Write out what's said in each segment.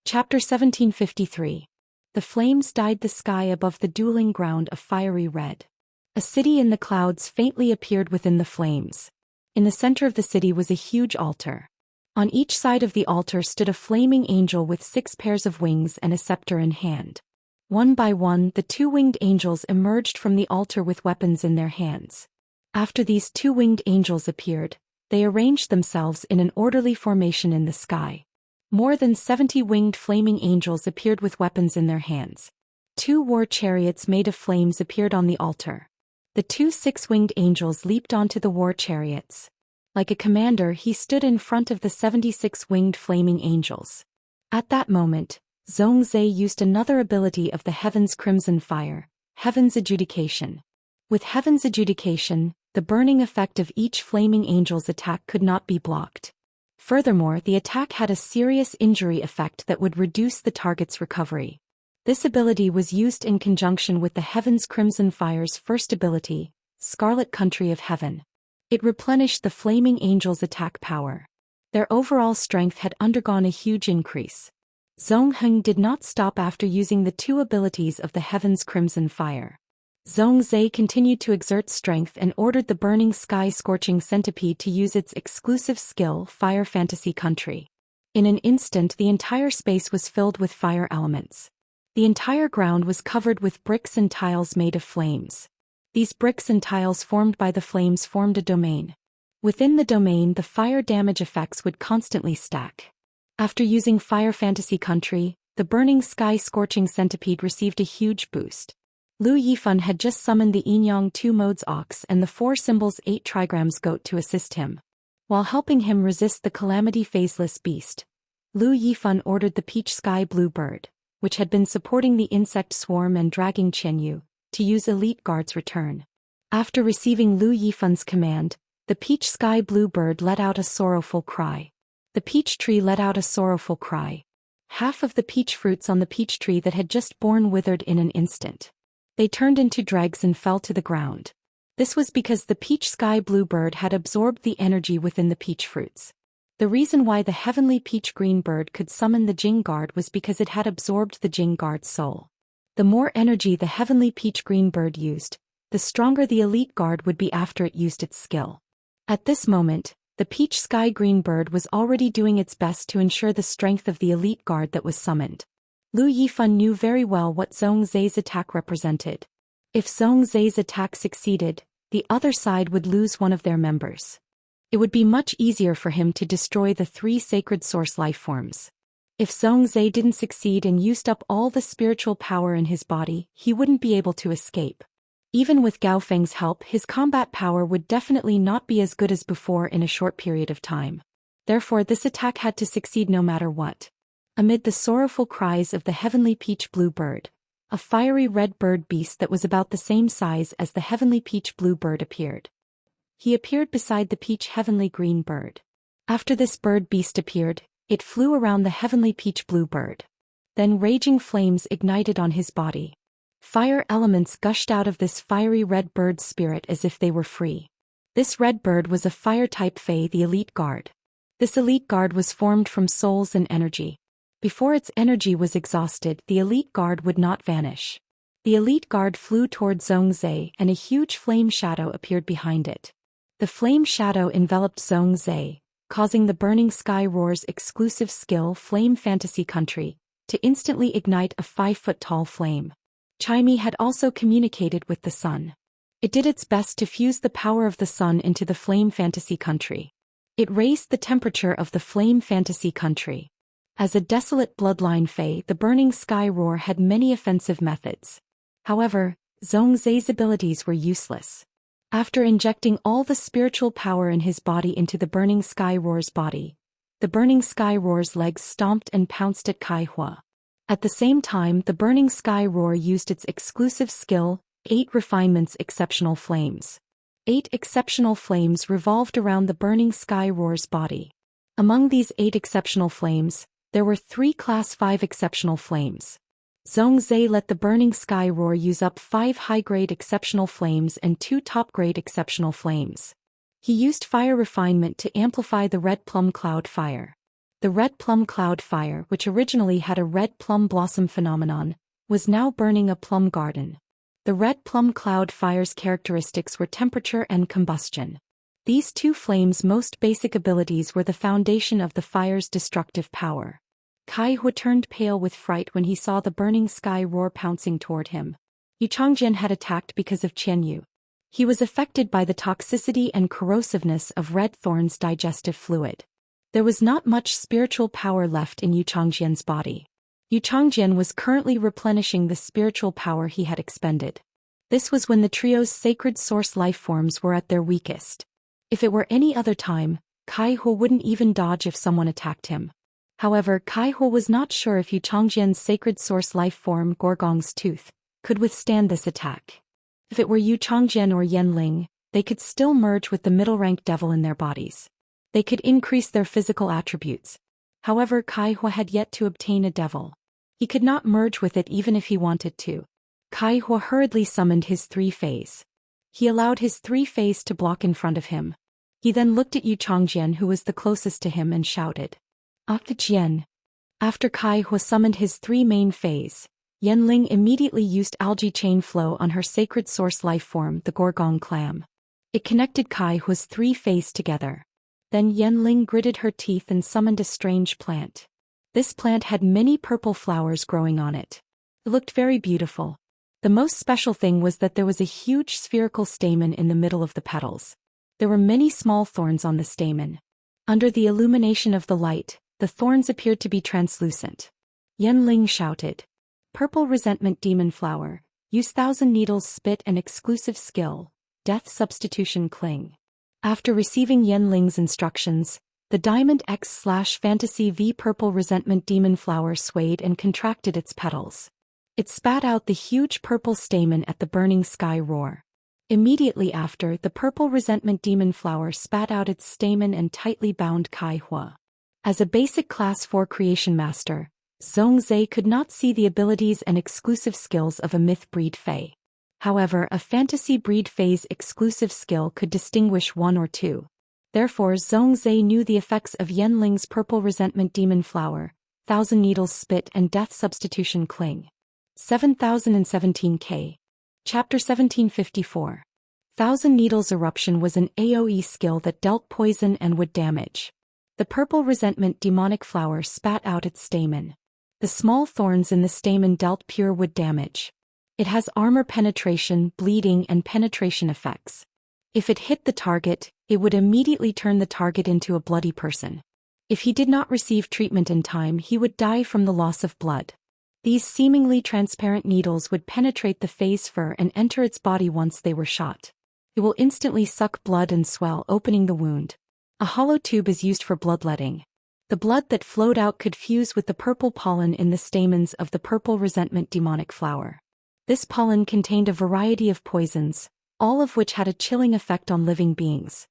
Chapter 1753. The flames dyed the sky above the dueling ground a fiery red. A city in the clouds faintly appeared within the flames. In the center of the city was a huge altar. On each side of the altar stood a flaming angel with 6 pairs of wings and a scepter in hand. One by one, the 2 winged angels emerged from the altar with weapons in their hands. After these 2 winged angels appeared, they arranged themselves in an orderly formation in the sky. More than 70 winged flaming angels appeared with weapons in their hands. 2 war chariots made of flames appeared on the altar. The 2 6-winged angels leaped onto the war chariots. Like a commander, he stood in front of the 76-winged flaming angels. At that moment, Zhou Xian used another ability of the Heaven's Crimson Fire, Heaven's Adjudication. With Heaven's Adjudication, the burning effect of each flaming angel's attack could not be blocked. Furthermore, the attack had a serious injury effect that would reduce the target's recovery. This ability was used in conjunction with the Heaven's Crimson Fire's first ability, Scarlet Country of Heaven. It replenished the flaming angels' attack power. Their overall strength had undergone a huge increase. Zhou Xian did not stop after using the 2 abilities of the Heaven's Crimson Fire. Zhou Xian continued to exert strength and ordered the burning sky-scorching centipede to use its exclusive skill, Fire Fantasy Country. In an instant, the entire space was filled with fire elements. The entire ground was covered with bricks and tiles made of flames. These bricks and tiles formed by the flames formed a domain. Within the domain, the fire damage effects would constantly stack. After using Fire Fantasy Country, the burning sky-scorching centipede received a huge boost. Lu Yifan had just summoned the Yin-Yang 2 modes ox and the 4 symbols 8 trigrams goat to assist him. While helping him resist the calamity phaseless beast, Lu Yifan ordered the peach sky blue bird, which had been supporting the insect swarm and dragging Qianyu, to use elite guards return. After receiving Lu Yifan's command, the peach sky blue bird let out a sorrowful cry. The peach tree let out a sorrowful cry. Half of the peach fruits on the peach tree that had just borne withered in an instant. They turned into dregs and fell to the ground. This was because the peach sky blue bird had absorbed the energy within the peach fruits. The reason why the heavenly peach green bird could summon the Jing Guard was because it had absorbed the Jing Guard's soul. The more energy the heavenly peach green bird used, the stronger the elite guard would be after it used its skill. At this moment, the peach sky green bird was already doing its best to ensure the strength of the elite guard that was summoned. Lu Yifan knew very well what Zhou Xian's attack represented. If Zhou Xian's attack succeeded, the other side would lose one of their members. It would be much easier for him to destroy the 3 sacred source life forms. If Zhou Xian didn't succeed and used up all the spiritual power in his body, he wouldn't be able to escape. Even with Gao Feng's help, his combat power would definitely not be as good as before in a short period of time. Therefore, this attack had to succeed no matter what. Amid the sorrowful cries of the heavenly peach blue bird, a fiery red bird beast that was about the same size as the heavenly peach blue bird appeared. He appeared beside the peach heavenly green bird. After this bird beast appeared, it flew around the heavenly peach blue bird. Then raging flames ignited on his body. Fire elements gushed out of this fiery red bird's spirit as if they were free. This red bird was a fire-type Fae, the elite guard. This elite guard was formed from souls and energy. Before its energy was exhausted, the elite guard would not vanish. The elite guard flew toward Zhou Xian and a huge flame shadow appeared behind it. The flame shadow enveloped Zhou Xian, causing the burning sky roar's exclusive skill Flame Fantasy Country to instantly ignite a 5-foot-tall flame. Chime had also communicated with the sun. It did its best to fuse the power of the sun into the Flame Fantasy Country. It raised the temperature of the Flame Fantasy Country. As a desolate bloodline Fae, the burning sky roar had many offensive methods. However, Zhou Xian's abilities were useless. After injecting all the spiritual power in his body into the burning sky roar's body, the burning sky roar's legs stomped and pounced at Kai Hua. At the same time, the burning sky roar used its exclusive skill, 8 refinements exceptional flames. 8 exceptional flames revolved around the burning sky roar's body. Among these 8 exceptional flames, there were 3 Class 5 exceptional flames. Zhou Xian let the burning sky roar use up 5 high-grade exceptional flames and 2 top-grade exceptional flames. He used fire refinement to amplify the red plum cloud fire. The red plum cloud fire, which originally had a red plum blossom phenomenon, was now burning a plum garden. The red plum cloud fire's characteristics were temperature and combustion. These two flames' most basic abilities were the foundation of the fire's destructive power. Kai Hua turned pale with fright when he saw the burning sky roar pouncing toward him. Yu Changjian had attacked because of Qianyu. He was affected by the toxicity and corrosiveness of red thorn's digestive fluid. There was not much spiritual power left in Yu Changjian's body. Yu Changjian was currently replenishing the spiritual power he had expended. This was when the trio's sacred source life forms were at their weakest. If it were any other time, Kai Hua wouldn't even dodge if someone attacked him. However, Kai Hua was not sure if Yu Changjian's sacred source life form Gorgong's tooth could withstand this attack. If it were Yu Changjian or Yanling, they could still merge with the middle-rank devil in their bodies. They could increase their physical attributes. However, Kai Hua had yet to obtain a devil. He could not merge with it even if he wanted to. Kai Hua hurriedly summoned his 3 Fays. He allowed his 3 Fays to block in front of him. He then looked at Yu Changjian, who was the closest to him, and shouted, "Jian." After Kai Hua summoned his 3 main Fays, Yanling immediately used algae chain flow on her sacred source life form, the Gorgong clam. It connected Kai Hua's 3 Fays together. Then Yanling gritted her teeth and summoned a strange plant. This plant had many purple flowers growing on it. It looked very beautiful. The most special thing was that there was a huge spherical stamen in the middle of the petals. There were many small thorns on the stamen. Under the illumination of the light, the thorns appeared to be translucent. Yanling shouted, "Purple resentment demon flower, use 1,000 needles spit and exclusive skill, death substitution cling." After receiving Yanling's instructions, the Diamond X/Fantasy V purple resentment demon flower swayed and contracted its petals. It spat out the huge purple stamen at the burning sky roar. Immediately after, the purple resentment demon flower spat out its stamen and tightly bound Kai Hua. As a basic class 4 creation master, Zhongzhe could not see the abilities and exclusive skills of a myth breed Fae. However, a fantasy breed Fae's exclusive skill could distinguish 1 or 2. Therefore, Zhongzhe knew the effects of Yanling's purple resentment demon flower, 1,000 needles spit and death substitution cling. 7017K. Chapter 1754. 1,000 Needles Eruption was an AoE skill that dealt poison and would damage. The purple resentment demonic flower spat out its stamen. The small thorns in the stamen dealt pure wood damage. It has armor penetration, bleeding and penetration effects. If it hit the target, it would immediately turn the target into a bloody person. If he did not receive treatment in time, he would die from the loss of blood. These seemingly transparent needles would penetrate the Fae's fur and enter its body once they were shot. It will instantly suck blood and swell, opening the wound. A hollow tube is used for bloodletting. The blood that flowed out could fuse with the purple pollen in the stamens of the purple resentment demonic flower. This pollen contained a variety of poisons, all of which had a chilling effect on living beings.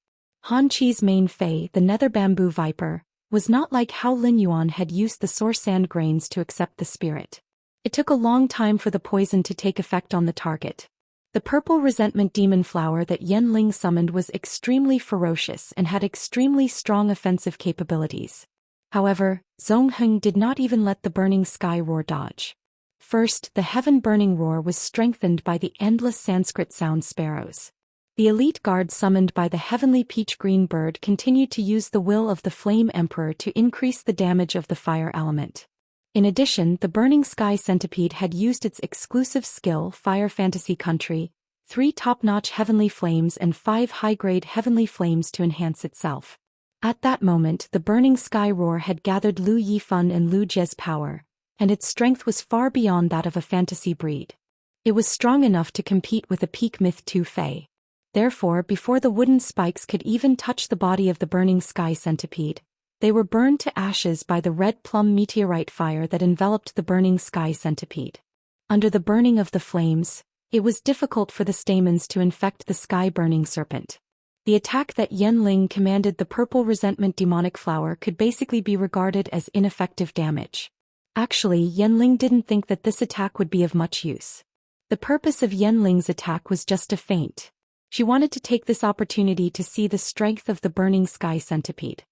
Han Chi's main Fae, the nether bamboo viper, was not like how Lin Yuan had used the sour sand grains to accept the spirit. It took a long time for the poison to take effect on the target. The purple resentment demon flower that Yanling summoned was extremely ferocious and had extremely strong offensive capabilities. However, Zongheng did not even let the burning sky roar dodge. First, the heaven-burning roar was strengthened by the endless Sanskrit sound sparrows. The elite guard summoned by the heavenly peach-green bird continued to use the will of the Flame Emperor to increase the damage of the fire element. In addition, the burning sky centipede had used its exclusive skill Fire Fantasy Country, 3 top-notch heavenly flames and 5 high-grade heavenly flames to enhance itself. At that moment, the burning sky roar had gathered Lu Yifan and Lu Jie's power, and its strength was far beyond that of a fantasy breed. It was strong enough to compete with a peak myth 2 Fae. Therefore, before the wooden spikes could even touch the body of the burning sky centipede, they were burned to ashes by the red plum meteorite fire that enveloped the burning sky centipede. Under the burning of the flames, it was difficult for the stamens to infect the sky-burning serpent. The attack that Yanling commanded the purple resentment demonic flower could basically be regarded as ineffective damage. Actually, Yanling didn't think that this attack would be of much use. The purpose of Yanling's attack was just to feint. She wanted to take this opportunity to see the strength of the burning sky centipede.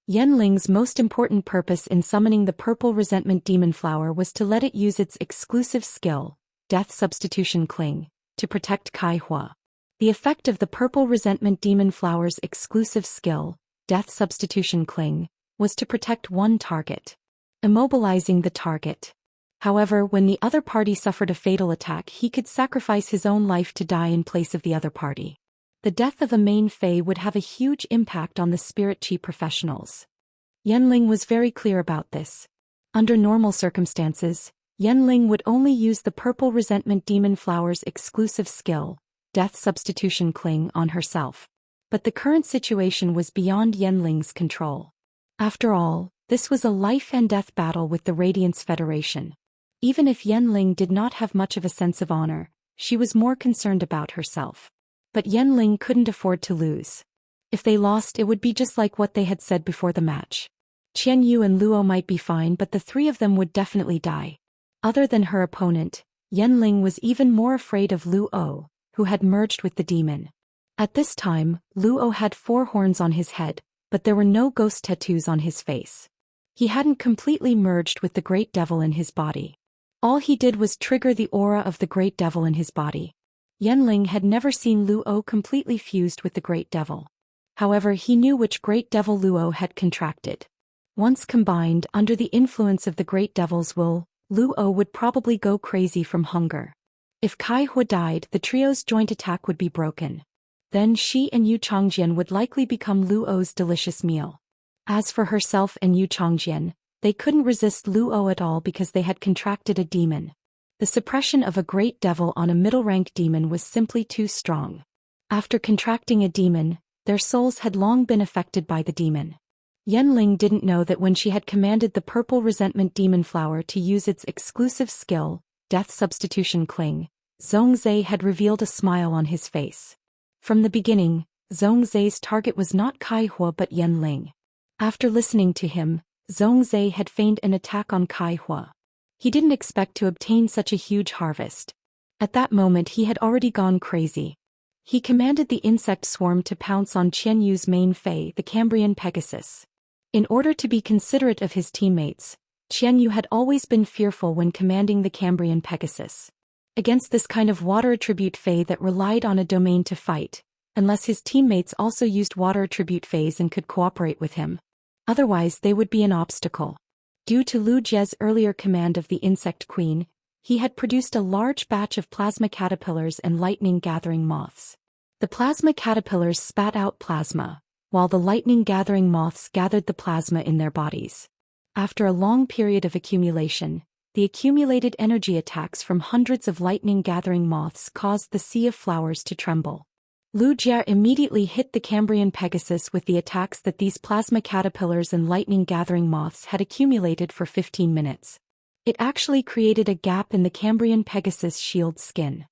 Yanling's most important purpose in summoning the purple resentment demon flower was to let it use its exclusive skill, Death Substitution Cling, to protect Kai Hua. The effect of the purple resentment demon flower's exclusive skill, Death Substitution Cling, was to protect one target, immobilizing the target. However, when the other party suffered a fatal attack, he could sacrifice his own life to die in place of the other party. The death of a main Fey would have a huge impact on the spirit chi professionals. Yanling was very clear about this. Under normal circumstances, Yanling would only use the purple resentment demon flower's exclusive skill, Death Substitution Cling, on herself. But the current situation was beyond Yanling's control. After all, this was a life and death battle with the Radiance Federation. Even if Yanling did not have much of a sense of honor, she was more concerned about herself. But Yanling couldn't afford to lose. If they lost, it would be just like what they had said before the match. Qianyu and Luo might be fine, but the three of them would definitely die. Other than her opponent, Yanling was even more afraid of Luo, who had merged with the demon. At this time, Luo had 4 horns on his head, but there were no ghost tattoos on his face. He hadn't completely merged with the Great Devil in his body. All he did was trigger the aura of the Great Devil in his body. Yanling had never seen Luo completely fused with the Great Devil. However, he knew which Great Devil Luo had contracted. Once combined under the influence of the Great Devil's will, Luo would probably go crazy from hunger. If Kai Hua died, the trio's joint attack would be broken. Then she and Yu Changjian would likely become Luo's delicious meal. As for herself and Yu Changjian, they couldn't resist Luo at all because they had contracted a demon. The suppression of a Great Devil on a middle-rank demon was simply too strong. After contracting a demon, their souls had long been affected by the demon. Yanling didn't know that when she had commanded the purple resentment demon flower to use its exclusive skill, Death Substitution Cling, Zhongzhe had revealed a smile on his face. From the beginning, Zhongzhe's target was not Kai Hua but Yanling. After listening to him, Zhongzhe had feigned an attack on Kai Hua. He didn't expect to obtain such a huge harvest. At that moment he had already gone crazy. He commanded the insect swarm to pounce on Qianyu's main Fey, the Cambrian Pegasus. In order to be considerate of his teammates, Qianyu had always been fearful when commanding the Cambrian Pegasus. Against this kind of water attribute Fey that relied on a domain to fight, unless his teammates also used water attribute Feys and could cooperate with him. Otherwise they would be an obstacle. Due to Lu Jie's earlier command of the Insect Queen, he had produced a large batch of plasma caterpillars and lightning-gathering moths. The plasma caterpillars spat out plasma, while the lightning-gathering moths gathered the plasma in their bodies. After a long period of accumulation, the accumulated energy attacks from hundreds of lightning-gathering moths caused the sea of flowers to tremble. Lu Jie immediately hit the Cambrian Pegasus with the attacks that these plasma caterpillars and lightning-gathering moths had accumulated for 15 minutes. It actually created a gap in the Cambrian Pegasus shield skin.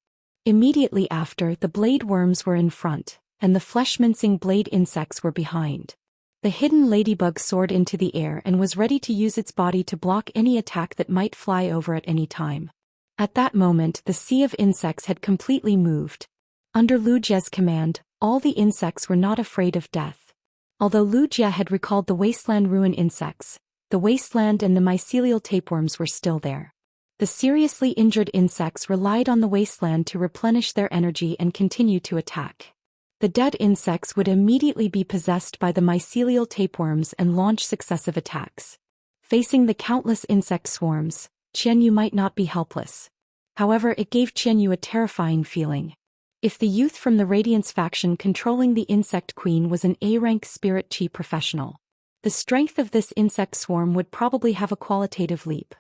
Immediately after, the blade worms were in front, and the flesh-mincing blade insects were behind. The hidden ladybug soared into the air and was ready to use its body to block any attack that might fly over at any time. At that moment, the sea of insects had completely moved. Under Lu Jie's command, all the insects were not afraid of death. Although Lu Jie had recalled the wasteland ruin insects, the wasteland and the mycelial tapeworms were still there. The seriously injured insects relied on the wasteland to replenish their energy and continue to attack. The dead insects would immediately be possessed by the mycelial tapeworms and launch successive attacks. Facing the countless insect swarms, Qianyu might not be helpless. However, it gave Qianyu a terrifying feeling. If the youth from the Radiance faction controlling the Insect Queen was an A-rank spirit chi professional, the strength of this insect swarm would probably have a qualitative leap.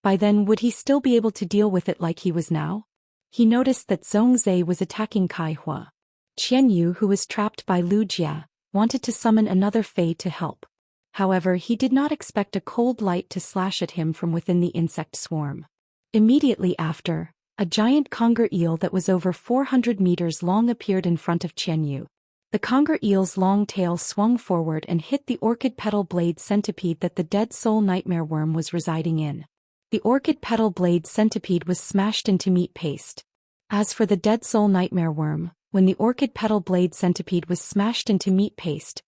By then, would he still be able to deal with it like he was now? He noticed that Zhongzhe was attacking Kai Hua. Qianyu, who was trapped by Lu Jie, wanted to summon another Fey to help. However, he did not expect a cold light to slash at him from within the insect swarm. Immediately after, a giant conger eel that was over 400 meters long appeared in front of Qianyu. The conger eel's long tail swung forward and hit the orchid petal blade centipede that the dead soul nightmare worm was residing in. The orchid petal blade centipede was smashed into meat paste. As for the dead soul nightmare worm, when the orchid petal blade centipede was smashed into meat paste,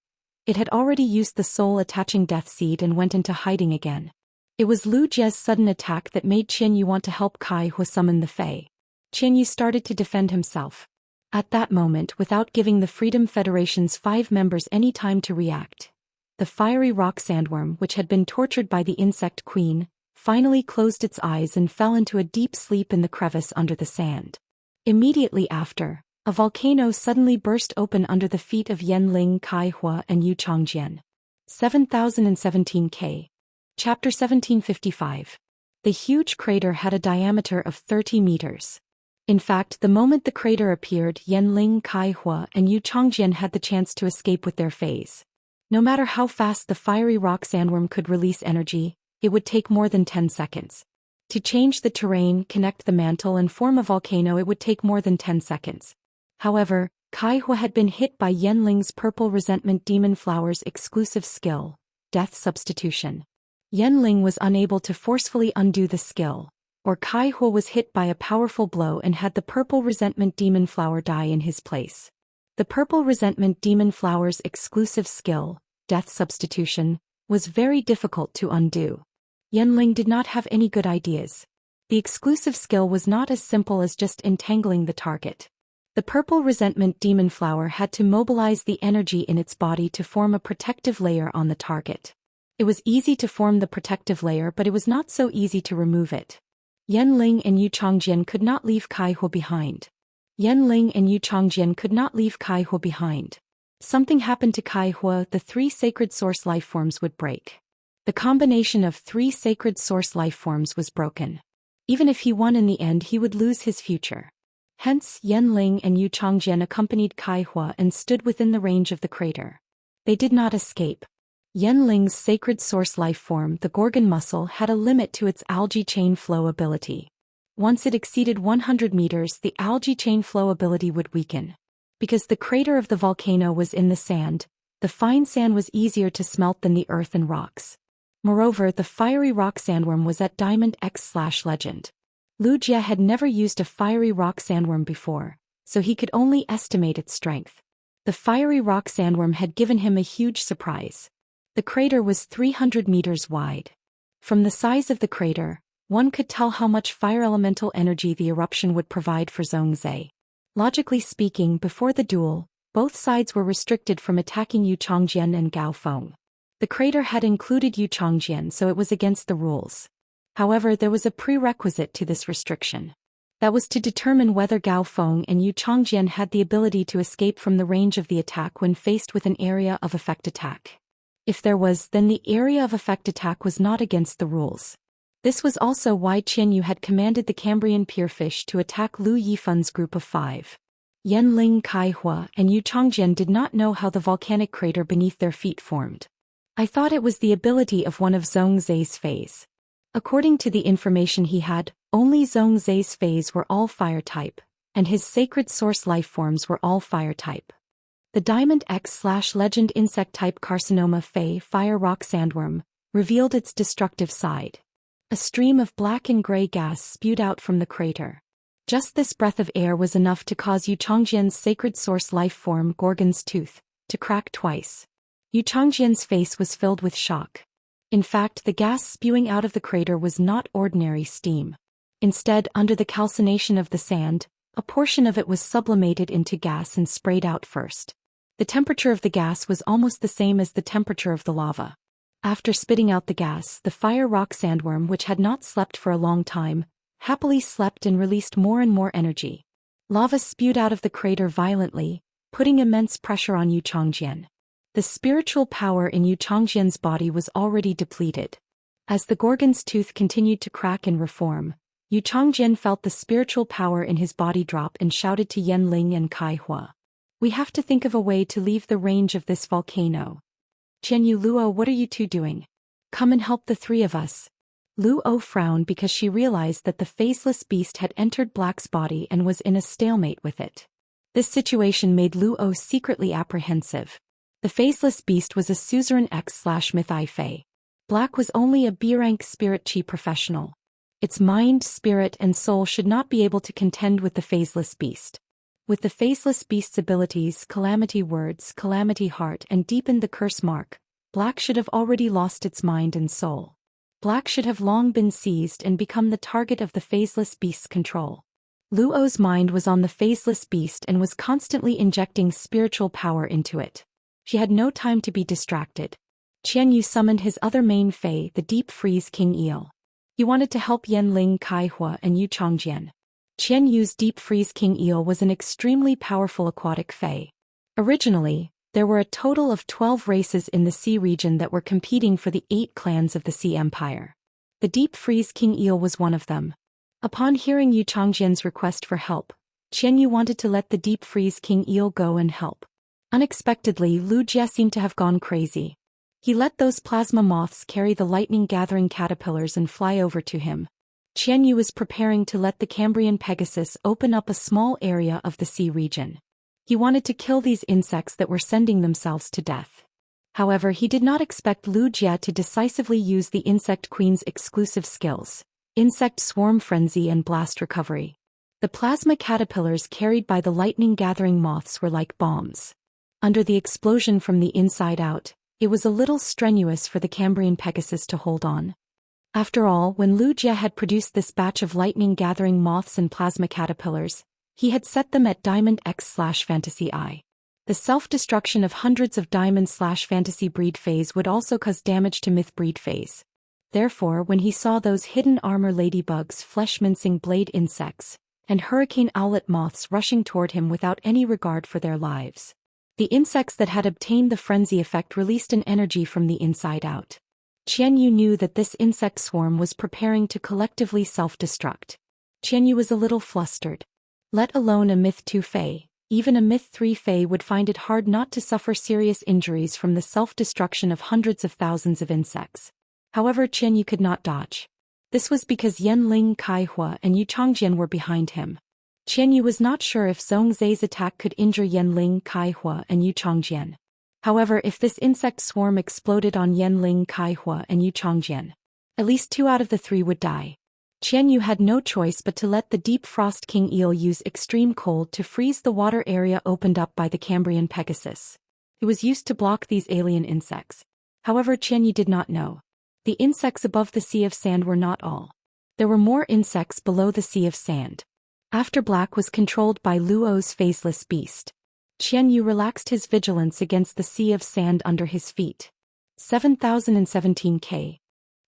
It had already used the soul-attaching death seed and went into hiding again. It was Lu Jie's sudden attack that made Qian Yu want to help Kai Hua summon the Fae. Qian Yu started to defend himself. At that moment, without giving the Freedom Federation's 5 members any time to react, the fiery rock sandworm, which had been tortured by the insect queen, finally closed its eyes and fell into a deep sleep in the crevice under the sand. Immediately after, a volcano suddenly burst open under the feet of Yanling, Kai Hua and Yu Changjian. 7017 K. Chapter 1755. The huge crater had a diameter of 30 meters. In fact, the moment the crater appeared, Yanling, Kai Hua and Yu Changjian had the chance to escape with their phase. No matter how fast the fiery rock sandworm could release energy, it would take more than 10 seconds. To change the terrain, connect the mantle and form a volcano, it would take more than 10 seconds. However, Kai Hua had been hit by Yanling's purple resentment demon flower's exclusive skill, death substitution. Yanling was unable to forcefully undo the skill, or Kai Hua was hit by a powerful blow and had the purple resentment demon flower die in his place. The purple resentment demon flower's exclusive skill, death substitution, was very difficult to undo. Yanling did not have any good ideas. The exclusive skill was not as simple as just entangling the target. The purple resentment demon flower had to mobilize the energy in its body to form a protective layer on the target. It was easy to form the protective layer, but it was not so easy to remove it. Yanling and Yu Changjian could not leave Kai Hua behind. Something happened to Kai Hua. The 3 sacred source life forms would break. The combination of 3 sacred source life forms was broken. Even if he won in the end, he would lose his future. Hence, Yanling and Yu Changjian accompanied Kai Hua and stood within the range of the crater. They did not escape. Yanling's sacred source life form, the Gorgon muscle, had a limit to its algae chain flow ability. Once it exceeded 100 meters, the algae chain flow ability would weaken. Because the crater of the volcano was in the sand, the fine sand was easier to smelt than the earth and rocks. Moreover, the fiery rock sandworm was at Diamond X/Legend. Lu Jie had never used a fiery rock sandworm before, so he could only estimate its strength. The fiery rock sandworm had given him a huge surprise. The crater was 300 meters wide. From the size of the crater, one could tell how much fire elemental energy the eruption would provide for Zhongzhe. Logically speaking, before the duel, both sides were restricted from attacking Yu Changjian and Gao Feng. The crater had included Yu Changjian, so it was against the rules. However, there was a prerequisite to this restriction. That was to determine whether Gao Feng and Yu Changjian had the ability to escape from the range of the attack when faced with an area of effect attack. If there was, then the area of effect attack was not against the rules. This was also why Qian Yu had commanded the Cambrian Pierfish to attack Lu Yifun's group of 5. Yanling, Kai Hua, and Yu Changjian did not know how the volcanic crater beneath their feet formed. I thought it was the ability of one of Zhongzhe's phase. According to the information he had, only Zhongzhe's phase were all fire type, and his sacred source life forms were all fire type. The Diamond X/Legend insect type Carcinoma Fae fire rock sandworm revealed its destructive side. A stream of black and gray gas spewed out from the crater. Just this breath of air was enough to cause Yu Changjian's sacred source life form, Gorgon's tooth, to crack twice. Yu Changjian's face was filled with shock. In fact, the gas spewing out of the crater was not ordinary steam. Instead, under the calcination of the sand, a portion of it was sublimated into gas and sprayed out first. The temperature of the gas was almost the same as the temperature of the lava. After spitting out the gas, the fire rock sandworm, which had not slept for a long time, happily slept and released more and more energy. Lava spewed out of the crater violently, putting immense pressure on Yu Changjian. The spiritual power in Yu Changjian's body was already depleted. As the Gorgon's tooth continued to crack and reform, Yu Changjian felt the spiritual power in his body drop and shouted to Yanling and Kai Hua. "We have to think of a way to leave the range of this volcano. Qian Yu, Luo, what are you two doing? Come and help the 3 of us." Luo frowned because she realized that the faceless beast had entered Black's body and was in a stalemate with it. This situation made Luo secretly apprehensive. The faceless beast was a suzerain X/Mythi Fae. Black was only a B-rank spirit chi professional. Its mind, spirit, and soul should not be able to contend with the faceless beast. With the faceless beast's abilities Calamity Words, Calamity Heart and Deepened the Curse Mark, Black should have already lost its mind and soul. Black should have long been seized and become the target of the faceless beast's control. Luo's mind was on the faceless beast and was constantly injecting spiritual power into it. She had no time to be distracted. Qianyu summoned his other main fae, the Deep Freeze King Eel. He wanted to help Yanling Kaihua and Yu Chongjian. Qianyu's Deep Freeze King Eel was an extremely powerful aquatic fae. Originally, there were a total of 12 races in the sea region that were competing for the 8 clans of the Sea Empire. The Deep Freeze King Eel was one of them. Upon hearing Yu Chongjian's request for help, Qianyu wanted to let the Deep Freeze King Eel go and help. Unexpectedly, Lu Jie seemed to have gone crazy. He let those plasma moths carry the lightning-gathering caterpillars and fly over to him. Qianyu was preparing to let the Cambrian Pegasus open up a small area of the sea region. He wanted to kill these insects that were sending themselves to death. However, he did not expect Lu Jie to decisively use the Insect Queen's exclusive skills, Insect Swarm Frenzy and Blast Recovery. The plasma caterpillars carried by the lightning-gathering moths were like bombs. Under the explosion from the inside out, it was a little strenuous for the Cambrian Pegasus to hold on. After all, when Lu Jie had produced this batch of lightning-gathering moths and plasma caterpillars, he had set them at Diamond X/Fantasy I. The self-destruction of hundreds of Diamond/Fantasy breed phase would also cause damage to Myth breed phase. Therefore, when he saw those hidden armor ladybugs, flesh-mincing blade insects, and hurricane owlet moths rushing toward him without any regard for their lives, the insects that had obtained the frenzy effect released an energy from the inside out. Qianyu knew that this insect swarm was preparing to collectively self-destruct. Qianyu was a little flustered. Let alone a Myth 2 Fae, even a Myth 3 Fae would find it hard not to suffer serious injuries from the self-destruction of hundreds of thousands of insects. However, Qianyu could not dodge. This was because Yanling Kaihua and Yu Chongjian were behind him. Qianyu was not sure if Zhongzai's attack could injure Yanling Kaihua and Yu Chongjian. However, if this insect swarm exploded on Yanling Kaihua and Yu Chongjian, at least 2 out of the 3 would die. Qianyu had no choice but to let the Deep Frost King Eel use extreme cold to freeze the water area opened up by the Cambrian Pegasus. It was used to block these alien insects. However, Qianyu did not know. The insects above the Sea of Sand were not all. There were more insects below the Sea of Sand. After Black was controlled by Luo's faceless beast, Qianyu relaxed his vigilance against the Sea of Sand under his feet. 7017K.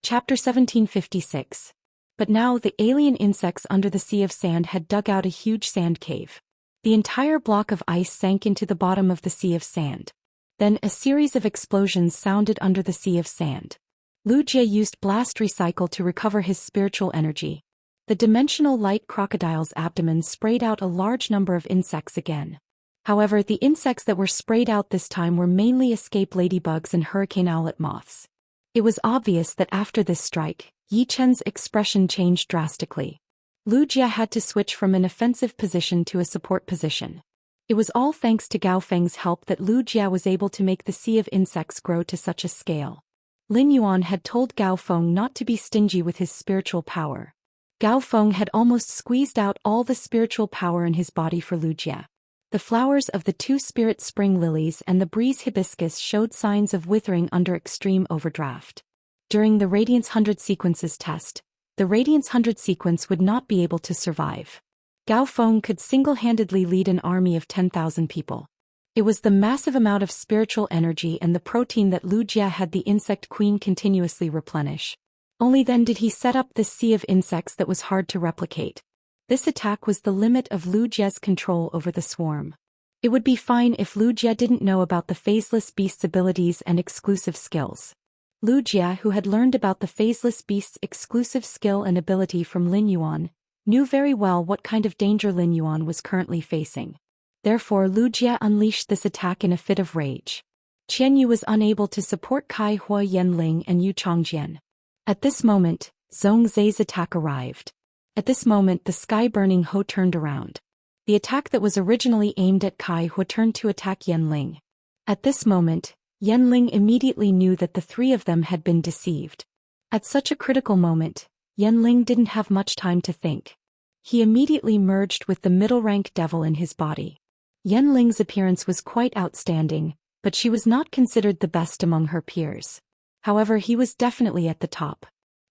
Chapter 1756. But now the alien insects under the Sea of Sand had dug out a huge sand cave. The entire block of ice sank into the bottom of the Sea of Sand. Then a series of explosions sounded under the Sea of Sand. Lu Jie used Blast Recycle to recover his spiritual energy. The dimensional light crocodile's abdomen sprayed out a large number of insects again. However, the insects that were sprayed out this time were mainly escape ladybugs and hurricane owlet moths. It was obvious that after this strike, Yi Chen's expression changed drastically. Lu Jie had to switch from an offensive position to a support position. It was all thanks to Gao Feng's help that Lu Jie was able to make the sea of insects grow to such a scale. Lin Yuan had told Gao Feng not to be stingy with his spiritual power. Gao Feng had almost squeezed out all the spiritual power in his body for Lu Jie. The flowers of the 2 spirit spring lilies and the breeze hibiscus showed signs of withering under extreme overdraft. During the Radiance 100 sequences test, the Radiance 100 sequence would not be able to survive. Gao Feng could single-handedly lead an army of 10,000 people. It was the massive amount of spiritual energy and the protein that Lu Jie had the Insect Queen continuously replenish. Only then did he set up this sea of insects that was hard to replicate. This attack was the limit of Lu Jie's control over the swarm. It would be fine if Lu Jie didn't know about the Phaseless Beast's abilities and exclusive skills. Lu Jie, who had learned about the Phaseless Beast's exclusive skill and ability from Lin Yuan, knew very well what kind of danger Lin Yuan was currently facing. Therefore, Lu Jie unleashed this attack in a fit of rage. Qianyu was unable to support Kai Hua Yanling and Yu Chongjian. At this moment, Zhongzai's attack arrived. At this moment, the sky-burning Ho turned around. The attack that was originally aimed at Kai Hua turned to attack Yanling. At this moment, Yanling immediately knew that the 3 of them had been deceived. At such a critical moment, Yanling didn't have much time to think. he immediately merged with the middle-rank devil in his body. Yanling's appearance was quite outstanding, but she was not considered the best among her peers. However, he was definitely at the top.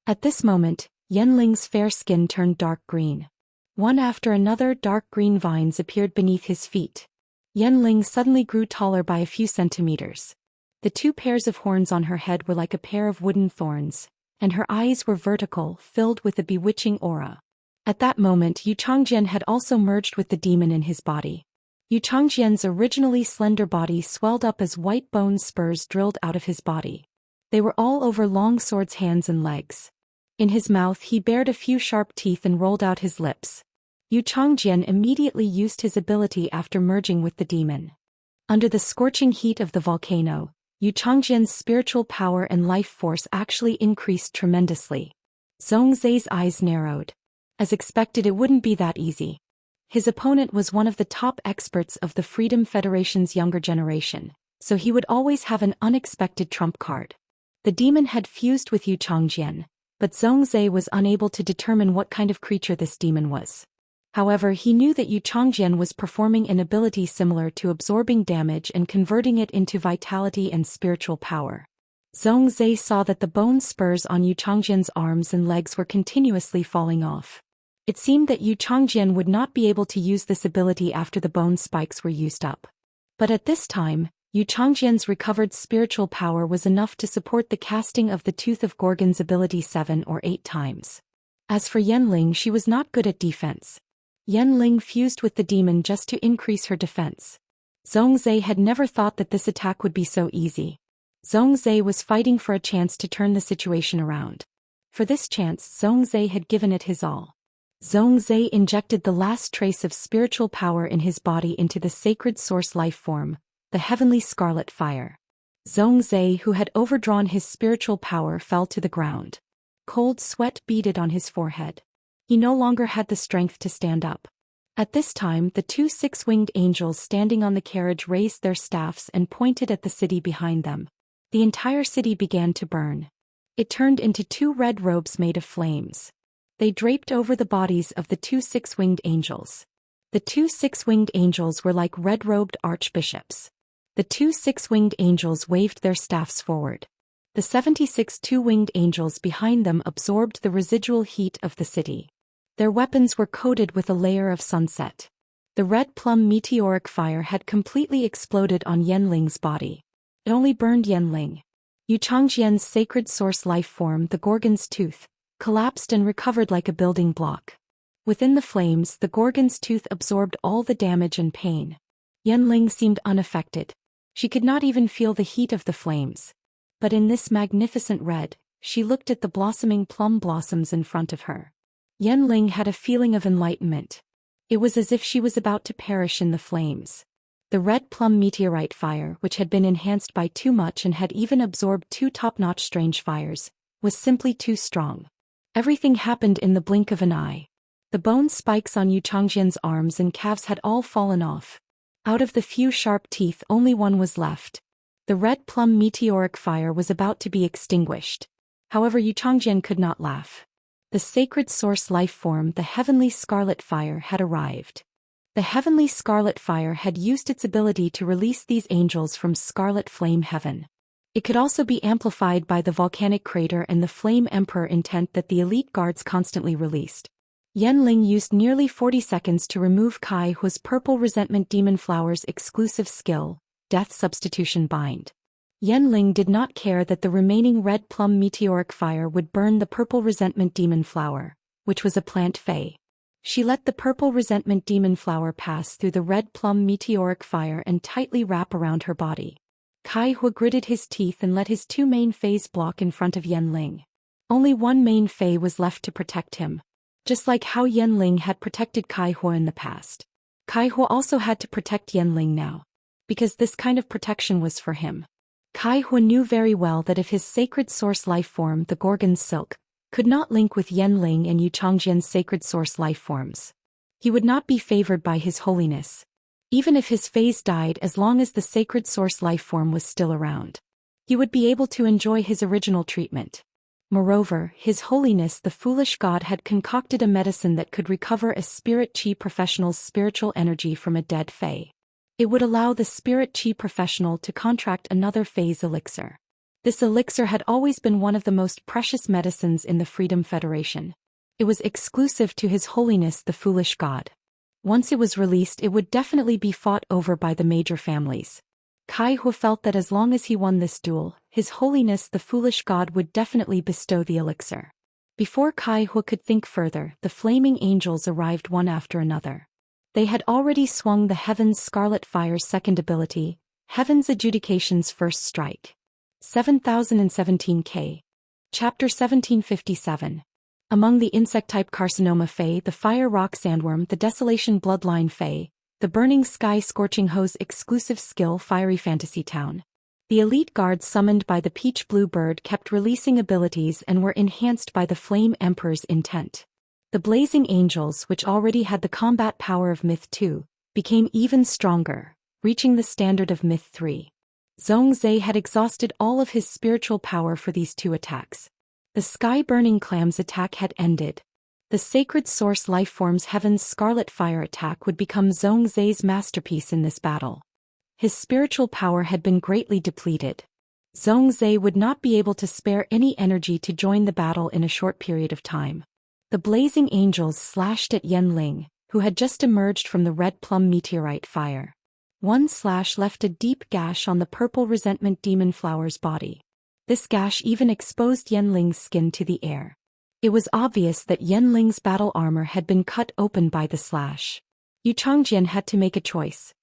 At this moment, Yanling's fair skin turned dark green. One after another, dark green vines appeared beneath his feet. Yanling suddenly grew taller by a few centimeters. The two pairs of horns on her head were like a pair of wooden thorns, and her eyes were vertical, filled with a bewitching aura. At that moment, Yu Changjian had also merged with the demon in his body. Yu Changjian's originally slender body swelled up as white bone spurs drilled out of his body. They were all over Long Sword's hands and legs. In his mouth he bared a few sharp teeth and rolled out his lips. Yu Changjian immediately used his ability after merging with the demon. Under the scorching heat of the volcano, Yu Changjian's spiritual power and life force actually increased tremendously. Zhongzai's eyes narrowed. As expected, it wouldn't be that easy. His opponent was one of the top experts of the Freedom Federation's younger generation, so he would always have an unexpected trump card. The demon had fused with Yu Changjian, but Zhongzai was unable to determine what kind of creature this demon was. However, he knew that Yu Changjian was performing an ability similar to absorbing damage and converting it into vitality and spiritual power. Zhongzai saw that the bone spurs on Yu Changjian's arms and legs were continuously falling off. It seemed that Yu Changjian would not be able to use this ability after the bone spikes were used up. But at this time, Yu Changjian's recovered spiritual power was enough to support the casting of the Tooth of Gorgon's ability 7 or 8 times. As for Yanling, she was not good at defense. Yanling fused with the demon just to increase her defense. Zhongzai had never thought that this attack would be so easy. Zhongzai was fighting for a chance to turn the situation around. For this chance, Zhongzai had given it his all. Zhongzai injected the last trace of spiritual power in his body into the sacred source life form, the heavenly scarlet fire. Zhongzai, who had overdrawn his spiritual power, fell to the ground. Cold sweat beaded on his forehead. He no longer had the strength to stand up. At this time, the two six-winged angels standing on the carriage raised their staffs and pointed at the city behind them. The entire city began to burn. It turned into two red robes made of flames. They draped over the bodies of the two six-winged angels. The two six-winged angels were like red-robed archbishops. The two six-winged angels waved their staffs forward. The 76 two-winged angels behind them absorbed the residual heat of the city. Their weapons were coated with a layer of sunset. The red plum meteoric fire had completely exploded on Yanling's body. It only burned Yanling. Yu Changjian's sacred source life form, the Gorgon's tooth, collapsed and recovered like a building block. Within the flames, the Gorgon's tooth absorbed all the damage and pain. Yanling seemed unaffected. She could not even feel the heat of the flames. But in this magnificent red, she looked at the blossoming plum blossoms in front of her. Yanling had a feeling of enlightenment. It was as if she was about to perish in the flames. The red plum meteorite fire, which had been enhanced by too much and had even absorbed two top-notch strange fires, was simply too strong. Everything happened in the blink of an eye. The bone spikes on Yu Changjian's arms and calves had all fallen off. Out of the few sharp teeth, only one was left. The red plum meteoric fire was about to be extinguished. However, Yu Changjian could not laugh. The sacred source life form, the heavenly scarlet fire, had arrived. The heavenly scarlet fire had used its ability to release these angels from scarlet flame heaven. It could also be amplified by the volcanic crater and the flame emperor intent that the elite guards constantly released. Yanling used nearly 40 seconds to remove Kai Hua's purple resentment demon flower's exclusive skill, Death Substitution Bind. Yanling did not care that the remaining red plum meteoric fire would burn the purple resentment demon flower, which was a plant fey. She let the purple resentment demon flower pass through the red plum meteoric fire and tightly wrap around her body. Kai Hua gritted his teeth and let his two main feys block in front of Yanling. Only one main fey was left to protect him. Just like how Yanling had protected Kai Hua in the past. Kai Hua also had to protect Yanling now. Because this kind of protection was for him. Kai Hua knew very well that if his sacred source life form, the Gorgon's silk, could not link with Yanling and Yu Changjian's sacred source life forms, he would not be favored by his holiness. Even if his phase died, as long as the sacred source life form was still around, he would be able to enjoy his original treatment. Moreover, His Holiness the Foolish God had concocted a medicine that could recover a spirit chi professional's spiritual energy from a dead fae. It would allow the spirit chi professional to contract another phase elixir. This elixir had always been one of the most precious medicines in the Freedom Federation. It was exclusive to His Holiness the Foolish God. Once it was released, it would definitely be fought over by the major families. Kai Hu felt that as long as he won this duel, His Holiness the Foolish God would definitely bestow the elixir. Before Kai Hu could think further, the flaming angels arrived one after another. They had already swung the Heaven's Scarlet Fire's second ability, Heaven's Adjudication's first strike. 7017K. Chapter 1757. Among the insect-type Carcinoma Fae, the Fire Rock Sandworm, the Desolation Bloodline Fae, the Burning Sky Scorching Hose exclusive skill Fiery Fantasy Town. The elite guards summoned by the Peach Blue Bird kept releasing abilities and were enhanced by the Flame Emperor's intent. The Blazing Angels, which already had the combat power of Myth 2, became even stronger, reaching the standard of Myth 3. Zhongzhe had exhausted all of his spiritual power for these two attacks. The Sky-Burning Clam's attack had ended. The Sacred Source Lifeform's Heaven's Scarlet Fire attack would become Zhongzhe's masterpiece in this battle. His spiritual power had been greatly depleted. Zhongzhe would not be able to spare any energy to join the battle in a short period of time. The Blazing Angels slashed at Yanling, who had just emerged from the Red Plum Meteorite fire. One slash left a deep gash on the Purple Resentment Demon Flower's body. This gash even exposed Yanling's skin to the air. It was obvious that Yanling's battle armor had been cut open by the slash. Yu Changjian had to make a choice.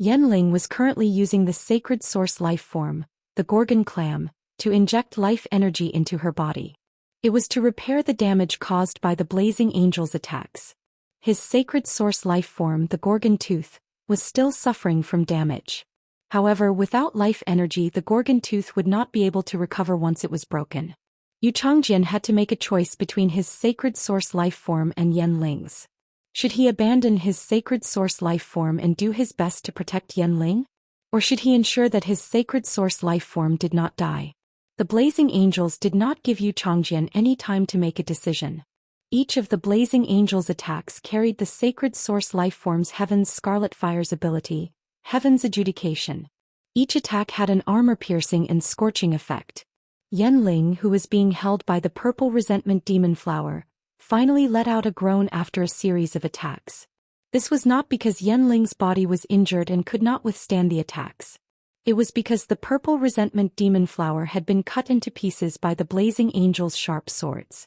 Yanling was currently using the Sacred Source life form, the Gorgon Clam, to inject life energy into her body. It was to repair the damage caused by the Blazing Angel's attacks. His Sacred Source life form, the Gorgon Tooth, was still suffering from damage. However, without life energy, the Gorgon Tooth would not be able to recover once it was broken. Yu Changjian had to make a choice between his Sacred Source life form and Yanling's. Should he abandon his Sacred Source life form and do his best to protect Yanling? Or should he ensure that his Sacred Source life form did not die? The Blazing Angels did not give Yu Changjian any time to make a decision. Each of the Blazing Angels' attacks carried the Sacred Source life form's Heaven's Scarlet Fire's ability, Heaven's Adjudication. Each attack had an armor-piercing and scorching effect. Yanling, who was being held by the Purple Resentment Demon Flower, finally let out a groan after a series of attacks. This was not because Yanling's body was injured and could not withstand the attacks. It was because the Purple Resentment Demon Flower had been cut into pieces by the Blazing Angel's sharp swords.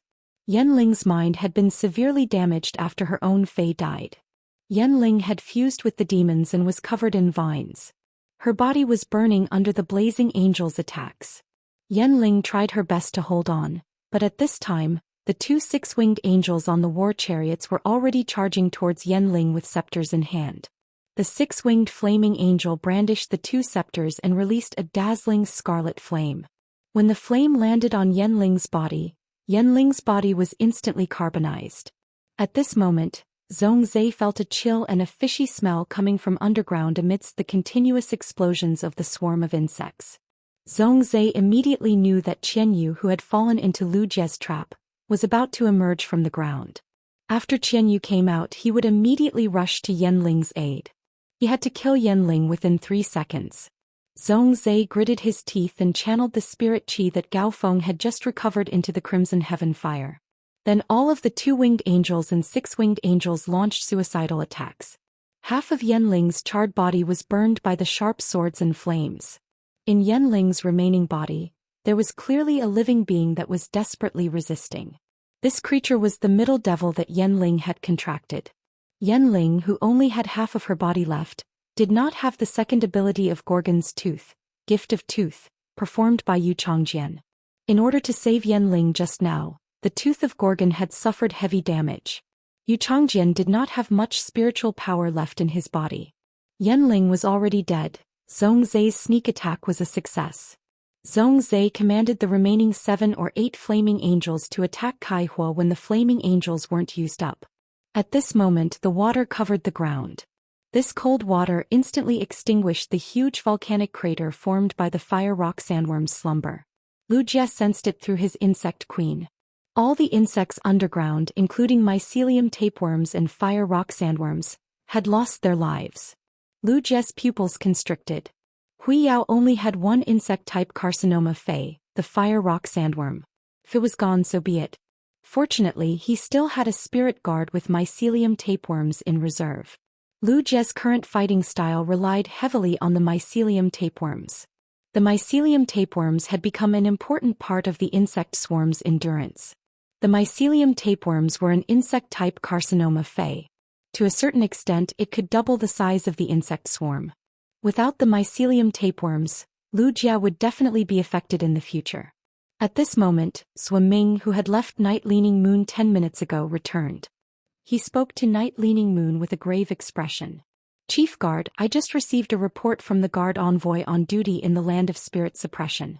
Yanling's mind had been severely damaged after her own fae died. Yanling had fused with the demons and was covered in vines. Her body was burning under the Blazing Angel's attacks. Yanling tried her best to hold on, but at this time, the two six-winged angels on the war chariots were already charging towards Yanling with scepters in hand. The six-winged flaming angel brandished the two scepters and released a dazzling scarlet flame. When the flame landed on Yanling's body was instantly carbonized. At this moment, Zhongzhe felt a chill and a fishy smell coming from underground amidst the continuous explosions of the swarm of insects. Zhongzhe immediately knew that Qianyu, who had fallen into Lu Jie's trap, was about to emerge from the ground. After Qianyu came out, he would immediately rush to Yanling's aid. He had to kill Yanling within 3 seconds. Zhongzhe gritted his teeth and channeled the spirit qi that Gao Feng had just recovered into the Crimson Heaven fire. Then all of the two-winged angels and six-winged angels launched suicidal attacks. Half of Yanling's charred body was burned by the sharp swords and flames. In Yanling's remaining body, there was clearly a living being that was desperately resisting. This creature was the middle devil that Yanling had contracted. Yanling, who only had half of her body left, did not have the second ability of Gorgon's Tooth, Gift of Tooth, performed by Yu Changjian. In order to save Yanling just now, the Tooth of Gorgon had suffered heavy damage. Yu Changjian did not have much spiritual power left in his body. Yanling was already dead. Zhongzhe's sneak attack was a success. Zhongzhe commanded the remaining 7 or 8 flaming angels to attack Kaihua when the flaming angels weren't used up. At this moment, the water covered the ground. This cold water instantly extinguished the huge volcanic crater formed by the fire rock sandworm's slumber. Lu Jie sensed it through his insect queen. All the insects underground, including mycelium tapeworms and fire rock sandworms, had lost their lives. Lu Jie's pupils constricted. Hui Yao only had one insect-type carcinoma Fei, the fire rock sandworm. If it was gone, so be it. Fortunately, he still had a spirit guard with mycelium tapeworms in reserve. Lu Jie's current fighting style relied heavily on the mycelium tapeworms. The mycelium tapeworms had become an important part of the insect swarm's endurance. The mycelium tapeworms were an insect-type carcinoma Fei. To a certain extent, it could double the size of the insect swarm. Without the mycelium tapeworms, Lu Jie would definitely be affected in the future. At this moment, Sui Ming, who had left Night Leaning Moon 10 minutes ago, returned. He spoke to Night Leaning Moon with a grave expression. Chief Guard, I just received a report from the guard envoy on duty in the land of spirit suppression.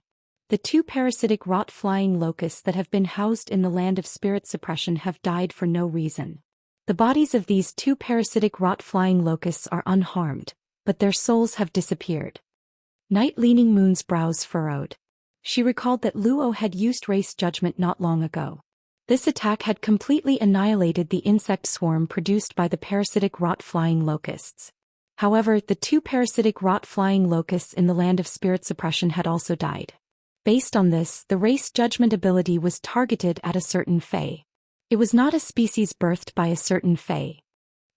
The 2 parasitic rot-flying locusts that have been housed in the land of spirit suppression have died for no reason. The bodies of these 2 parasitic rot-flying locusts are unharmed, but their souls have disappeared. Night Leaning Moon's brows furrowed. She recalled that Luo had used race judgment not long ago. This attack had completely annihilated the insect swarm produced by the parasitic rot-flying locusts. However, the 2 parasitic rot-flying locusts in the land of spirit suppression had also died. Based on this, the race judgment ability was targeted at a certain Fei. It was not a species birthed by a certain Fei.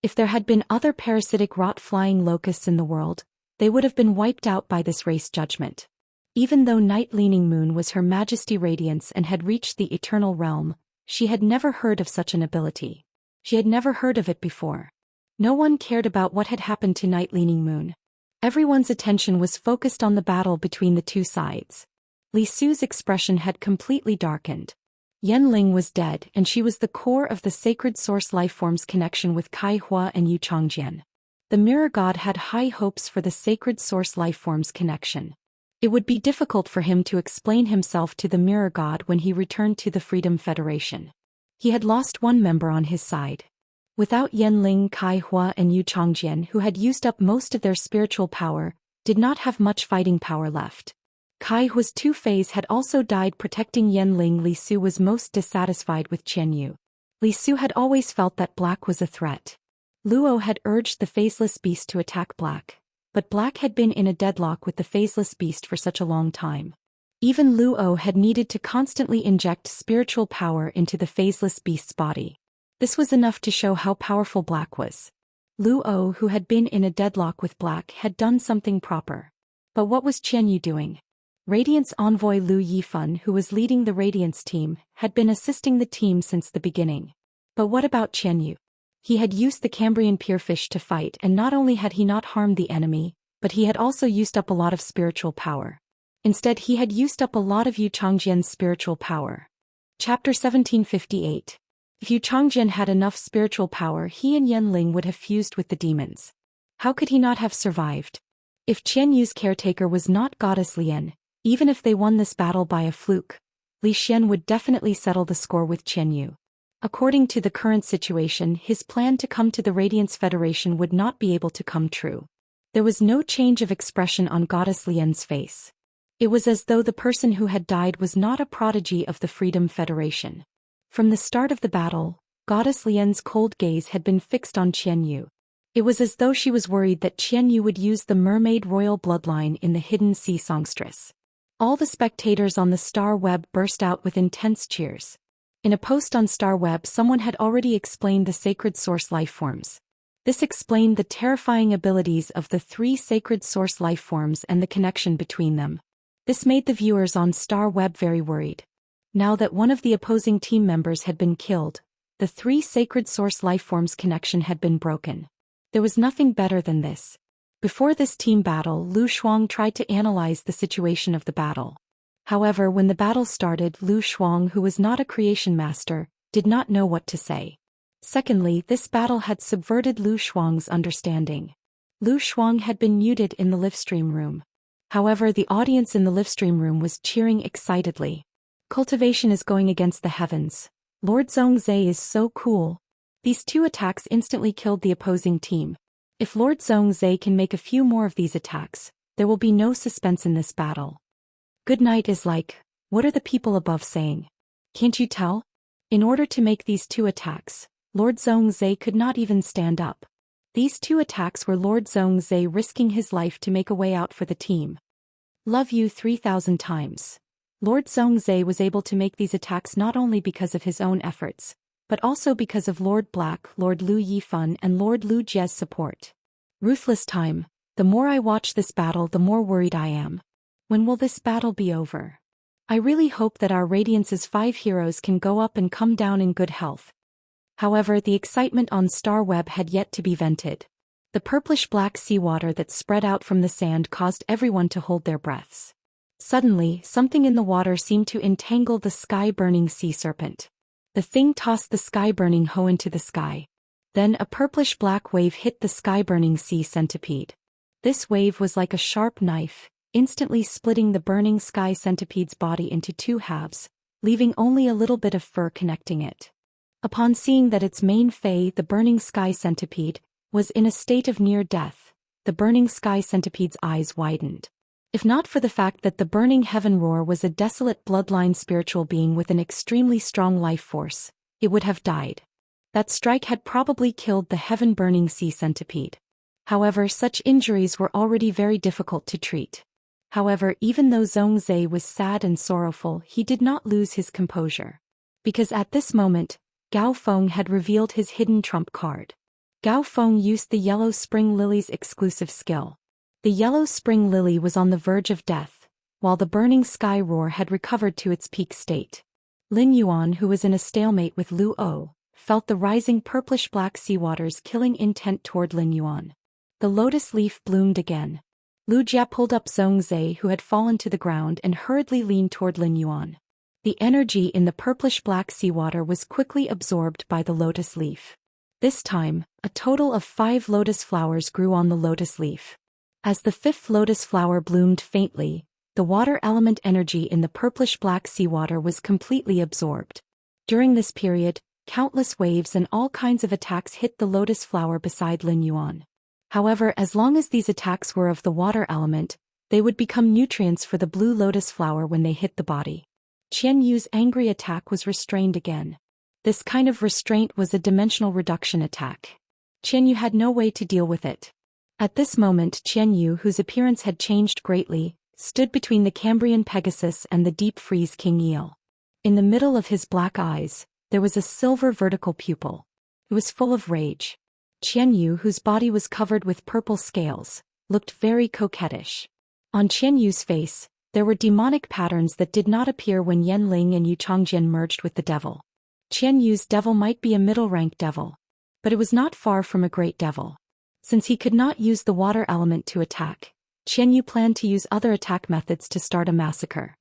If there had been other parasitic rot-flying locusts in the world, they would have been wiped out by this race judgment. Even though Night Leaning Moon was Her Majesty Radiance and had reached the Eternal Realm, she had never heard of such an ability. She had never heard of it before. No one cared about what had happened to Night Leaning Moon. Everyone's attention was focused on the battle between the 2 sides. Li Su's expression had completely darkened. Yan Ling was dead, and she was the core of the sacred source lifeform's connection with Kai Hua and Yu Changjian. The Mirror God had high hopes for the sacred source lifeform's connection. It would be difficult for him to explain himself to the Mirror God when he returned to the Freedom Federation. He had lost one member on his side. Without Yan Ling, Kai Hua and Yu Changjian, who had used up most of their spiritual power, did not have much fighting power left. Kai Hua's 2 Feis had also died protecting Yan Ling. Li Su was most dissatisfied with Qian Yu. Li Su had always felt that Black was a threat. Luo had urged the Faceless Beast to attack Black. But Black had been in a deadlock with the Faceless Beast for such a long time. Even Luo had needed to constantly inject spiritual power into the Faceless Beast's body. This was enough to show how powerful Black was. Luo, who had been in a deadlock with Black, had done something proper. But what was Qian Yu doing? Radiance envoy Lu Yifan, who was leading the Radiance team, had been assisting the team since the beginning. But what about Qian Yu? He had used the Cambrian Pierfish to fight, and not only had he not harmed the enemy, but he had also used up a lot of spiritual power. Instead, he had used up a lot of Yu Changjian's spiritual power. Chapter 1758. If Yu Changjian had enough spiritual power, he and Yan Ling would have fused with the demons. How could he not have survived? If Qian Yu's caretaker was not Goddess Lian, even if they won this battle by a fluke, Li Xian would definitely settle the score with Qian Yu. According to the current situation, his plan to come to the Radiance Federation would not be able to come true. There was no change of expression on Goddess Lian's face. It was as though the person who had died was not a prodigy of the Freedom Federation. From the start of the battle, Goddess Lian's cold gaze had been fixed on Qian Yu. It was as though she was worried that Qian Yu would use the mermaid royal bloodline in the hidden sea songstress. All the spectators on the Star Web burst out with intense cheers. In a post on Star Web, someone had already explained the sacred source lifeforms. This explained the terrifying abilities of the 3 sacred source lifeforms and the connection between them. This made the viewers on Star Web very worried. Now that one of the opposing team members had been killed, the 3 sacred source lifeforms connection had been broken. There was nothing better than this. Before this team battle, Lu Shuang tried to analyze the situation of the battle. However, when the battle started, Lu Shuang, who was not a creation master, did not know what to say. Secondly, this battle had subverted Lu Shuang's understanding. Lu Shuang had been muted in the livestream room. However, the audience in the livestream room was cheering excitedly. Cultivation is going against the heavens. Lord Zhongzhe is so cool. These 2 attacks instantly killed the opposing team. If Lord Zhongzhe can make a few more of these attacks, there will be no suspense in this battle. Good night is like, What are the people above saying? Can't you tell? In order to make these 2 attacks, Lord Zhongzhe could not even stand up. These 2 attacks were Lord Zhongzhe risking his life to make a way out for the team. Love you 3,000 times. Lord Zhongzhe was able to make these attacks not only because of his own efforts, but also because of Lord Black, Lord Lu Yifan and Lord Lu Jie's support. Ruthless time. The more I watch this battle, the more worried I am. When will this battle be over? I really hope that our Radiance's 5 heroes can go up and come down in good health. However, the excitement on Starweb had yet to be vented. The purplish-black seawater that spread out from the sand caused everyone to hold their breaths. Suddenly, something in the water seemed to entangle the sky-burning sea serpent. The thing tossed the sky-burning hoe into the sky. Then a purplish-black wave hit the sky-burning sea centipede. This wave was like a sharp knife, instantly splitting the burning sky centipede's body into 2 halves, leaving only a little bit of fur connecting it. Upon seeing that its main fae, the burning sky centipede, was in a state of near death, the burning sky centipede's eyes widened. If not for the fact that the burning heaven roar was a desolate bloodline spiritual being with an extremely strong life force, it would have died. That strike had probably killed the heaven-burning sea centipede. However, such injuries were already very difficult to treat. However, even though Zhongzhe was sad and sorrowful, he did not lose his composure. Because at this moment, Gao Feng had revealed his hidden trump card. Gao Feng used the Yellow Spring Lily's exclusive skill. The Yellow Spring Lily was on the verge of death, while the burning sky roar had recovered to its peak state. Lin Yuan, who was in a stalemate with Lu O, felt the rising purplish-black seawaters killing intent toward Lin Yuan. The lotus leaf bloomed again. Lu Jia pulled up Zhongzhe, who had fallen to the ground, and hurriedly leaned toward Lin Yuan. The energy in the purplish-black seawater was quickly absorbed by the lotus leaf. This time, a total of 5 lotus flowers grew on the lotus leaf. As the 5th lotus flower bloomed faintly, the water element energy in the purplish-black seawater was completely absorbed. During this period, countless waves and all kinds of attacks hit the lotus flower beside Lin Yuan. However, as long as these attacks were of the water element, they would become nutrients for the blue lotus flower when they hit the body. Qian Yu's angry attack was restrained again. This kind of restraint was a dimensional reduction attack. Qian Yu had no way to deal with it. At this moment, Qian Yu, whose appearance had changed greatly, stood between the Cambrian Pegasus and the deep freeze King Eel. In the middle of his black eyes, there was a silver vertical pupil. It was full of rage. Qian Yu, whose body was covered with purple scales, looked very coquettish. On Qian Yu's face, there were demonic patterns that did not appear when Yanling and Yu Changjian merged with the devil. Qian Yu's devil might be a middle-rank devil, but it was not far from a great devil. Since he could not use the water element to attack, Qian Yu planned to use other attack methods to start a massacre.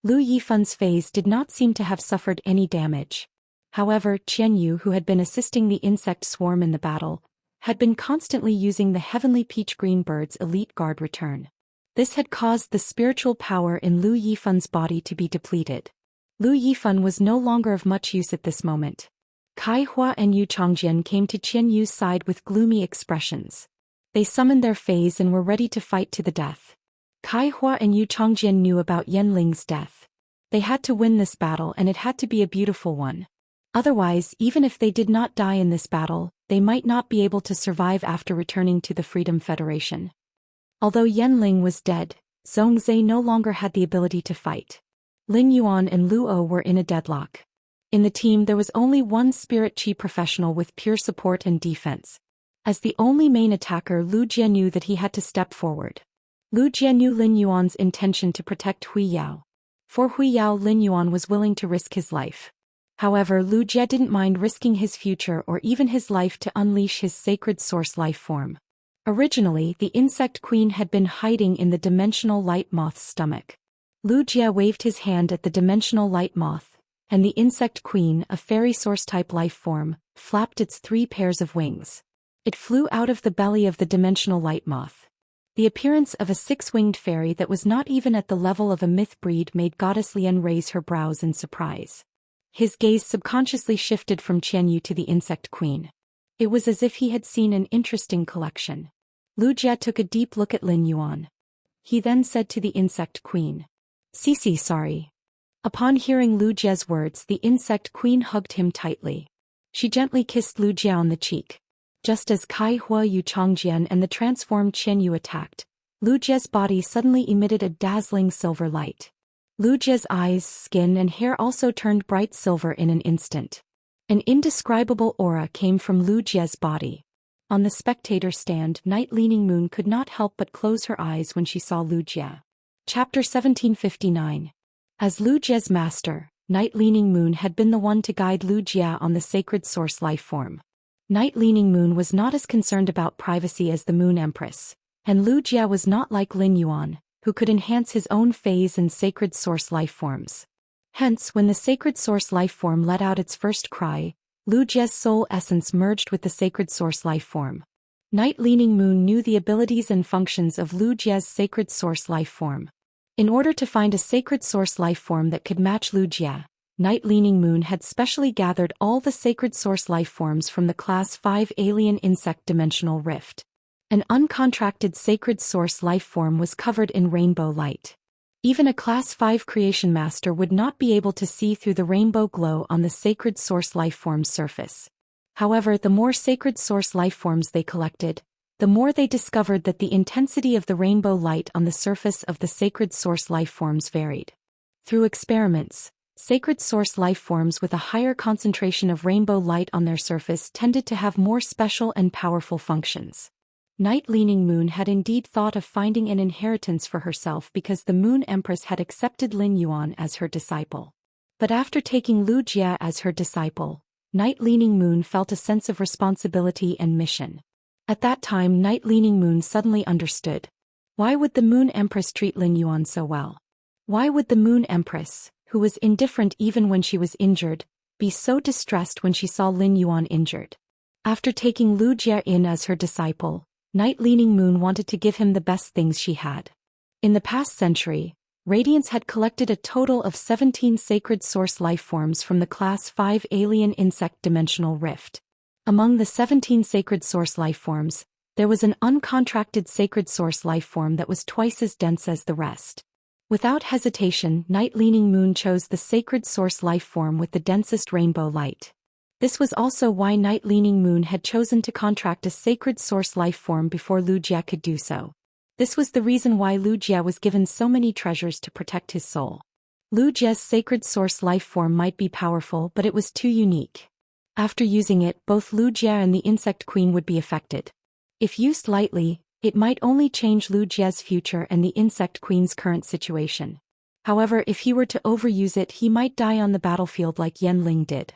Lu Yifan's phase did not seem to have suffered any damage. However, Qian Yu, who had been assisting the insect swarm in the battle, had been constantly using the heavenly peach green bird's elite guard return. This had caused the spiritual power in Lu Yifan's body to be depleted. Lu Yifan was no longer of much use at this moment. Kai Hua and Yu Changjian came to Qian Yu's side with gloomy expressions. They summoned their phase and were ready to fight to the death. Kai Hua and Yu Changjian knew about Yanling's death. They had to win this battle, and it had to be a beautiful one. Otherwise, even if they did not die in this battle, they might not be able to survive after returning to the Freedom Federation. Although Yanling was dead, Zhongzhe no longer had the ability to fight. Lin Yuan and Lu O were in a deadlock. In the team there was only one Spirit Chi professional with pure support and defense. As the only main attacker, Lu Jie knew that he had to step forward. Lu Jie knew Lin Yuan's intention to protect Hui Yao. For Hui Yao, Lin Yuan was willing to risk his life. However, Lu Jie didn't mind risking his future or even his life to unleash his sacred source life form. Originally, the insect queen had been hiding in the dimensional light moth's stomach. Lu Jie waved his hand at the dimensional light moth, and the insect queen, a fairy source-type life form, flapped its 3 pairs of wings. It flew out of the belly of the dimensional light moth. The appearance of a 6-winged fairy that was not even at the level of a myth breed made Goddess Lian raise her brows in surprise. His gaze subconsciously shifted from Qian Yu to the insect queen. It was as if he had seen an interesting collection. Lu Jie took a deep look at Lin Yuan. He then said to the insect queen, "Cici, sorry. Upon hearing Lu Jie's words, the insect queen hugged him tightly. She gently kissed Lu Jie on the cheek. Just as Kai Hua Yu Chongjian and the transformed Qian Yu attacked, Lu Jie's body suddenly emitted a dazzling silver light. Lu Jie's eyes, skin and hair also turned bright silver in an instant. An indescribable aura came from Lu Jie's body. On the spectator stand, Night Leaning Moon could not help but close her eyes when she saw Lu Jie. Chapter 1759. As Lu Jie's master, Night Leaning Moon had been the one to guide Lu Jie on the sacred source life form. Night Leaning Moon was not as concerned about privacy as the Moon Empress, and Lu Jie was not like Lin Yuan, who could enhance his own phase and sacred source life forms. Hence, when the sacred source life form let out its first cry, Lu Jie's soul essence merged with the sacred source life form. Night Leaning Moon knew the abilities and functions of Lu Jie's sacred source life form. In order to find a sacred source life form that could match Lu Jie, Night Leaning Moon had specially gathered all the sacred source life forms from the Class 5 alien insect dimensional rift. An uncontracted sacred source life form was covered in rainbow light. Even a Class 5 creation master would not be able to see through the rainbow glow on the sacred source life form's surface. However, the more sacred source life forms they collected, the more they discovered that the intensity of the rainbow light on the surface of the sacred source life forms varied. Through experiments, sacred source life forms with a higher concentration of rainbow light on their surface tended to have more special and powerful functions. Night Leaning Moon had indeed thought of finding an inheritance for herself because the Moon Empress had accepted Lin Yuan as her disciple. But after taking Lu Jie as her disciple, Night Leaning Moon felt a sense of responsibility and mission. At that time, Night Leaning Moon suddenly understood. Why would the Moon Empress treat Lin Yuan so well? Why would the Moon Empress, who was indifferent even when she was injured, be so distressed when she saw Lin Yuan injured? After taking Lu Jie in as her disciple, Night Leaning Moon wanted to give him the best things she had. In the past century, Radiance had collected a total of 17 sacred source life forms from the Class 5 alien insect dimensional rift. Among the 17 sacred source life forms, there was an uncontracted sacred source life form that was twice as dense as the rest. Without hesitation, Night Leaning Moon chose the sacred source life form with the densest rainbow light. This was also why Night Leaning Moon had chosen to contract a sacred source life form before Lu Jie could do so. This was the reason why Lu Jie was given so many treasures to protect his soul. Lu Jie's sacred source life form might be powerful, but it was too unique. After using it, both Lu Jie and the insect queen would be affected. If used lightly, it might only change Lu Jie's future and the insect queen's current situation. However, if he were to overuse it, he might die on the battlefield like Yan Ling did.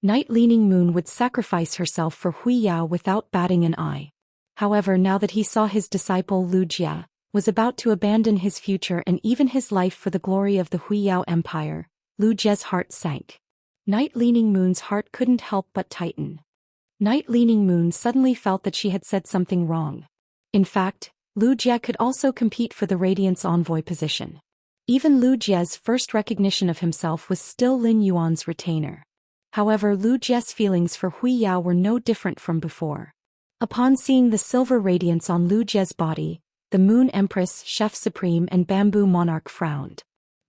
Night Leaning Moon would sacrifice herself for Hui Yao without batting an eye. However, now that he saw his disciple Lu Jie was about to abandon his future and even his life for the glory of the Hui Yao Empire, Lu Jie's heart sank. Night Leaning Moon's heart couldn't help but tighten. Night Leaning Moon suddenly felt that she had said something wrong. In fact, Lu Jie could also compete for the Radiance Envoy position. Even Lu Jie's first recognition of himself was still Lin Yuan's retainer. However, Lu Jie's feelings for Hui Yao were no different from before. Upon seeing the silver radiance on Lu Jie's body, the Moon Empress, Chef Supreme and Bamboo Monarch frowned.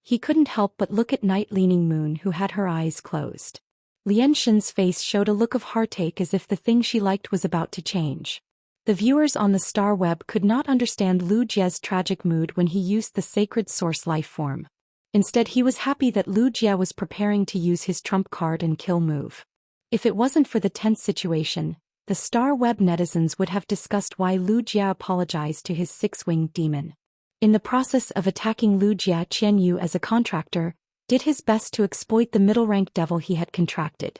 He couldn't help but look at Night Leaning Moon, who had her eyes closed. Lian Shen's face showed a look of heartache as if the thing she liked was about to change. The viewers on the star web could not understand Lu Jie's tragic mood when he used the sacred source life form. Instead, he was happy that Lu Jie was preparing to use his trump card and kill move. If it wasn't for the tense situation, the star web netizens would have discussed why Lu Jie apologized to his six-winged demon. In the process of attacking Lu Jie, Qian Yu as a contractor did his best to exploit the middle-rank devil he had contracted.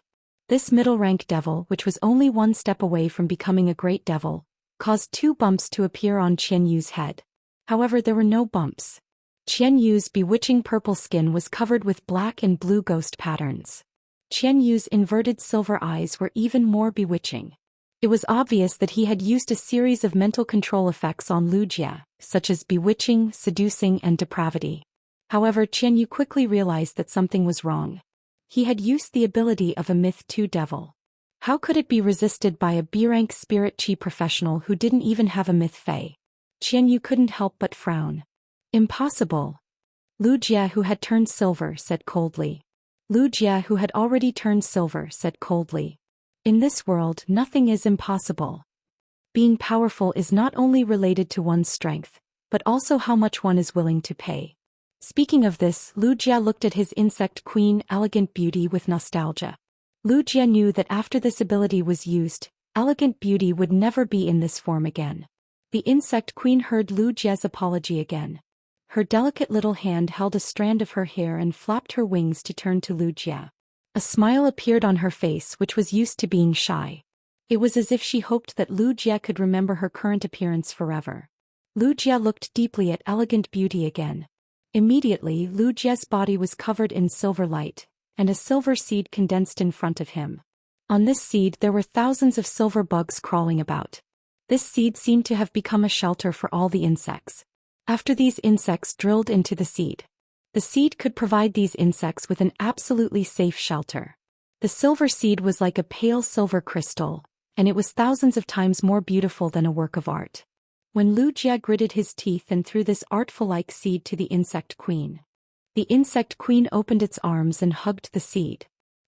This middle-rank devil, which was only one step away from becoming a great devil, caused 2 bumps to appear on Qian Yu's head. However, there were no bumps. Qian Yu's bewitching purple skin was covered with black and blue ghost patterns. Qian Yu's inverted silver eyes were even more bewitching. It was obvious that he had used a series of mental control effects on Lu Jie, such as bewitching, seducing and depravity. However, Qian Yu quickly realized that something was wrong. He had used the ability of a Myth 2 devil. How could it be resisted by a B-rank spirit chi professional who didn't even have a Myth Fey? Qian Yu couldn't help but frown. Impossible. Lu Jie, who had turned silver, said coldly. Lu Jie, who had already turned silver, said coldly. In this world, nothing is impossible. Being powerful is not only related to one's strength, but also how much one is willing to pay. Speaking of this, Lu Jie looked at his insect queen, Elegant Beauty, with nostalgia. Lu Jie knew that after this ability was used, Elegant Beauty would never be in this form again. The insect queen heard Lu Jie's apology again. Her delicate little hand held a strand of her hair and flapped her wings to turn to Lu Jie. A smile appeared on her face, which was used to being shy. It was as if she hoped that Lu Jie could remember her current appearance forever. Lu Jie looked deeply at Elegant Beauty again. Immediately, Lu Jie's body was covered in silver light, and a silver seed condensed in front of him. On this seed there were thousands of silver bugs crawling about. This seed seemed to have become a shelter for all the insects. After these insects drilled into the seed could provide these insects with an absolutely safe shelter. The silver seed was like a pale silver crystal, and it was thousands of times more beautiful than a work of art. When Lu Jie gritted his teeth and threw this artful-like seed to the insect queen opened its arms and hugged the seed.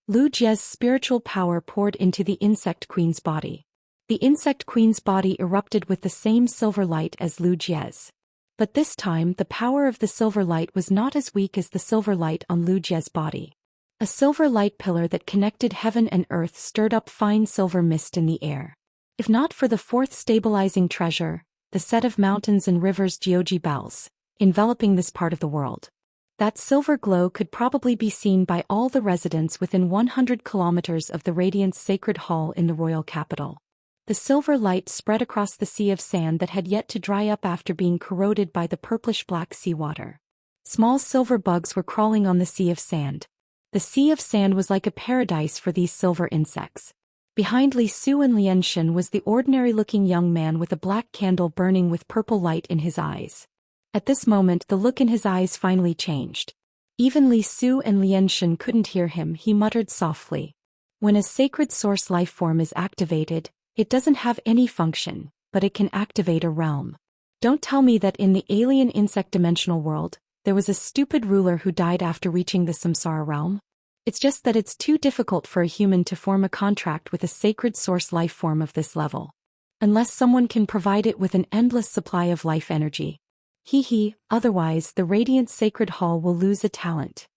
Lu Jie's spiritual power poured into the insect queen's body. The insect queen's body erupted with the same silver light as Lu Jie's. But this time the power of the silver light was not as weak as the silver light on Lu Jie's body. A silver light pillar that connected heaven and earth stirred up fine silver mist in the air. If not for the fourth stabilizing treasure, the set of mountains and rivers Jiuji bells, enveloping this part of the world, that silver glow could probably be seen by all the residents within 100 kilometers of the Radiance Sacred Hall in the royal capital. The silver light spread across the sea of sand that had yet to dry up after being corroded by the purplish-black seawater. Small silver bugs were crawling on the sea of sand. The sea of sand was like a paradise for these silver insects. Behind Li Su and Xianxia was the ordinary-looking young man with a black candle burning with purple light in his eyes. At this moment the look in his eyes finally changed. Even Li Su and Xianxia couldn't hear him. He muttered softly. When a sacred source life form is activated, it doesn't have any function, but it can activate a realm. Don't tell me that in the alien insect dimensional world, there was a stupid ruler who died after reaching the samsara realm. It's just that it's too difficult for a human to form a contract with a sacred source life form of this level. Unless someone can provide it with an endless supply of life energy. Otherwise the Radiant Sacred Hall will lose a talent.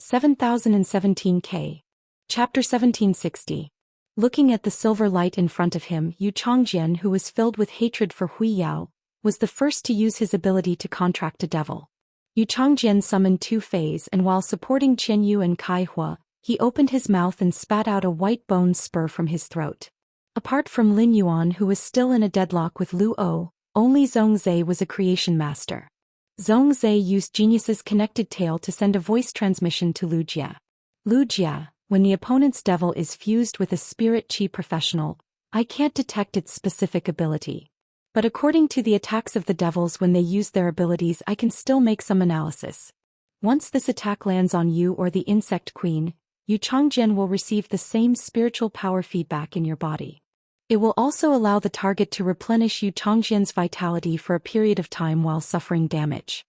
7017K. Chapter 1760. Looking at the silver light in front of him, Yu Changjian, who was filled with hatred for Hui Yao, was the first to use his ability to contract a devil. Yu Changjian summoned two fays, and while supporting Qian Yu and Kai Hua, he opened his mouth and spat out a white bone spur from his throat. Apart from Lin Yuan, who was still in a deadlock with Lu O, only Zhongzhe was a creation master. Zhongzhe used Genius's connected tail to send a voice transmission to Lu Jie. Lu Jie, when the opponent's devil is fused with a spirit chi professional, I can't detect its specific ability. But according to the attacks of the devils when they use their abilities, I can still make some analysis. Once this attack lands on you or the insect queen, Yu Changjian will receive the same spiritual power feedback in your body. It will also allow the target to replenish Yu Changjian's vitality for a period of time while suffering damage.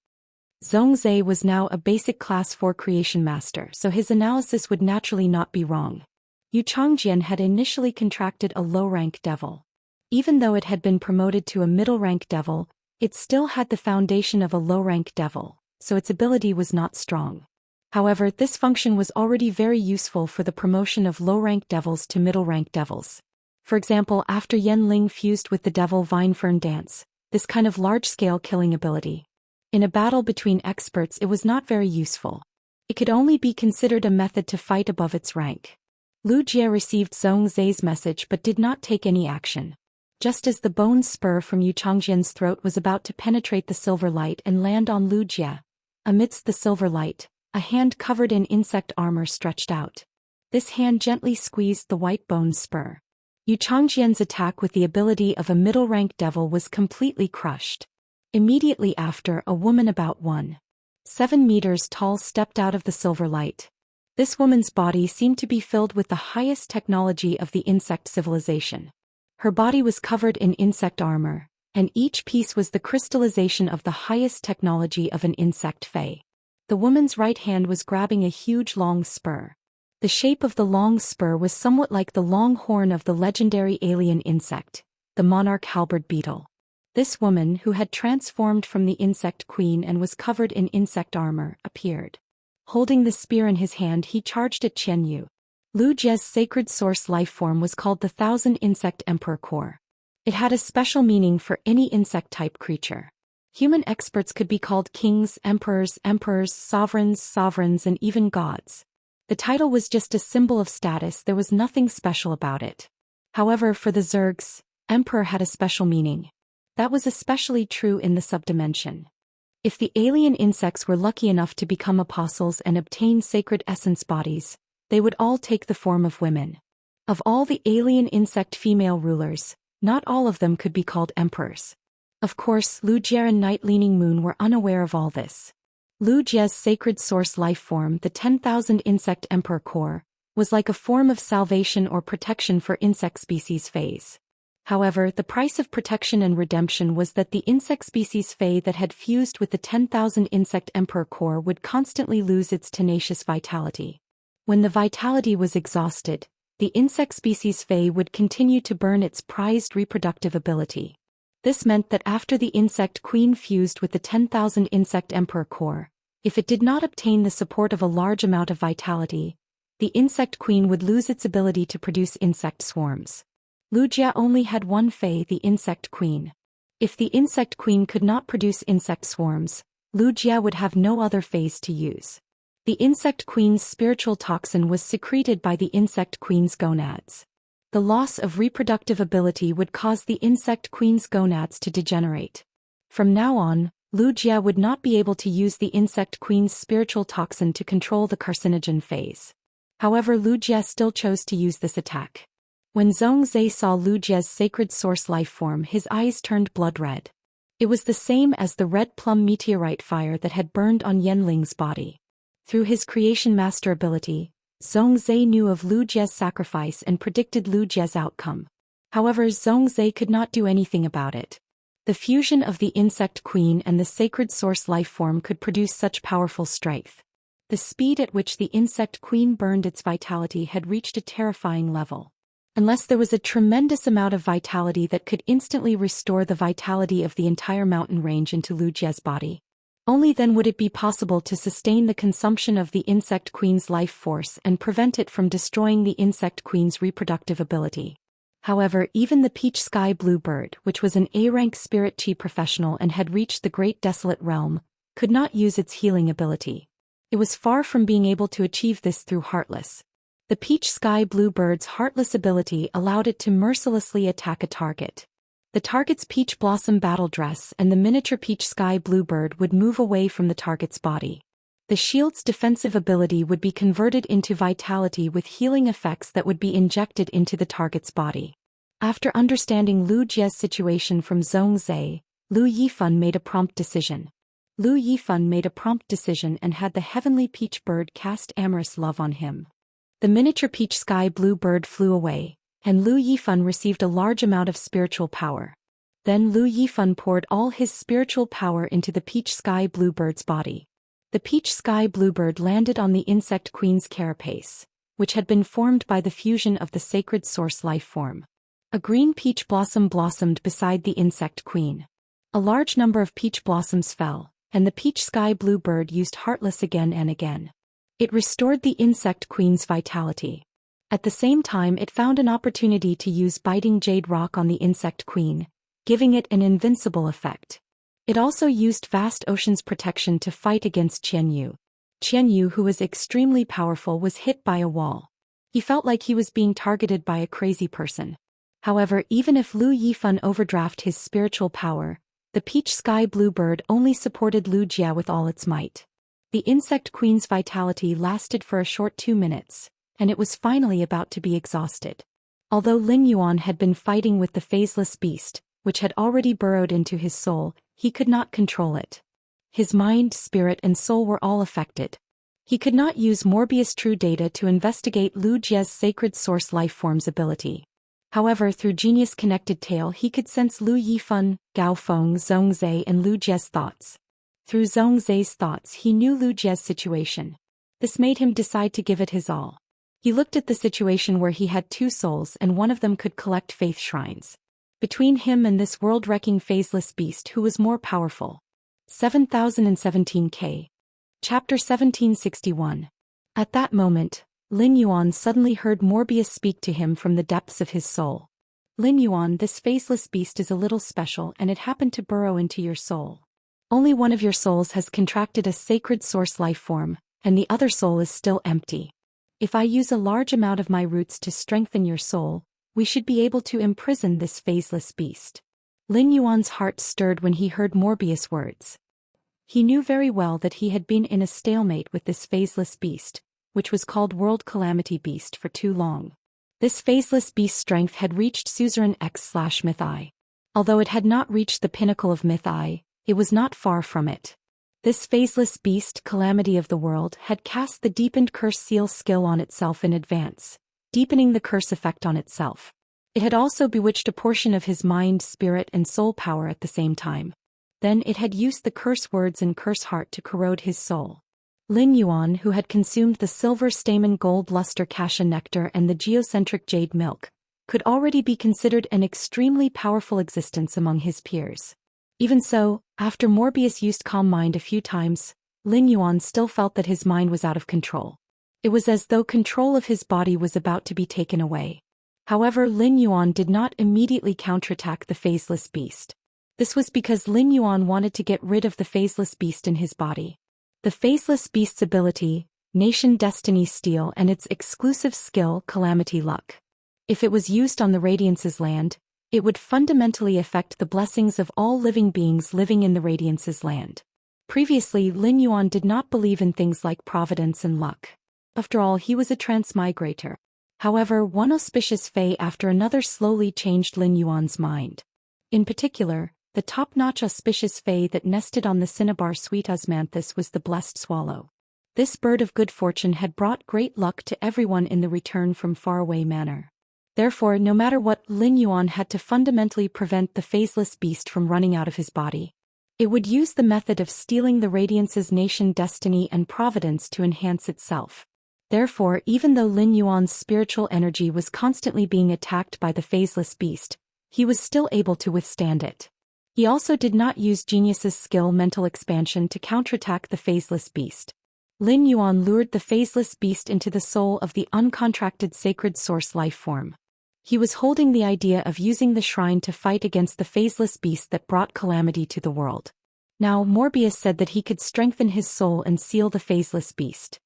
Zhongzhe was now a basic class 4 creation master, so his analysis would naturally not be wrong. Yu Changjian had initially contracted a low-rank devil. Even though it had been promoted to a middle-rank devil, it still had the foundation of a low-rank devil, so its ability was not strong. However, this function was already very useful for the promotion of low-rank devils to middle-rank devils. For example, after Yen Ling fused with the devil Vine Fern Dance, this kind of large-scale killing ability. In a battle between experts, it was not very useful. It could only be considered a method to fight above its rank. Lu Jie received Zhongzhe's message but did not take any action. Just as the bone spur from Yu Changjian's throat was about to penetrate the silver light and land on Lu Jie, amidst the silver light, a hand covered in insect armor stretched out. This hand gently squeezed the white bone spur. Yu Changjian's attack with the ability of a middle-rank devil was completely crushed. Immediately after, a woman about 1.7 meters tall stepped out of the silver light. This woman's body seemed to be filled with the highest technology of the insect civilization. Her body was covered in insect armor, and each piece was the crystallization of the highest technology of an insect fae. The woman's right hand was grabbing a huge long spur. The shape of the long spur was somewhat like the long horn of the legendary alien insect, the monarch halberd beetle. This woman, who had transformed from the insect queen and was covered in insect armor, appeared. Holding the spear in his hand, he charged at Qianyu. Lu Jie's sacred source lifeform was called the Thousand Insect Emperor Core. It had a special meaning for any insect-type creature. Human experts could be called kings, emperors, sovereigns, and even gods. The title was just a symbol of status, there was nothing special about it. However, for the Zergs, emperor had a special meaning. That was especially true in the subdimension. If the alien insects were lucky enough to become apostles and obtain sacred essence bodies, they would all take the form of women. Of all the alien insect female rulers, not all of them could be called emperors. Of course, Lu Jie and Night Leaning Moon were unaware of all this. Lu Jie's sacred source lifeform, the 10,000 Insect Emperor Core, was like a form of salvation or protection for insect species phase. However, the price of protection and redemption was that the insect species Fae that had fused with the 10,000 Insect Emperor Core would constantly lose its tenacious vitality. When the vitality was exhausted, the insect species Fae would continue to burn its prized reproductive ability. This meant that after the insect queen fused with the 10,000 Insect Emperor Core, if it did not obtain the support of a large amount of vitality, the insect queen would lose its ability to produce insect swarms. Lu Jie only had one Fae, the insect queen. If the insect queen could not produce insect swarms, Lu Jie would have no other Faes to use. The insect queen's spiritual toxin was secreted by the insect queen's gonads. The loss of reproductive ability would cause the insect queen's gonads to degenerate. From now on, Lu Jie would not be able to use the insect queen's spiritual toxin to control the carcinogen phase. However, Lu Jie still chose to use this attack. When Zhongzhe saw Lu Jie's sacred source lifeform, his eyes turned blood red. It was the same as the red plum meteorite fire that had burned on Yanling's body. Through his creation master ability, Zhongzhe knew of Lu Jie's sacrifice and predicted Lu Jie's outcome. However, Zhongzhe could not do anything about it. The fusion of the insect queen and the sacred source lifeform could produce such powerful strength. The speed at which the insect queen burned its vitality had reached a terrifying level. Unless there was a tremendous amount of vitality that could instantly restore the vitality of the entire mountain range into Lu Jie's body. Only then would it be possible to sustain the consumption of the insect queen's life force and prevent it from destroying the insect queen's reproductive ability. However, even the peach sky blue bird, which was an A-rank spirit chi professional and had reached the great desolate realm, could not use its healing ability. It was far from being able to achieve this through Heartless. The peach sky blue bird's Heartless ability allowed it to mercilessly attack a target. The target's peach blossom battle dress and the miniature peach sky blue bird would move away from the target's body. The shield's defensive ability would be converted into vitality with healing effects that would be injected into the target's body. After understanding Lu Jie's situation from Zhongzhe, Lu Yifan made a prompt decision. Lu Yifan made a prompt decision and had the heavenly peach bird cast amorous love on him. The miniature peach sky blue bird flew away, and Lu Yifan received a large amount of spiritual power. Then Lu Yifan poured all his spiritual power into the peach sky blue bird's body. The peach sky blue bird landed on the insect queen's carapace, which had been formed by the fusion of the sacred source life form. A green peach blossom blossomed beside the insect queen. A large number of peach blossoms fell, and the peach sky blue bird used Heartless again and again. It restored the insect queen's vitality. At the same time, it found an opportunity to use biting jade rock on the insect queen, giving it an invincible effect. It also used vast ocean's protection to fight against Qianyu. Qianyu, who was extremely powerful, was hit by a wall. He felt like he was being targeted by a crazy person. However, even if Lu Yifan overdraft his spiritual power, the peach sky blue bird only supported Lu Jie with all its might. The insect queen's vitality lasted for a short 2 minutes, and it was finally about to be exhausted. Although Lin Yuan had been fighting with the phaseless beast, which had already burrowed into his soul, he could not control it. His mind, spirit, and soul were all affected. He could not use Morbius True Data to investigate Lu Jie's sacred source lifeform's ability. However, through Genius Connected Tail he could sense Lu Yifan, Gao Feng, Zhongzhe, and Lu Jie's thoughts. Through Zhongzai's thoughts he knew Lu Jie's situation. This made him decide to give it his all. He looked at the situation where he had two souls and one of them could collect faith shrines. Between him and this world-wrecking phaseless beast, who was more powerful? 7017K. Chapter 1761. At that moment, Lin Yuan suddenly heard Morbius speak to him from the depths of his soul. Lin Yuan, this faceless beast is a little special and it happened to burrow into your soul. Only one of your souls has contracted a sacred source life form, and the other soul is still empty. If I use a large amount of my roots to strengthen your soul, we should be able to imprison this faceless beast. Lin Yuan's heart stirred when he heard Morbius' words. He knew very well that he had been in a stalemate with this faceless beast, which was called World Calamity Beast, for too long. This faceless beast's strength had reached Suzerain X/Myth I. Although it had not reached the pinnacle of Myth I, it was not far from it. This faceless beast, Calamity of the World, had cast the deepened curse seal skill on itself in advance, deepening the curse effect on itself. It had also bewitched a portion of his mind, spirit, and soul power at the same time. Then it had used the curse words and curse heart to corrode his soul. Lin Yuan, who had consumed the silver stamen gold luster cassia nectar and the geocentric jade milk, could already be considered an extremely powerful existence among his peers. Even so, after Morbius used Calm Mind a few times, Lin Yuan still felt that his mind was out of control. It was as though control of his body was about to be taken away. However, Lin Yuan did not immediately counterattack the faceless beast. This was because Lin Yuan wanted to get rid of the faceless beast in his body. The faceless beast's ability, Nation Destiny Steel, and its exclusive skill, Calamity Luck. If it was used on the Radiance's land, it would fundamentally affect the blessings of all living beings living in the Radiance's land. Previously, Lin Yuan did not believe in things like providence and luck. After all, he was a transmigrator. However, one auspicious fay after another slowly changed Lin Yuan's mind. In particular, the top-notch auspicious fay that nested on the cinnabar sweet osmanthus was the blessed swallow. This bird of good fortune had brought great luck to everyone in the return from faraway manor. Therefore, no matter what, Lin Yuan had to fundamentally prevent the faceless beast from running out of his body. It would use the method of stealing the Radiance's nation destiny and providence to enhance itself. Therefore, even though Lin Yuan's spiritual energy was constantly being attacked by the faceless beast, he was still able to withstand it. He also did not use Genius's skill mental expansion to counterattack the faceless beast. Lin Yuan lured the faceless beast into the soul of the uncontracted sacred source life form. He was holding the idea of using the shrine to fight against the faceless beast that brought calamity to the world. Now, Morbius said that he could strengthen his soul and seal the faceless beast.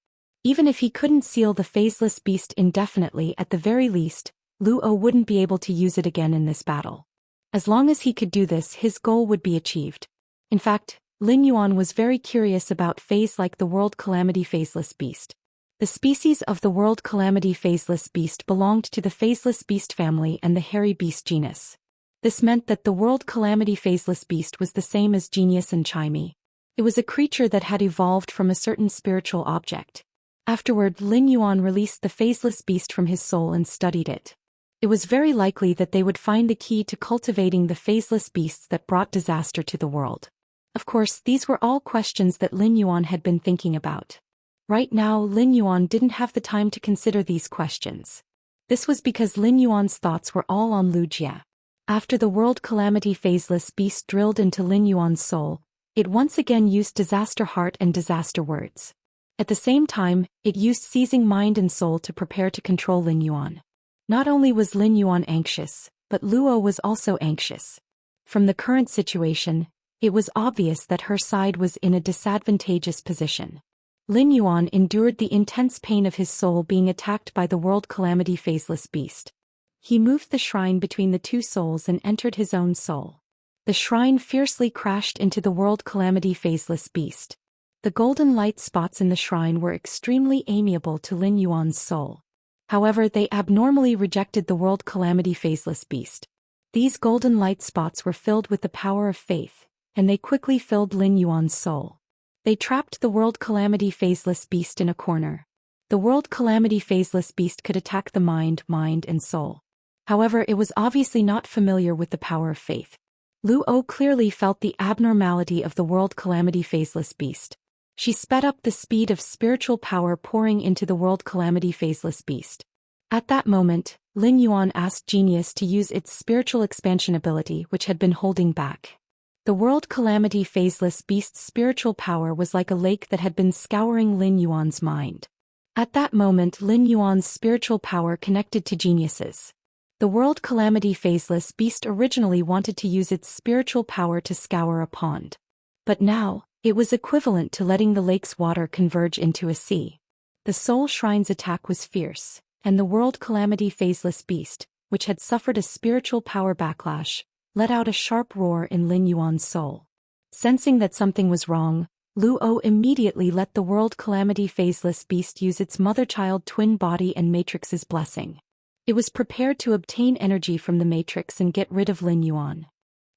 Even if he couldn't seal the faceless beast indefinitely, at the very least, Luo wouldn't be able to use it again in this battle. As long as he could do this, his goal would be achieved. In fact, Lin Yuan was very curious about fays like the World Calamity Faceless Beast. The species of the World Calamity Faceless Beast belonged to the Faceless Beast family and the Hairy Beast genus. This meant that the World Calamity Faceless Beast was the same as Genius and Chimey. It was a creature that had evolved from a certain spiritual object. Afterward, Lin Yuan released the Faceless Beast from his soul and studied it. It was very likely that they would find the key to cultivating the faceless beasts that brought disaster to the world. Of course, these were all questions that Lin Yuan had been thinking about. Right now, Lin Yuan didn't have the time to consider these questions. This was because Lin Yuan's thoughts were all on Lu Jie. After the World Calamity Faceless Beast drilled into Lin Yuan's soul, it once again used Disaster Heart and Disaster Words. At the same time, it used Seizing Mind and Soul to prepare to control Lin Yuan. Not only was Lin Yuan anxious, but Luo was also anxious. From the current situation, it was obvious that her side was in a disadvantageous position. Lin Yuan endured the intense pain of his soul being attacked by the World Calamity Faceless Beast. He moved the shrine between the two souls and entered his own soul. The shrine fiercely crashed into the World Calamity Faceless Beast. The golden light spots in the shrine were extremely amiable to Lin Yuan's soul. However, they abnormally rejected the World Calamity Faceless Beast. These golden light spots were filled with the power of faith, and they quickly filled Lin Yuan's soul. They trapped the World Calamity Faceless Beast in a corner. The World Calamity Faceless Beast could attack the mind, and soul. However, it was obviously not familiar with the power of faith. Luo clearly felt the abnormality of the world calamity phaseless beast. She sped up the speed of spiritual power pouring into the world calamity phaseless beast. At that moment, Lin Yuan asked Genius to use its spiritual expansion ability which had been holding back. The world calamity phaseless beast's spiritual power was like a lake that had been scouring Lin Yuan's mind. At that moment Lin Yuan's spiritual power connected to Genius's. The world calamity phaseless beast originally wanted to use its spiritual power to scour a pond. But now, it was equivalent to letting the lake's water converge into a sea. The Soul Shrine's attack was fierce, and the world calamity phaseless beast, which had suffered a spiritual power backlash, let out a sharp roar in Lin Yuan's soul. Sensing that something was wrong, Luo immediately let the world calamity phaseless beast use its mother-child twin body and matrix's blessing. It was prepared to obtain energy from the matrix and get rid of Lin Yuan.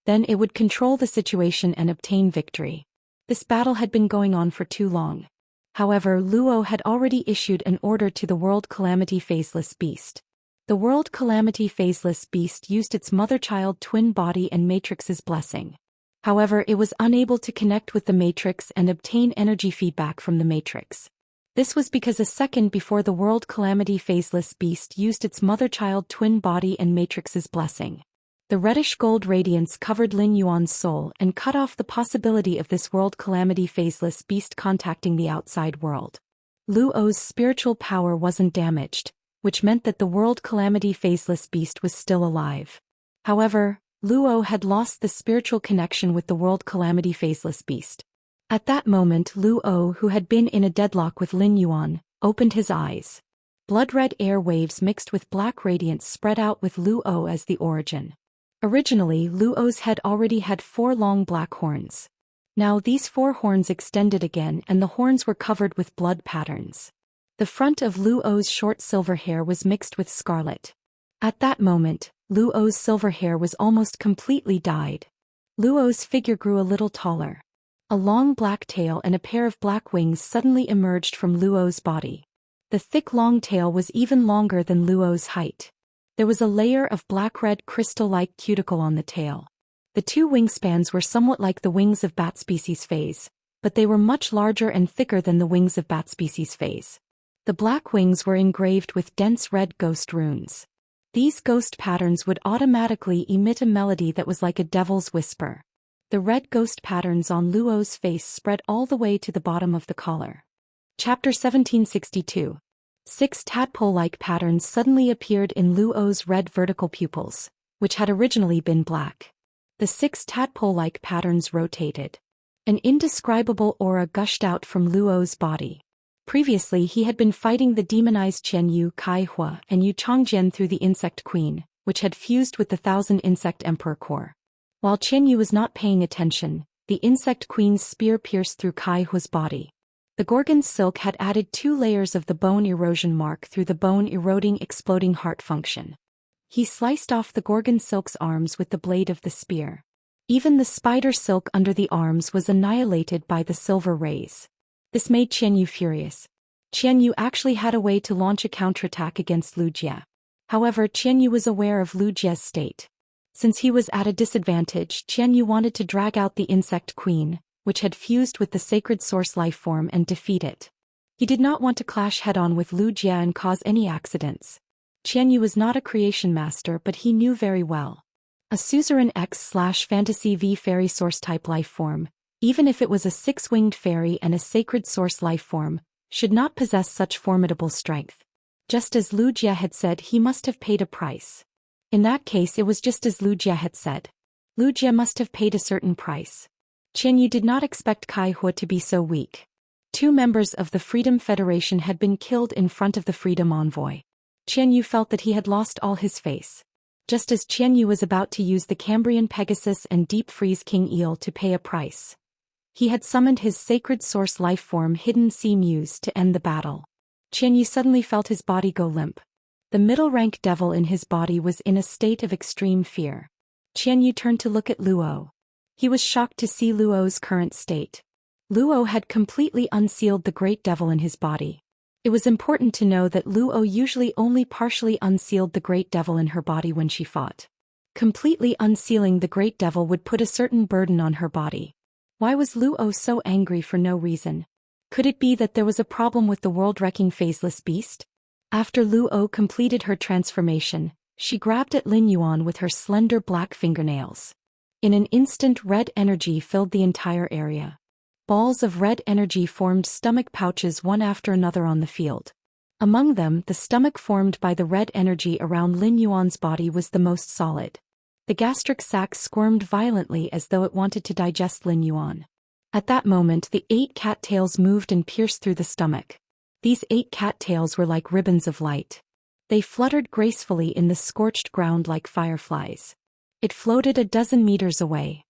Then it would control the situation and obtain victory. This battle had been going on for too long. However, Luo had already issued an order to the world calamity phaseless beast. The world calamity phaseless beast used its mother-child twin body and matrix's blessing. However, it was unable to connect with the matrix and obtain energy feedback from the matrix. This was because a second before the world calamity phaseless beast used its mother-child twin body and matrix's blessing. The reddish-gold radiance covered Lin Yuan's soul and cut off the possibility of this world calamity phaseless beast contacting the outside world. Luo's spiritual power wasn't damaged, which meant that the world calamity phaseless beast was still alive. However, Luo had lost the spiritual connection with the world calamity phaseless beast. At that moment Luo, who had been in a deadlock with Lin Yuan, opened his eyes. Blood-red air waves mixed with black radiance spread out with Luo as the origin. Originally, Luo's head already had 4 long black horns. Now these 4 horns extended again and the horns were covered with blood patterns. The front of Luo's short silver hair was mixed with scarlet. At that moment, Luo's silver hair was almost completely dyed. Luo's figure grew a little taller. A long black tail and a pair of black wings suddenly emerged from Luo's body. The thick long tail was even longer than Luo's height. There was a layer of black-red crystal-like cuticle on the tail. The 2 wingspans were somewhat like the wings of bat species phase, but they were much larger and thicker than the wings of bat species phase. The black wings were engraved with dense red ghost runes. These ghost patterns would automatically emit a melody that was like a devil's whisper. The red ghost patterns on Luo's face spread all the way to the bottom of the collar. Chapter 1762. 6 tadpole-like patterns suddenly appeared in Luo's red vertical pupils, which had originally been black. The 6 tadpole-like patterns rotated. An indescribable aura gushed out from Luo's body. Previously he had been fighting the demonized Qianyu Kaihua and Yu Changjian through the Insect Queen, which had fused with the 1000 Insect Emperor Core. While Qianyu was not paying attention, the Insect Queen's spear pierced through Kaihua's body. The Gorgon's silk had added 2 layers of the bone erosion mark through the bone-eroding exploding heart function. He sliced off the Gorgon silk's arms with the blade of the spear. Even the spider silk under the arms was annihilated by the silver rays. This made Qianyu furious. Qianyu actually had a way to launch a counterattack against Lu Jie. However, Qianyu was aware of Lu Jie's state. Since he was at a disadvantage, Qianyu wanted to drag out the Insect Queen, which had fused with the sacred source lifeform, and defeat it. He did not want to clash head-on with Lu Jie and cause any accidents. Qianyu was not a creation master, but he knew very well. A suzerain X/Fantasy V fairy source-type lifeform, even if it was a 6-winged fairy and a sacred source lifeform, should not possess such formidable strength. Just as Lu Jie had said, he must have paid a price. In that case it was just as Lu Jie had said. Lu Jie must have paid a certain price. Qianyu did not expect Kaihua to be so weak. 2 members of the Freedom Federation had been killed in front of the Freedom Envoy. Qianyu felt that he had lost all his face. Just as Qianyu was about to use the Cambrian Pegasus and Deep Freeze King Eel to pay a price, he had summoned his sacred source lifeform Hidden Sea Muse to end the battle. Qianyu suddenly felt his body go limp. The middle-rank devil in his body was in a state of extreme fear. Qianyu turned to look at Luo. He was shocked to see Luo's current state. Luo had completely unsealed the great devil in his body. It was important to know that Luo usually only partially unsealed the great devil in her body when she fought. Completely unsealing the great devil would put a certain burden on her body. Why was Luo so angry for no reason? Could it be that there was a problem with the world-wrecking phaseless beast? After Luo completed her transformation, she grabbed at Lin Yuan with her slender black fingernails. In an instant, red energy filled the entire area. Balls of red energy formed stomach pouches one after another on the field. Among them, the stomach formed by the red energy around Lin Yuan's body was the most solid. The gastric sac squirmed violently as though it wanted to digest Lin Yuan. At that moment, the 8 cattails moved and pierced through the stomach. These 8 cattails were like ribbons of light. They fluttered gracefully in the scorched ground like fireflies. It floated a dozen meters away.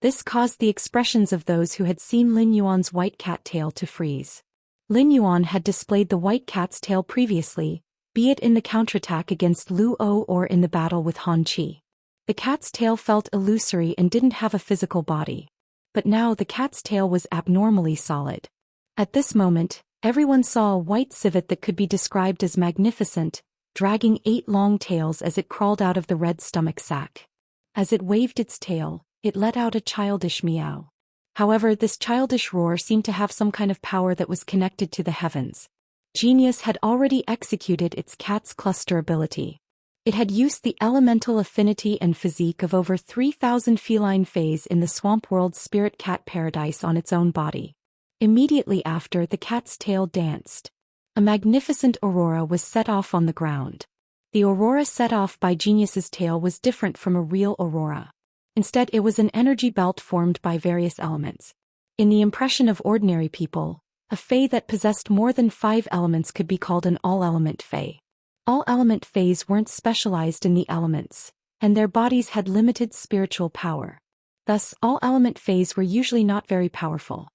This caused the expressions of those who had seen Lin Yuan's white cat tail to freeze. Lin Yuan had displayed the white cat's tail previously, be it in the counterattack against Luo or in the battle with Han Qi. The cat's tail felt illusory and didn't have a physical body. But now the cat's tail was abnormally solid. At this moment, everyone saw a white civet that could be described as magnificent, dragging 8 long tails as it crawled out of the red stomach sac. As it waved its tail, it let out a childish meow. However, this childish roar seemed to have some kind of power that was connected to the heavens. Genius had already executed its cat's cluster ability. It had used the elemental affinity and physique of over 3,000 feline fays in the swamp world's spirit cat paradise on its own body. Immediately after, the cat's tail danced. A magnificent aurora was set off on the ground. The aurora set off by Genius's tail was different from a real aurora. Instead, it was an energy belt formed by various elements. In the impression of ordinary people, a fae that possessed more than 5 elements could be called an all-element fae. All-element fays weren't specialized in the elements, and their bodies had limited spiritual power. Thus, all-element fays were usually not very powerful.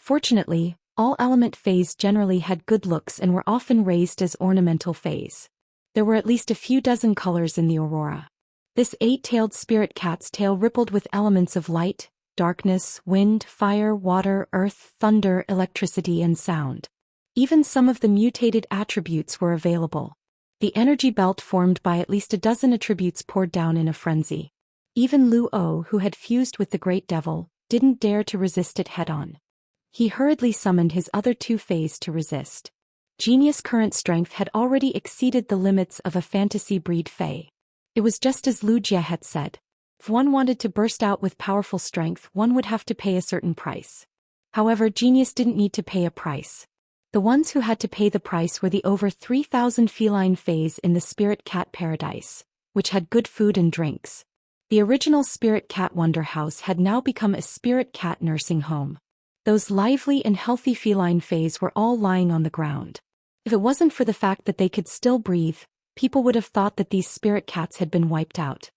Fortunately, all-element fays generally had good looks and were often raised as ornamental fays. There were at least a few dozen colors in the aurora. This 8-tailed spirit cat's tail rippled with elements of light, darkness, wind, fire, water, earth, thunder, electricity, and sound. Even some of the mutated attributes were available. The energy belt formed by at least a dozen attributes poured down in a frenzy. Even Luo, who had fused with the great devil, didn't dare to resist it head-on. He hurriedly summoned his other 2 fays to resist. Genius' current strength had already exceeded the limits of a fantasy breed fae. It was just as Lu Jie had said. If one wanted to burst out with powerful strength, one would have to pay a certain price. However, Genius didn't need to pay a price. The ones who had to pay the price were the over 3,000 feline fays in the spirit cat paradise, which had good food and drinks. The original spirit cat wonder house had now become a spirit cat nursing home. Those lively and healthy feline fays were all lying on the ground. If it wasn't for the fact that they could still breathe, people would have thought that these spirit cats had been wiped out.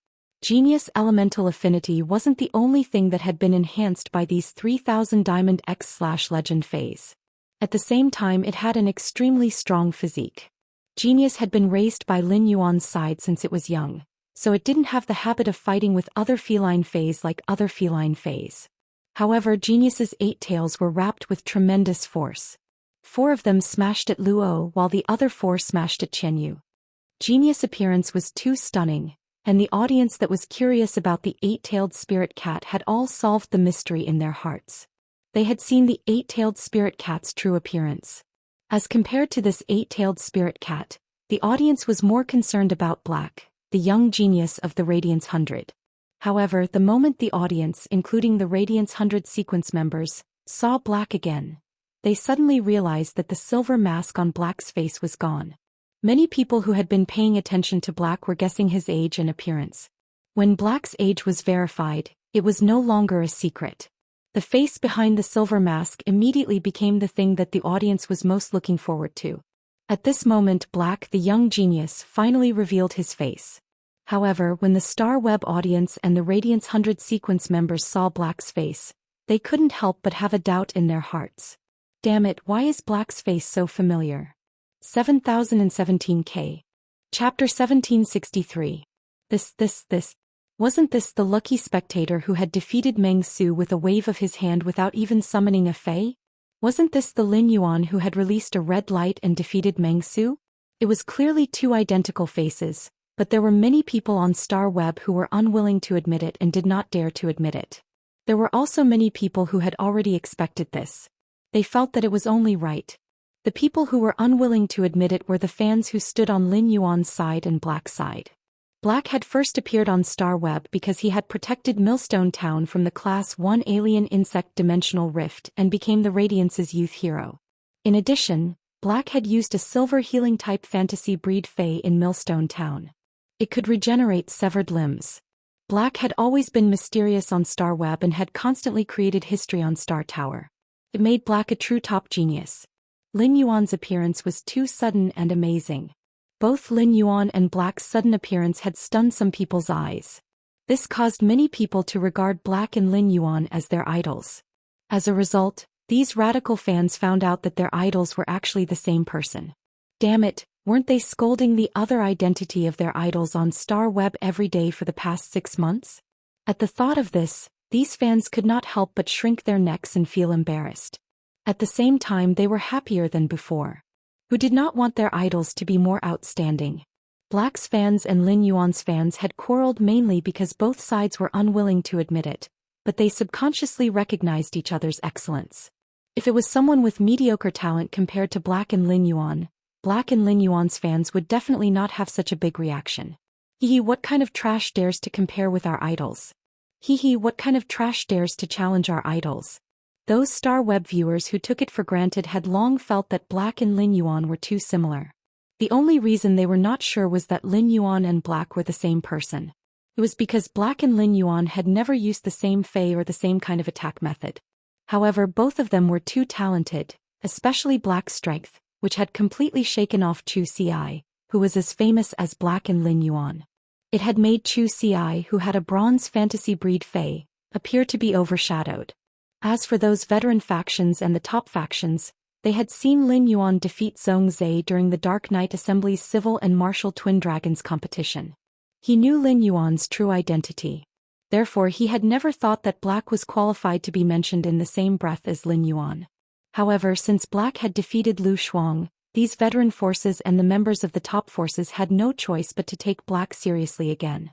Genius elemental affinity wasn't the only thing that had been enhanced by these 3,000 Diamond X/Legend fays. At the same time, it had an extremely strong physique. Genius had been raised by Lin Yuan's side since it was young, so it didn't have the habit of fighting with other feline fays like other feline fays. However, Genius's 8 tails were wrapped with tremendous force. 4 of them smashed at Luo while the other 4 smashed at Qianyu. Genius' appearance was too stunning, and the audience that was curious about the 8-tailed spirit cat had all solved the mystery in their hearts. They had seen the 8-tailed spirit cat's true appearance. As compared to this 8-tailed spirit cat, the audience was more concerned about Black, the young genius of the Radiance 100. However, the moment the audience, including the Radiance 100 sequence members, saw Black again, they suddenly realized that the silver mask on Black's face was gone. Many people who had been paying attention to Black were guessing his age and appearance. When Black's age was verified, it was no longer a secret. The face behind the silver mask immediately became the thing that the audience was most looking forward to. At this moment, Black, the young genius, finally revealed his face. However, when the Star Web audience and the Radiance 100 sequence members saw Black's face, they couldn't help but have a doubt in their hearts. Damn it, why is Black's face so familiar? 7017K. Chapter 1763. Wasn't this the lucky spectator who had defeated Meng Su with a wave of his hand without even summoning a fae? Wasn't this the Lin Yuan who had released a red light and defeated Meng Su? It was clearly 2 identical faces, But there were many people on Star Web who were unwilling to admit it and did not dare to admit it. There were also many people who had already expected this. They felt that it was only right. The people who were unwilling to admit it were the fans who stood on Lin Yuan's side and Black's side. Black had first appeared on Star Web because he had protected Millstone Town from the Class 1 alien insect dimensional rift and became the Radiance's youth hero. In addition, Black had used a silver healing type fantasy breed Fae in Millstone Town. It could regenerate severed limbs. Black had always been mysterious on Star Web and had constantly created history on Star Tower. It made Black a true top genius. Lin Yuan's appearance was too sudden and amazing. Both Lin Yuan and Black's sudden appearance had stunned some people's eyes. This caused many people to regard Black and Lin Yuan as their idols. As a result, these radical fans found out that their idols were actually the same person. Damn it, weren't they scolding the other identity of their idols on Star Web every day for the past 6 months? At the thought of this, these fans could not help but shrink their necks and feel embarrassed. At the same time, they were happier than before. Who did not want their idols to be more outstanding? Black's fans and Lin Yuan's fans had quarreled mainly because both sides were unwilling to admit it, but they subconsciously recognized each other's excellence. If it was someone with mediocre talent compared to Black and Lin Yuan, Black and Lin Yuan's fans would definitely not have such a big reaction. Hee what kind of trash dares to compare with our idols? Hee what kind of trash dares to challenge our idols? Those Star Web viewers who took it for granted had long felt that Black and Lin Yuan were too similar. The only reason they were not sure was that Lin Yuan and Black were the same person. It was because Black and Lin Yuan had never used the same Fae or the same kind of attack method. However, both of them were too talented, especially Black's strength, which had completely shaken off Zhou Xian, who was as famous as Black and Lin Yuan. It had made Zhou Xian, who had a bronze fantasy breed Fae, appear to be overshadowed. As for those veteran factions and the top factions, they had seen Lin Yuan defeat Zhong Zhe during the Dark Knight Assembly's Civil and Martial Twin Dragons competition. He knew Lin Yuan's true identity. Therefore, he had never thought that Black was qualified to be mentioned in the same breath as Lin Yuan. However, since Black had defeated Lu Shuang, these veteran forces and the members of the top forces had no choice but to take Black seriously again.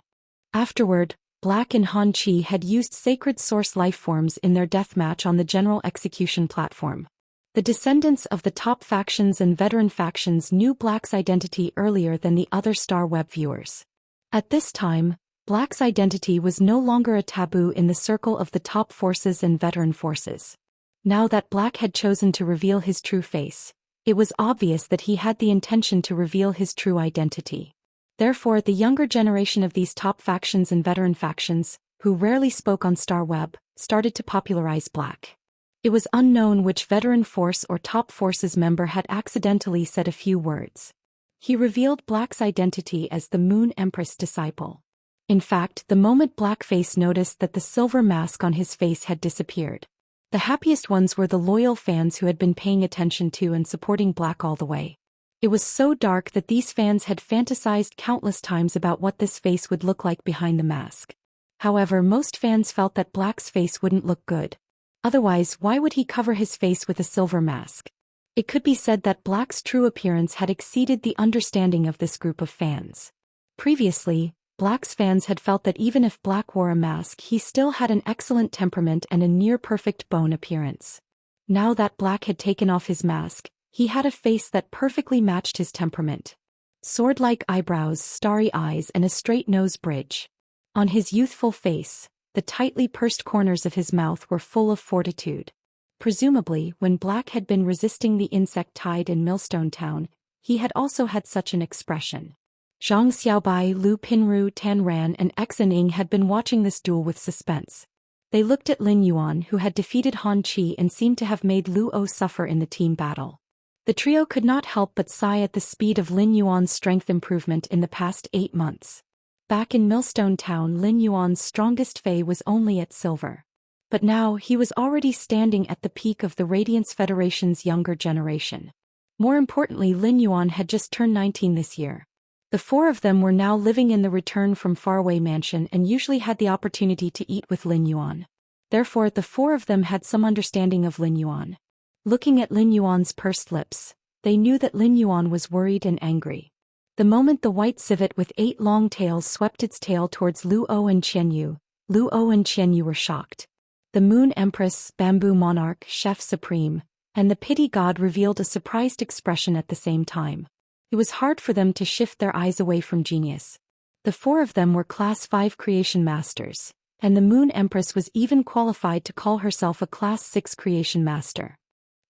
Afterward, Black and Han Chi had used sacred source lifeforms in their deathmatch on the general execution platform. The descendants of the top factions and veteran factions knew Black's identity earlier than the other Star Web viewers. At this time, Black's identity was no longer a taboo in the circle of the top forces and veteran forces. Now that Black had chosen to reveal his true face, it was obvious that he had the intention to reveal his true identity. Therefore, the younger generation of these top factions and veteran factions, who rarely spoke on Star Web, started to popularize Black. It was unknown which veteran force or top forces member had accidentally said a few words. He revealed Black's identity as the Moon Empress disciple. In fact, the moment Blackface noticed that the silver mask on his face had disappeared, the happiest ones were the loyal fans who had been paying attention to and supporting Black all the way. It was so dark that these fans had fantasized countless times about what this face would look like behind the mask. However, most fans felt that Black's face wouldn't look good. Otherwise, why would he cover his face with a silver mask? It could be said that Black's true appearance had exceeded the understanding of this group of fans. Previously, Black's fans had felt that even if Black wore a mask, he still had an excellent temperament and a near-perfect bone appearance. Now that Black had taken off his mask, he had a face that perfectly matched his temperament. Sword-like eyebrows, starry eyes, and a straight nose bridge. On his youthful face, the tightly pursed corners of his mouth were full of fortitude. Presumably, when Black had been resisting the insect tide in Millstone Town, he had also had such an expression. Zhang Xiaobai, Lu Pinru, Tan Ran, and Xen Ying had been watching this duel with suspense. They looked at Lin Yuan, who had defeated Han Chi and seemed to have made Lu O suffer in the team battle. The trio could not help but sigh at the speed of Lin Yuan's strength improvement in the past 8 months. Back in Millstone Town, Lin Yuan's strongest Fae was only at silver. But now he was already standing at the peak of the Radiance Federation's younger generation. More importantly, Lin Yuan had just turned 19 this year. The 4 of them were now living in the Return from Faraway mansion and usually had the opportunity to eat with Lin Yuan. Therefore, the 4 of them had some understanding of Lin Yuan. Looking at Lin Yuan's pursed lips, they knew that Lin Yuan was worried and angry. The moment the white civet with 8 long tails swept its tail towards Luo and Qianyu, Luo and Qianyu were shocked. The Moon Empress, Bamboo Monarch, Chef Supreme, and the Pity God revealed a surprised expression at the same time. It was hard for them to shift their eyes away from genius. The 4 of them were Class 5 creation masters, and the Moon Empress was even qualified to call herself a Class 6 creation master.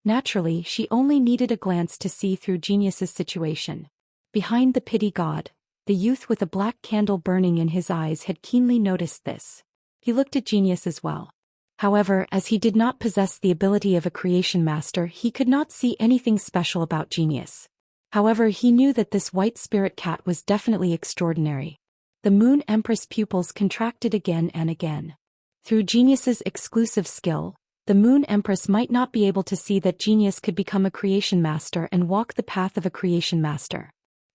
Naturally, she only needed a glance to see through Genius's situation. Behind the Pity God, the youth with a black candle burning in his eyes had keenly noticed this. He looked at Genius as well. However, as he did not possess the ability of a creation master, he could not see anything special about Genius. However, he knew that this white spirit cat was definitely extraordinary. The Moon Empress pupils contracted again and again. Through Genius's exclusive skill, the Moon Empress might not be able to see that Genius could become a creation master and walk the path of a creation master.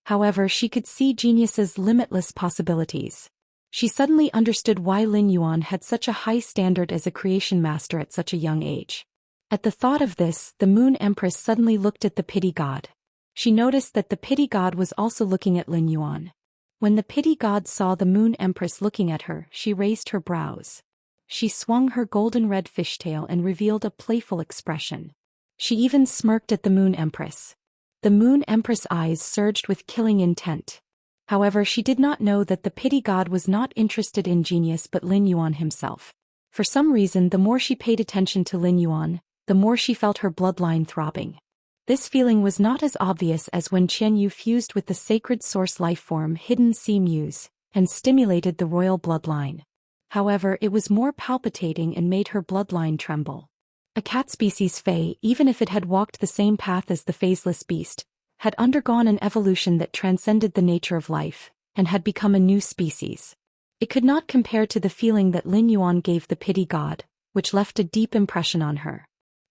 However, she could see Genius's limitless possibilities. She suddenly understood why Lin Yuan had such a high standard as a creation master at such a young age. At the thought of this, the Moon Empress suddenly looked at the Pity God. She noticed that the Pity God was also looking at Lin Yuan. When the Pity God saw the Moon Empress looking at her, she raised her brows. She swung her golden red fishtail and revealed a playful expression. She even smirked at the Moon Empress. The Moon Empress' eyes surged with killing intent. However, she did not know that the Pity God was not interested in Genius but Lin Yuan himself. For some reason, the more she paid attention to Lin Yuan, the more she felt her bloodline throbbing. This feeling was not as obvious as when Qianyu fused with the sacred source lifeform Hidden Sea Muse, and stimulated the royal bloodline. However, it was more palpitating and made her bloodline tremble. A cat species Fae, even if it had walked the same path as the phaseless beast, had undergone an evolution that transcended the nature of life, and had become a new species. It could not compare to the feeling that Lin Yuan gave the Pity God, which left a deep impression on her.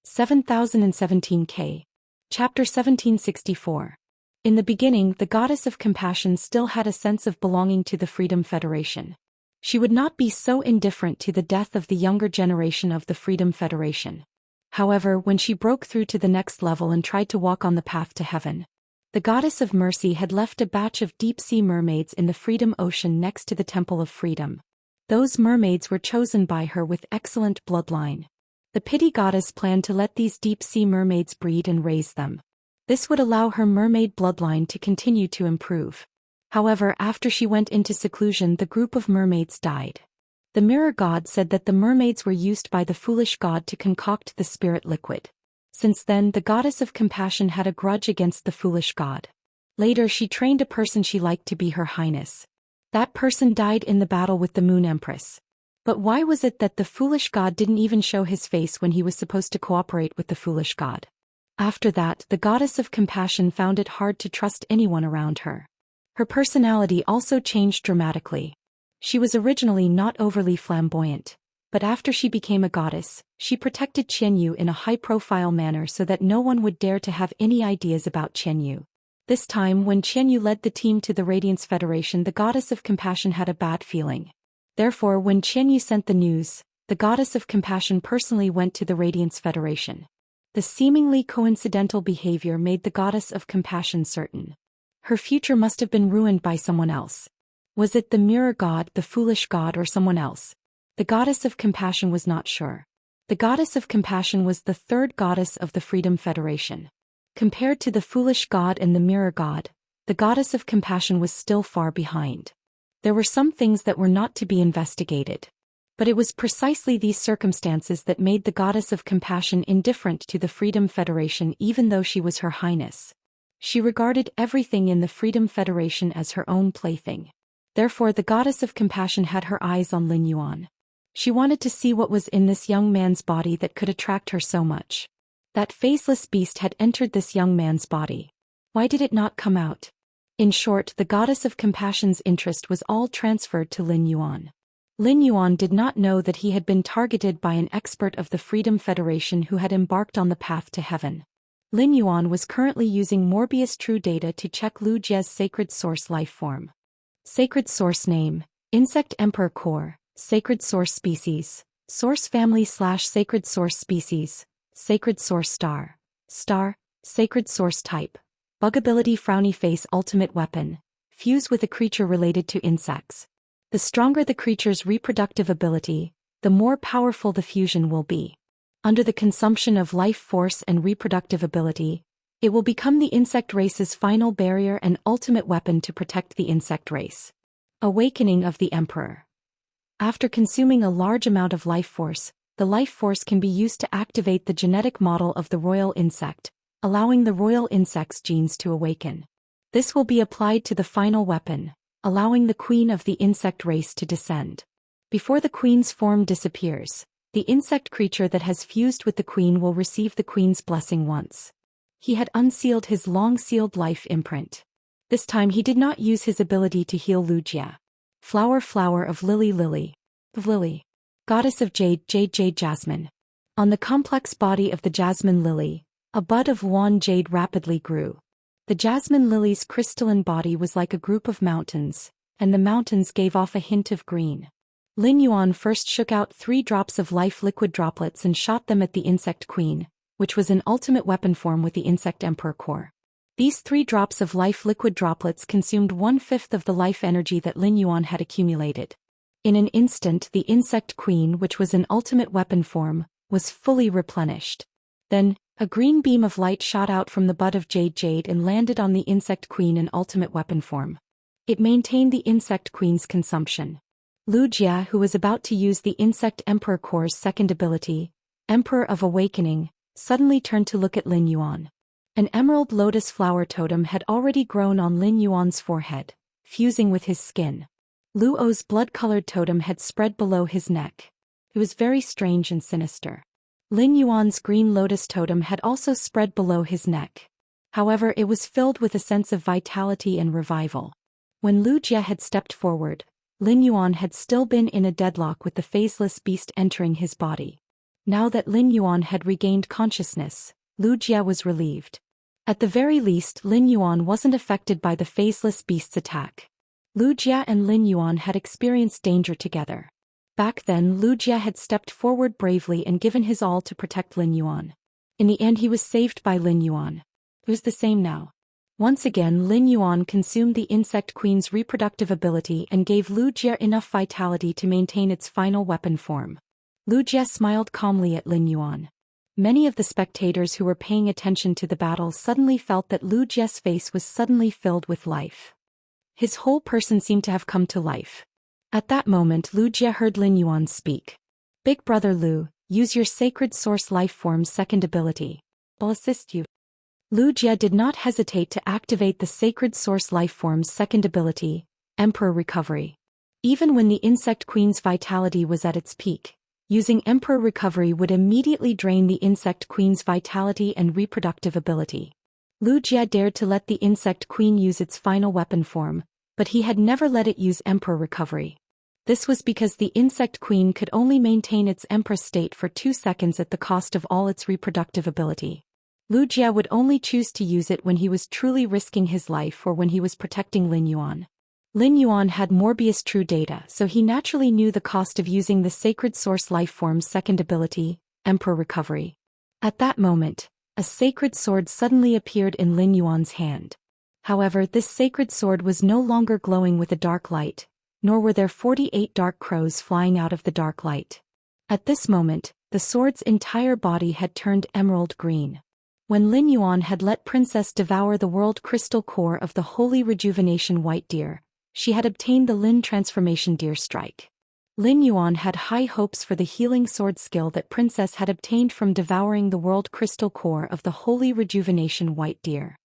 7017K. Chapter 1764. In the beginning, the Goddess of Compassion still had a sense of belonging to the Freedom Federation. She would not be so indifferent to the death of the younger generation of the Freedom Federation. However, when she broke through to the next level and tried to walk on the path to heaven, the Goddess of Mercy had left a batch of deep-sea mermaids in the Freedom Ocean next to the Temple of Freedom. Those mermaids were chosen by her with excellent bloodline. The Pity Goddess planned to let these deep-sea mermaids breed and raise them. This would allow her mermaid bloodline to continue to improve. However, after she went into seclusion, the group of mermaids died. The Mirror God said that the mermaids were used by the foolish god to concoct the spirit liquid. Since then, the Goddess of Compassion had a grudge against the foolish god. Later, she trained a person she liked to be Her Highness. That person died in the battle with the Moon Empress. But why was it that the foolish god didn't even show his face when he was supposed to cooperate with the foolish god? After that, the Goddess of Compassion found it hard to trust anyone around her. Her personality also changed dramatically. She was originally not overly flamboyant, but after she became a goddess, she protected Qianyu in a high-profile manner so that no one would dare to have any ideas about Qianyu. This time, when Qianyu led the team to the Radiance Federation, the Goddess of Compassion had a bad feeling. Therefore, when Qianyu sent the news, the Goddess of Compassion personally went to the Radiance Federation. The seemingly coincidental behavior made the Goddess of Compassion certain. Her future must have been ruined by someone else. Was it the Mirror God, the foolish god, or someone else? The Goddess of Compassion was not sure. The Goddess of Compassion was the third goddess of the Freedom Federation. Compared to the foolish god and the Mirror God, the Goddess of Compassion was still far behind. There were some things that were not to be investigated. But it was precisely these circumstances that made the Goddess of Compassion indifferent to the Freedom Federation even though she was Her Highness. She regarded everything in the Freedom Federation as her own plaything. Therefore, the Goddess of Compassion had her eyes on Lin Yuan. She wanted to see what was in this young man's body that could attract her so much. That faceless beast had entered this young man's body. Why did it not come out? In short, the Goddess of Compassion's interest was all transferred to Lin Yuan. Lin Yuan did not know that he had been targeted by an expert of the Freedom Federation who had embarked on the path to heaven. Lin Yuan was currently using Morbius True Data to check Lu Jie's sacred source lifeform. Sacred source name, Insect Emperor Core, Sacred source species, Source family/Sacred source species, Sacred source star, Sacred source type, Bug ability Frowny face ultimate weapon, fuse with a creature related to insects. The stronger the creature's reproductive ability, the more powerful the fusion will be. Under the consumption of life force and reproductive ability, it will become the insect race's final barrier and ultimate weapon to protect the insect race. Awakening of the Emperor. After consuming a large amount of life force, the life force can be used to activate the genetic model of the royal insect, allowing the royal insect's genes to awaken. This will be applied to the final weapon, allowing the queen of the insect race to descend. Before the queen's form disappears, the insect creature that has fused with the queen will receive the queen's blessing once. He had unsealed his long-sealed life imprint. This time he did not use his ability to heal Wuxia. Flower flower of lily, goddess of jade, jade jasmine. On the complex body of the jasmine lily, a bud of wan jade rapidly grew. The jasmine lily's crystalline body was like a group of mountains, and the mountains gave off a hint of green. Lin Yuan first shook out 3 drops of life liquid droplets and shot them at the insect queen, which was in ultimate weapon form with the insect emperor core. These 3 drops of life liquid droplets consumed 1/5 of the life energy that Lin Yuan had accumulated. In an instant, the insect queen, which was in ultimate weapon form, was fully replenished. Then, a green beam of light shot out from the bud of jade and landed on the insect queen in ultimate weapon form. It maintained the insect queen's consumption. Wuxia, who was about to use the insect emperor core's second ability, Emperor of Awakening, suddenly turned to look at Lin Yuan. An emerald lotus flower totem had already grown on Lin Yuan's forehead, fusing with his skin. Luo's blood-colored totem had spread below his neck. It was very strange and sinister. Lin Yuan's green lotus totem had also spread below his neck. However, it was filled with a sense of vitality and revival. When Wuxia had stepped forward, Lin Yuan had still been in a deadlock with the faceless beast entering his body. Now that Lin Yuan had regained consciousness, Wuxia was relieved. At the very least, Lin Yuan wasn't affected by the faceless beast's attack. Wuxia and Lin Yuan had experienced danger together. Back then, Wuxia had stepped forward bravely and given his all to protect Lin Yuan. In the end, he was saved by Lin Yuan. It was the same now. Once again, Lin Yuan consumed the insect queen's reproductive ability and gave Wuxia enough vitality to maintain its final weapon form. Wuxia smiled calmly at Lin Yuan. Many of the spectators who were paying attention to the battle suddenly felt that Wuxia's face was suddenly filled with life. His whole person seemed to have come to life. At that moment, Wuxia heard Lin Yuan speak. "Big brother Lu, use your sacred source life form's second ability. I'll assist you." Wuxia did not hesitate to activate the sacred source life form's second ability, Emperor Recovery. Even when the insect queen's vitality was at its peak, using Emperor Recovery would immediately drain the insect queen's vitality and reproductive ability. Wuxia dared to let the insect queen use its final weapon form, but he had never let it use Emperor Recovery. This was because the insect queen could only maintain its Empress state for 2 seconds at the cost of all its reproductive ability. Wuxia would only choose to use it when he was truly risking his life or when he was protecting Lin Yuan. Lin Yuan had Morbius true data, so he naturally knew the cost of using the sacred source life form's second ability, Emperor Recovery. At that moment, a sacred sword suddenly appeared in Lin Yuan's hand. However, this sacred sword was no longer glowing with a dark light, nor were there 48 dark crows flying out of the dark light. At this moment, the sword's entire body had turned emerald green. When Lin Yuan had let Princess devour the world crystal core of the Holy Rejuvenation White Deer, she had obtained the Lin Transformation Deer Strike. Lin Yuan had high hopes for the healing sword skill that Princess had obtained from devouring the world crystal core of the Holy Rejuvenation White Deer.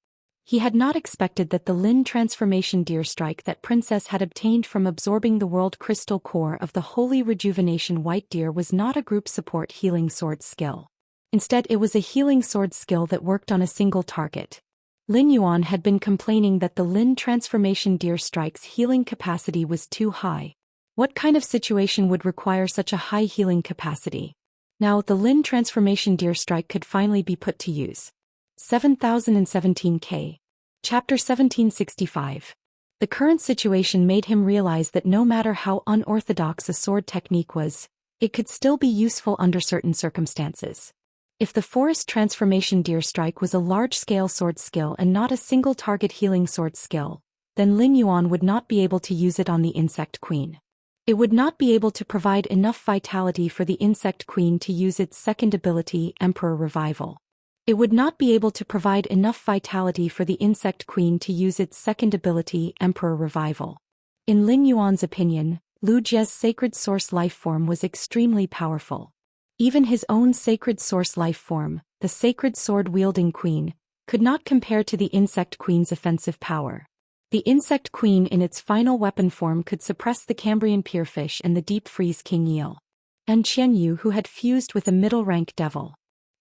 He had not expected that the Lin Transformation Deer Strike that Princess had obtained from absorbing the world crystal core of the Holy Rejuvenation White Deer was not a group support healing sword skill. Instead, it was a healing sword skill that worked on a single target. Lin Yuan had been complaining that the Lin Transformation Deer Strike's healing capacity was too high. What kind of situation would require such a high healing capacity? Now, the Lin Transformation Deer Strike could finally be put to use. 7017K. Chapter 1765. The current situation made him realize that no matter how unorthodox a sword technique was, it could still be useful under certain circumstances. If the Forest Transformation Deer Strike was a large-scale sword skill and not a single-target healing sword skill, then Lin Yuan would not be able to use it on the insect queen. It would not be able to provide enough vitality for the insect queen to use its second ability, Emperor Revival. It would not be able to provide enough vitality for the insect queen to use its second ability, Emperor Revival. In Lin Yuan's opinion, Lu Jie's sacred source life form was extremely powerful. Even his own sacred source life form, the sacred sword-wielding queen, could not compare to the insect queen's offensive power. The insect queen in its final weapon form could suppress the Cambrian Pierfish and the Deep Freeze King Eel. And Qianyu, who had fused with a middle-rank devil.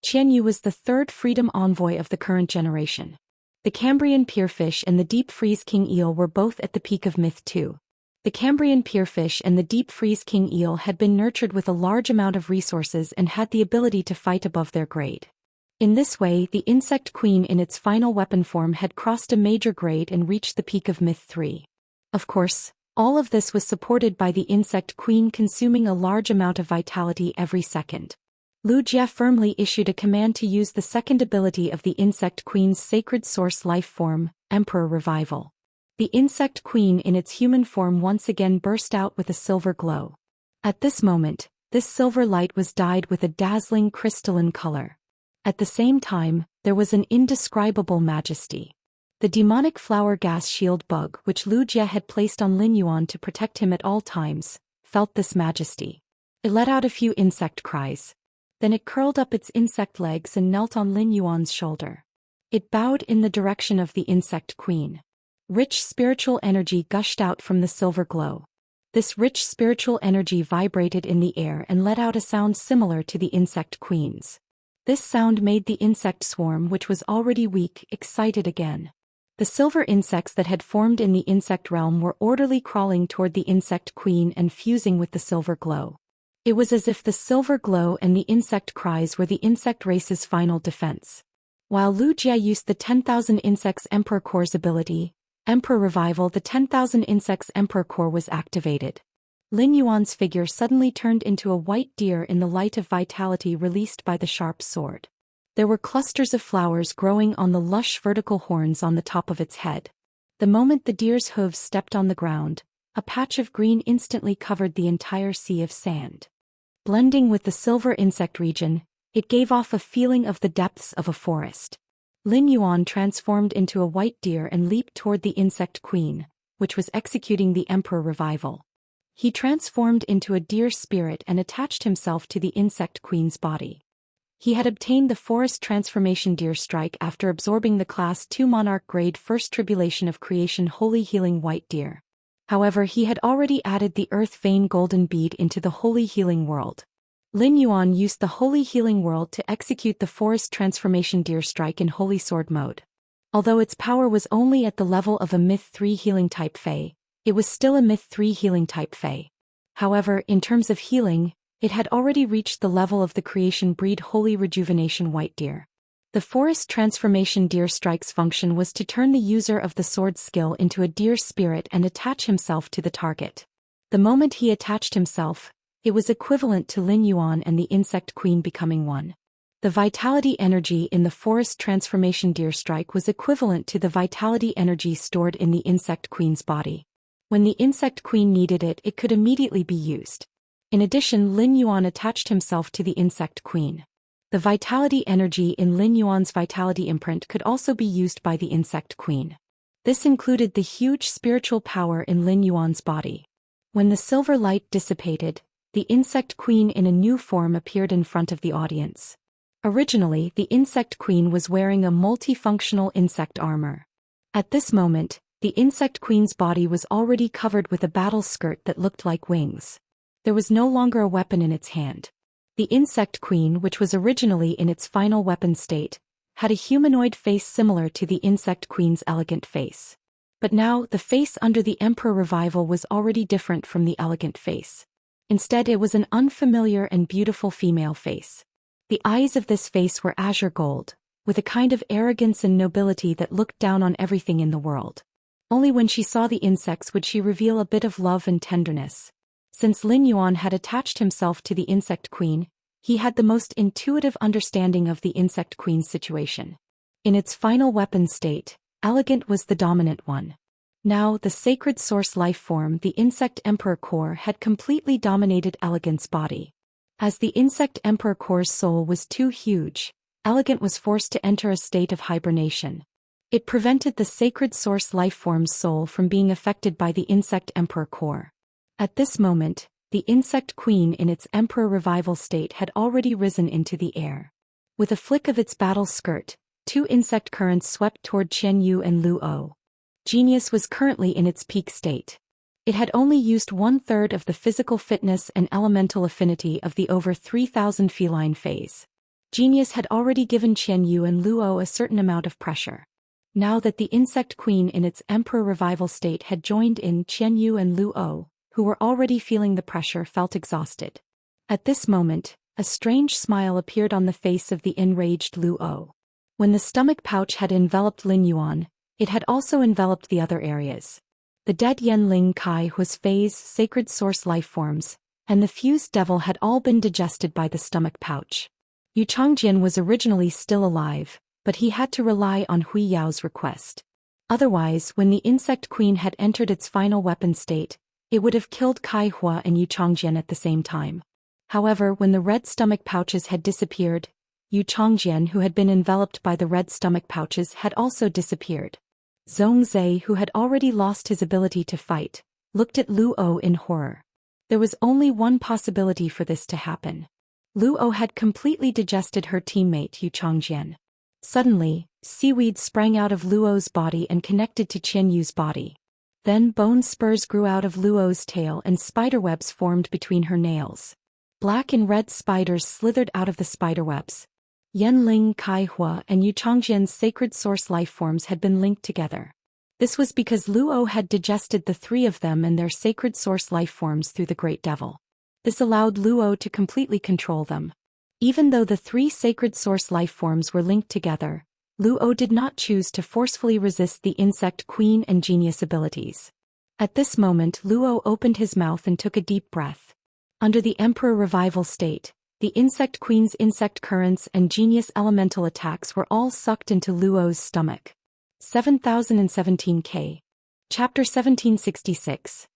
Qianyu was the third freedom envoy of the current generation. The Cambrian Pierfish and the Deep Freeze King Eel were both at the peak of Myth 2. The Cambrian Pierfish and the Deep Freeze King Eel had been nurtured with a large amount of resources and had the ability to fight above their grade. In this way, the insect queen in its final weapon form had crossed a major grade and reached the peak of Myth 3. Of course, all of this was supported by the insect queen consuming a large amount of vitality every second. Lu Jie firmly issued a command to use the second ability of the insect queen's sacred source life form, Emperor Revival. The insect queen in its human form once again burst out with a silver glow. At this moment, this silver light was dyed with a dazzling crystalline color. At the same time, there was an indescribable majesty. The demonic flower gas shield bug which Lu Jie had placed on Lin Yuan to protect him at all times, felt this majesty. It let out a few insect cries. Then it curled up its insect legs and knelt on Lin Yuan's shoulder. It bowed in the direction of the insect queen. Rich spiritual energy gushed out from the silver glow. This rich spiritual energy vibrated in the air and let out a sound similar to the insect queen's. This sound made the insect swarm, which was already weak, excited again. The silver insects that had formed in the insect realm were orderly crawling toward the insect queen and fusing with the silver glow. It was as if the silver glow and the insect cries were the insect race's final defense. While Lu Jie used the 10,000 Insects Emperor Core's ability, Emperor Revival, the 10,000 Insects Emperor Core was activated. Lin Yuan's figure suddenly turned into a white deer in the light of vitality released by the sharp sword. There were clusters of flowers growing on the lush vertical horns on the top of its head. The moment the deer's hooves stepped on the ground, a patch of green instantly covered the entire sea of sand. Blending with the silver insect region, it gave off a feeling of the depths of a forest. Lin Yuan transformed into a white deer and leaped toward the insect queen, which was executing the Emperor Revival. He transformed into a deer spirit and attached himself to the insect queen's body. He had obtained the Forest Transformation Deer Strike after absorbing the Class 2 Monarch Grade First Tribulation of Creation Holy Healing White Deer. However, he had already added the Earth Vein Golden Bead into the Holy Healing World. Lin Yuan used the Holy Healing World to execute the Forest Transformation Deer Strike in Holy Sword mode. Although its power was only at the level of a Myth 3 Healing Type Fey, it was still a Myth 3 Healing Type Fey. However, in terms of healing, it had already reached the level of the Creation Breed Holy Rejuvenation White Deer. The Forest Transformation Deer Strike's function was to turn the user of the sword skill into a deer spirit and attach himself to the target. The moment he attached himself, it was equivalent to Lin Yuan and the insect queen becoming one. The vitality energy in the Forest Transformation Deer Strike was equivalent to the vitality energy stored in the insect queen's body. When the insect queen needed it, it could immediately be used. In addition, Lin Yuan attached himself to the insect queen. The vitality energy in Lin Yuan's vitality imprint could also be used by the insect queen. This included the huge spiritual power in Lin Yuan's body. When the silver light dissipated, the insect queen in a new form appeared in front of the audience. Originally, the insect queen was wearing a multifunctional insect armor. At this moment, the insect queen's body was already covered with a battle skirt that looked like wings. There was no longer a weapon in its hand. The insect queen, which was originally in its final weapon state, had a humanoid face similar to the insect queen's elegant face. But now, the face under the Emperor Revival was already different from the elegant face. Instead, it was an unfamiliar and beautiful female face. The eyes of this face were azure gold, with a kind of arrogance and nobility that looked down on everything in the world. Only when she saw the insects would she reveal a bit of love and tenderness. Since Lin Yuan had attached himself to the insect queen, he had the most intuitive understanding of the insect queen's situation. In its final weapon state, elegant was the dominant one. Now, the sacred source life form, the insect emperor core, had completely dominated Elegant's body. As the insect emperor core's soul was too huge, Elegant was forced to enter a state of hibernation. It prevented the sacred source life form's soul from being affected by the insect emperor core. At this moment, the insect queen in its emperor revival state had already risen into the air. With a flick of its battle skirt, two insect currents swept toward Qianyu and Luo. Genius was currently in its peak state. It had only used 1/3 of the physical fitness and elemental affinity of the over 3,000 feline phase. Genius had already given Qianyu and Luo a certain amount of pressure. Now that the insect queen in its emperor revival state had joined in, Qianyu and Luo, who were already feeling the pressure, felt exhausted. At this moment, a strange smile appeared on the face of the enraged Luo. When the stomach pouch had enveloped Lin Yuan, it had also enveloped the other areas. The dead Yanling Kai Hu's phase sacred source life forms, and the fused devil had all been digested by the stomach pouch. Yu Changjian was originally still alive, but he had to rely on Hui Yao's request. Otherwise, when the insect queen had entered its final weapon state, it would have killed Kai Hua and Yu Changjian at the same time. However, when the red stomach pouches had disappeared, Yu Changjian, who had been enveloped by the red stomach pouches, had also disappeared. Zhongzhe, who had already lost his ability to fight, looked at Luo in horror. There was only one possibility for this to happen. Luo had completely digested her teammate Yu Changjian. Suddenly, seaweed sprang out of Luo's body and connected to Qianyu's body. Then bone spurs grew out of Luo's tail and spiderwebs formed between her nails. Black and red spiders slithered out of the spiderwebs. Yanling, Kai Hua, and Yu Changjian's sacred source life forms had been linked together. This was because Luo had digested the three of them and their sacred source life forms through the Great Devil. This allowed Luo to completely control them. Even though the three sacred source life forms were linked together, Luo did not choose to forcefully resist the insect queen and genius abilities. At this moment, Luo opened his mouth and took a deep breath. Under the emperor revival state, the insect queen's insect currents and genius elemental attacks were all sucked into Luo's stomach. 7017K. Chapter 1766.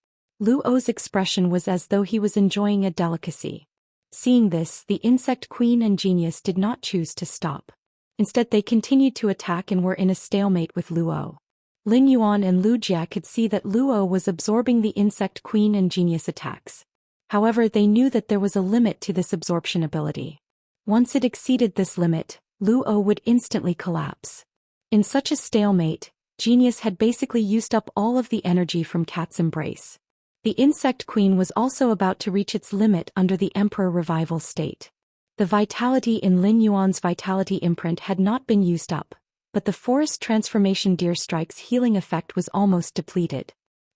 Luo's expression was as though he was enjoying a delicacy. Seeing this, the insect queen and genius did not choose to stop. Instead, they continued to attack and were in a stalemate with Luo. Lin Yuan and Lu Jia could see that Luo was absorbing the insect queen and genius attacks. However, they knew that there was a limit to this absorption ability. Once it exceeded this limit, Luo would instantly collapse. In such a stalemate, genius had basically used up all of the energy from Cat's embrace. The insect queen was also about to reach its limit under the emperor revival state. The vitality in Lin Yuan's vitality imprint had not been used up, but the forest transformation deer strike's healing effect was almost depleted.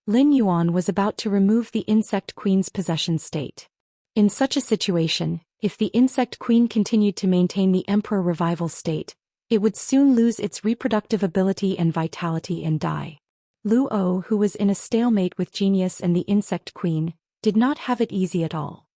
Lin Yuan was about to remove the insect queen's possession state. In such a situation, if the insect queen continued to maintain the emperor revival state, it would soon lose its reproductive ability and vitality and die. Luo, who was in a stalemate with genius and the insect queen, did not have it easy at all.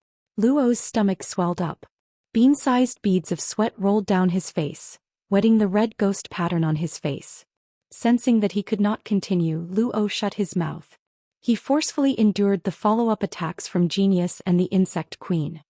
Luo's stomach swelled up. Bean-sized beads of sweat rolled down his face, wetting the red ghost pattern on his face. Sensing that he could not continue, Luo shut his mouth. He forcefully endured the follow-up attacks from genius and the insect queen.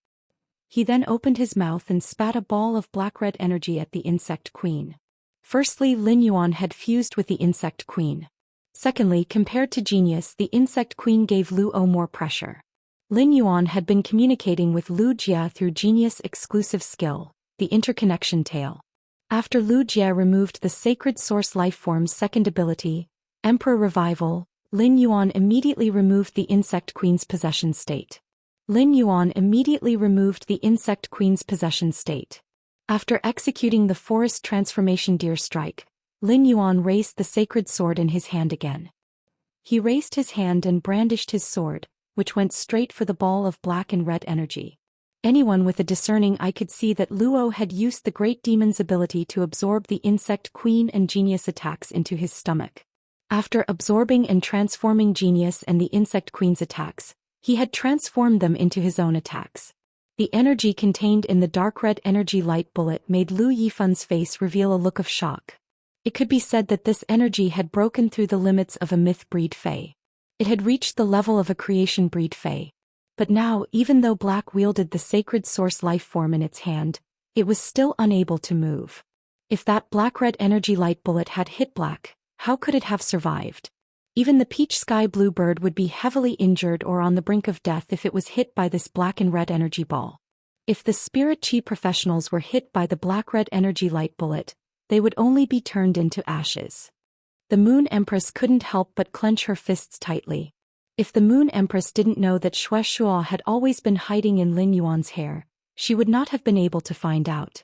He then opened his mouth and spat a ball of black-red energy at the insect queen. Firstly, Lin Yuan had fused with the insect queen. Secondly, compared to genius, the insect queen gave Luo more pressure. Lin Yuan had been communicating with Lu Jia through genius exclusive skill, the interconnection tail. After Lu Jia removed the sacred source life form's second ability, Emperor Revival, Lin Yuan immediately removed the insect queen's possession state. Lin Yuan immediately removed the insect queen's possession state. After executing the forest transformation deer strike, Lin Yuan raised the sacred sword in his hand again. He raised his hand and brandished his sword, which went straight for the ball of black and red energy. Anyone with a discerning eye could see that Luo had used the great demon's ability to absorb the insect queen and genius attacks into his stomach. After absorbing and transforming genius and the insect queen's attacks, he had transformed them into his own attacks. The energy contained in the dark red energy light bullet made Lu Yifan's face reveal a look of shock. It could be said that this energy had broken through the limits of a myth-breed fae. It had reached the level of a creation-breed fae. But now, even though Black wielded the sacred source life form in its hand, it was still unable to move. If that black-red energy light bullet had hit Black, how could it have survived? Even the peach sky blue bird would be heavily injured or on the brink of death if it was hit by this black and red energy ball. If the spirit chi professionals were hit by the black-red energy light bullet, they would only be turned into ashes. The Moon Empress couldn't help but clench her fists tightly. If the Moon Empress didn't know that Xue Shuo had always been hiding in Lin Yuan's hair, she would not have been able to find out.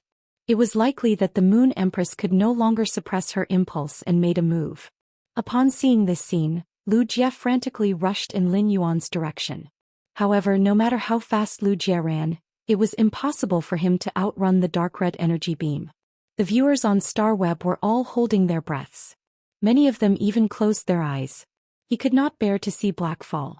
It was likely that the Moon Empress could no longer suppress her impulse and made a move. Upon seeing this scene, Lu Jie frantically rushed in Lin Yuan's direction. However, no matter how fast Lu Jie ran, it was impossible for him to outrun the dark red energy beam. The viewers on Starweb were all holding their breaths. Many of them even closed their eyes. He could not bear to see Black fall.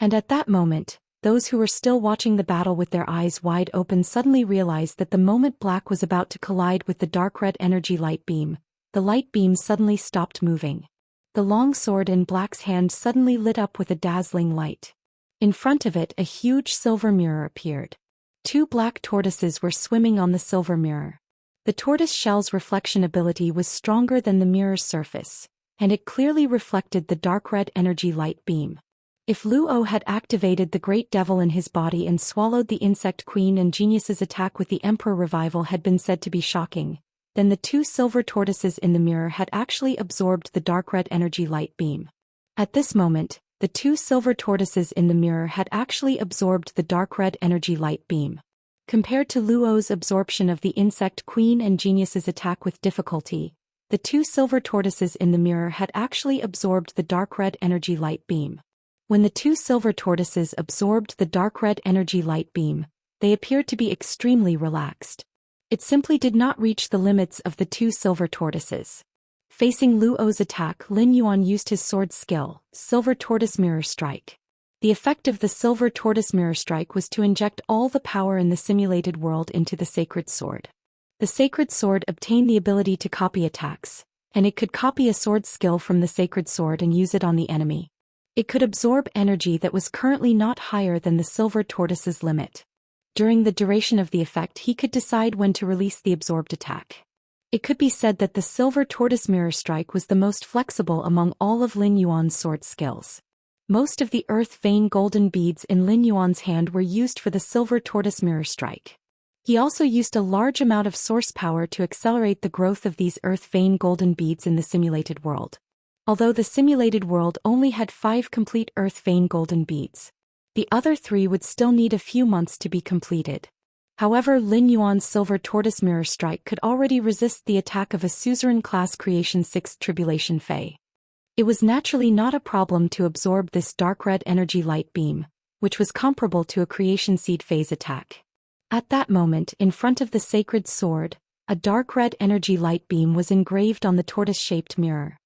And at that moment, those who were still watching the battle with their eyes wide open suddenly realized that the moment Black was about to collide with the dark red energy light beam, the light beam suddenly stopped moving. The long sword in Black's hand suddenly lit up with a dazzling light. In front of it, a huge silver mirror appeared. 2 black tortoises were swimming on the silver mirror. The tortoise shell's reflection ability was stronger than the mirror's surface, and it clearly reflected the dark red energy light beam. If Luo had activated the Great Devil in his body and swallowed the Insect Queen and Genius's attack with the Emperor Revival had been said to be shocking, then the 2 silver tortoises in the mirror had actually absorbed the dark red energy light beam. At this moment, the 2 silver tortoises in the mirror had actually absorbed the dark red energy light beam. Compared to Luo's absorption of the Insect Queen and Genius's attack with difficulty, the 2 silver tortoises in the mirror had actually absorbed the dark red energy light beam. When the 2 silver tortoises absorbed the dark red energy light beam, they appeared to be extremely relaxed. It simply did not reach the limits of the 2 silver tortoises. Facing Luo's attack, Lin Yuan used his sword skill, Silver Tortoise Mirror Strike. The effect of the Silver Tortoise Mirror Strike was to inject all the power in the simulated world into the sacred sword. The sacred sword obtained the ability to copy attacks, and it could copy a sword skill from the sacred sword and use it on the enemy. It could absorb energy that was currently not higher than the Silver Tortoise's limit. During the duration of the effect, he could decide when to release the absorbed attack. It could be said that the Silver Tortoise Mirror Strike was the most flexible among all of Lin Yuan's sword skills. Most of the Earth Vein golden beads in Lin Yuan's hand were used for the Silver Tortoise Mirror Strike. He also used a large amount of source power to accelerate the growth of these Earth Vein golden beads in the simulated world. Although the simulated world only had 5 complete Earth Vein golden beads, the other 3 would still need a few months to be completed. However, Lin Yuan's Silver Tortoise Mirror Strike could already resist the attack of a suzerain-class Creation 6th Tribulation Fae. It was naturally not a problem to absorb this dark red energy light beam, which was comparable to a Creation Seed phase attack. At that moment, in front of the sacred sword, a dark red energy light beam was engraved on the tortoise-shaped mirror.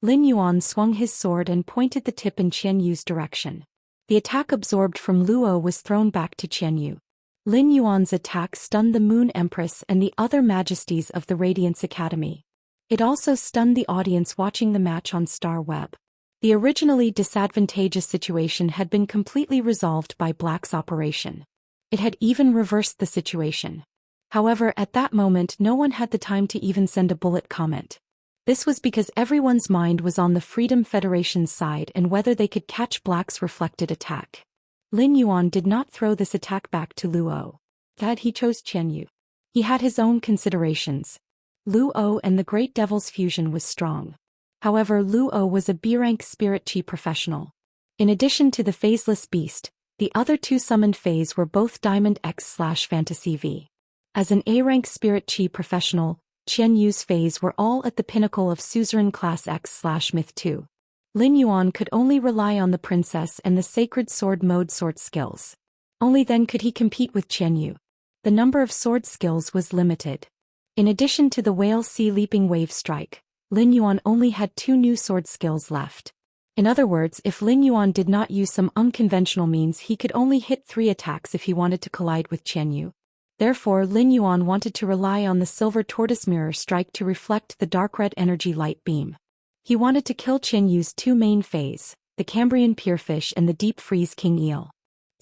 Lin Yuan swung his sword and pointed the tip in Qian Yu's direction. The attack absorbed from Luo was thrown back to Qian Yu. Lin Yuan's attack stunned the Moon Empress and the other majesties of the Radiance Academy. It also stunned the audience watching the match on Starweb. The originally disadvantageous situation had been completely resolved by Black's operation. It had even reversed the situation. However, at that moment no one had the time to even send a bullet comment. This was because everyone's mind was on the Freedom Federation's side and whether they could catch Black's reflected attack. Lin Yuan did not throw this attack back to Luo. Instead, he chose Qian Yu. He had his own considerations. Luo and the Great Devil's fusion was strong. However, Luo was a B-rank spirit chi professional. In addition to the phaseless beast, the other 2 summoned phase were both Diamond X/Fantasy V. As an A-rank spirit chi professional, Qian Yu's phase were all at the pinnacle of Suzerain Class X/Myth 2. Lin Yuan could only rely on the princess and the sacred sword mode sword skills. Only then could he compete with Qian Yu. The number of sword skills was limited. In addition to the Whale Sea Leaping Wave Strike, Lin Yuan only had 2 new sword skills left. In other words, if Lin Yuan did not use some unconventional means, he could only hit 3 attacks if he wanted to collide with Qian Yu. Therefore Lin Yuan wanted to rely on the silver tortoise mirror strike to reflect the dark red energy light beam. He wanted to kill Qian Yu's two main fays, the Cambrian pierfish and the deep freeze king eel.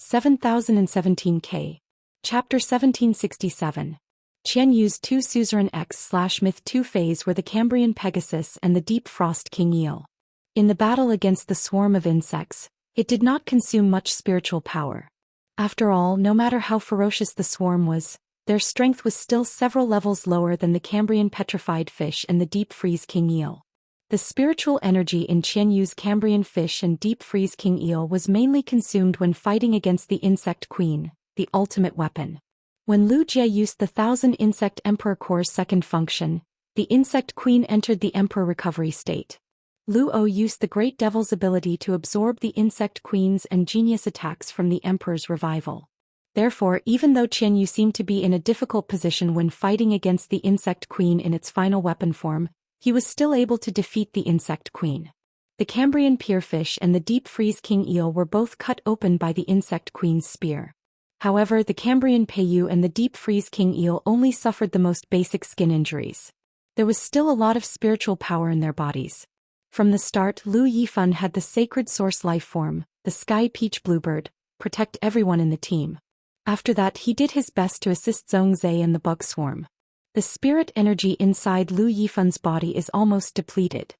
7017K. Chapter 1767. Qian Yu's two suzerain X/myth 2 fays were the Cambrian Pegasus and the deep frost king eel. In the battle against the swarm of insects, it did not consume much spiritual power. After all, no matter how ferocious the swarm was, their strength was still several levels lower than the Cambrian petrified fish and the deep freeze king eel. The spiritual energy in Qian Yu's Cambrian fish and deep freeze king eel was mainly consumed when fighting against the insect queen, the ultimate weapon. When Lu Jie used the 1000 Insect Emperor Core's second function, the insect queen entered the emperor recovery state. Lu O used the Great Devil's ability to absorb the insect queen's and genius attacks from the emperor's revival. Therefore, even though Qian Yu seemed to be in a difficult position when fighting against the insect queen in its final weapon form, he was still able to defeat the insect queen. The Cambrian pierfish and the deep freeze king eel were both cut open by the insect queen's spear. However, the Cambrian Peiyu and the deep freeze king eel only suffered the most basic skin injuries. There was still a lot of spiritual power in their bodies. From the start, Lu Yifan had the sacred source life form, the sky peach bluebird, protect everyone in the team. After that, he did his best to assist Zhongzhe and the bug swarm. The spirit energy inside Lu Yifan's body is almost depleted.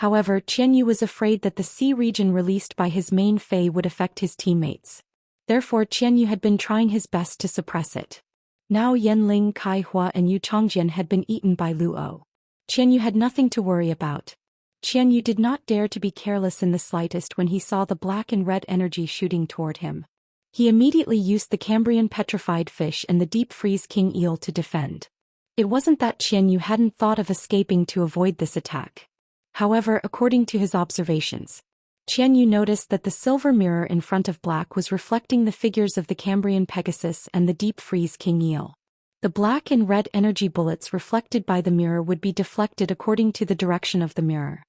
However, Qian Yu was afraid that the sea region released by his main fei would affect his teammates. Therefore Qian Yu had been trying his best to suppress it. Now Yanling, Kai Hua and Yu Chongjian had been eaten by Lu O. Qian Yu had nothing to worry about. Qian Yu did not dare to be careless in the slightest when he saw the black and red energy shooting toward him. He immediately used the Cambrian petrified fish and the deep freeze king eel to defend. It wasn't that Qian Yu hadn't thought of escaping to avoid this attack. However, according to his observations, Qian Yu noticed that the silver mirror in front of black was reflecting the figures of the Cambrian Pegasus and the deep freeze king eel. The black and red energy bullets reflected by the mirror would be deflected according to the direction of the mirror.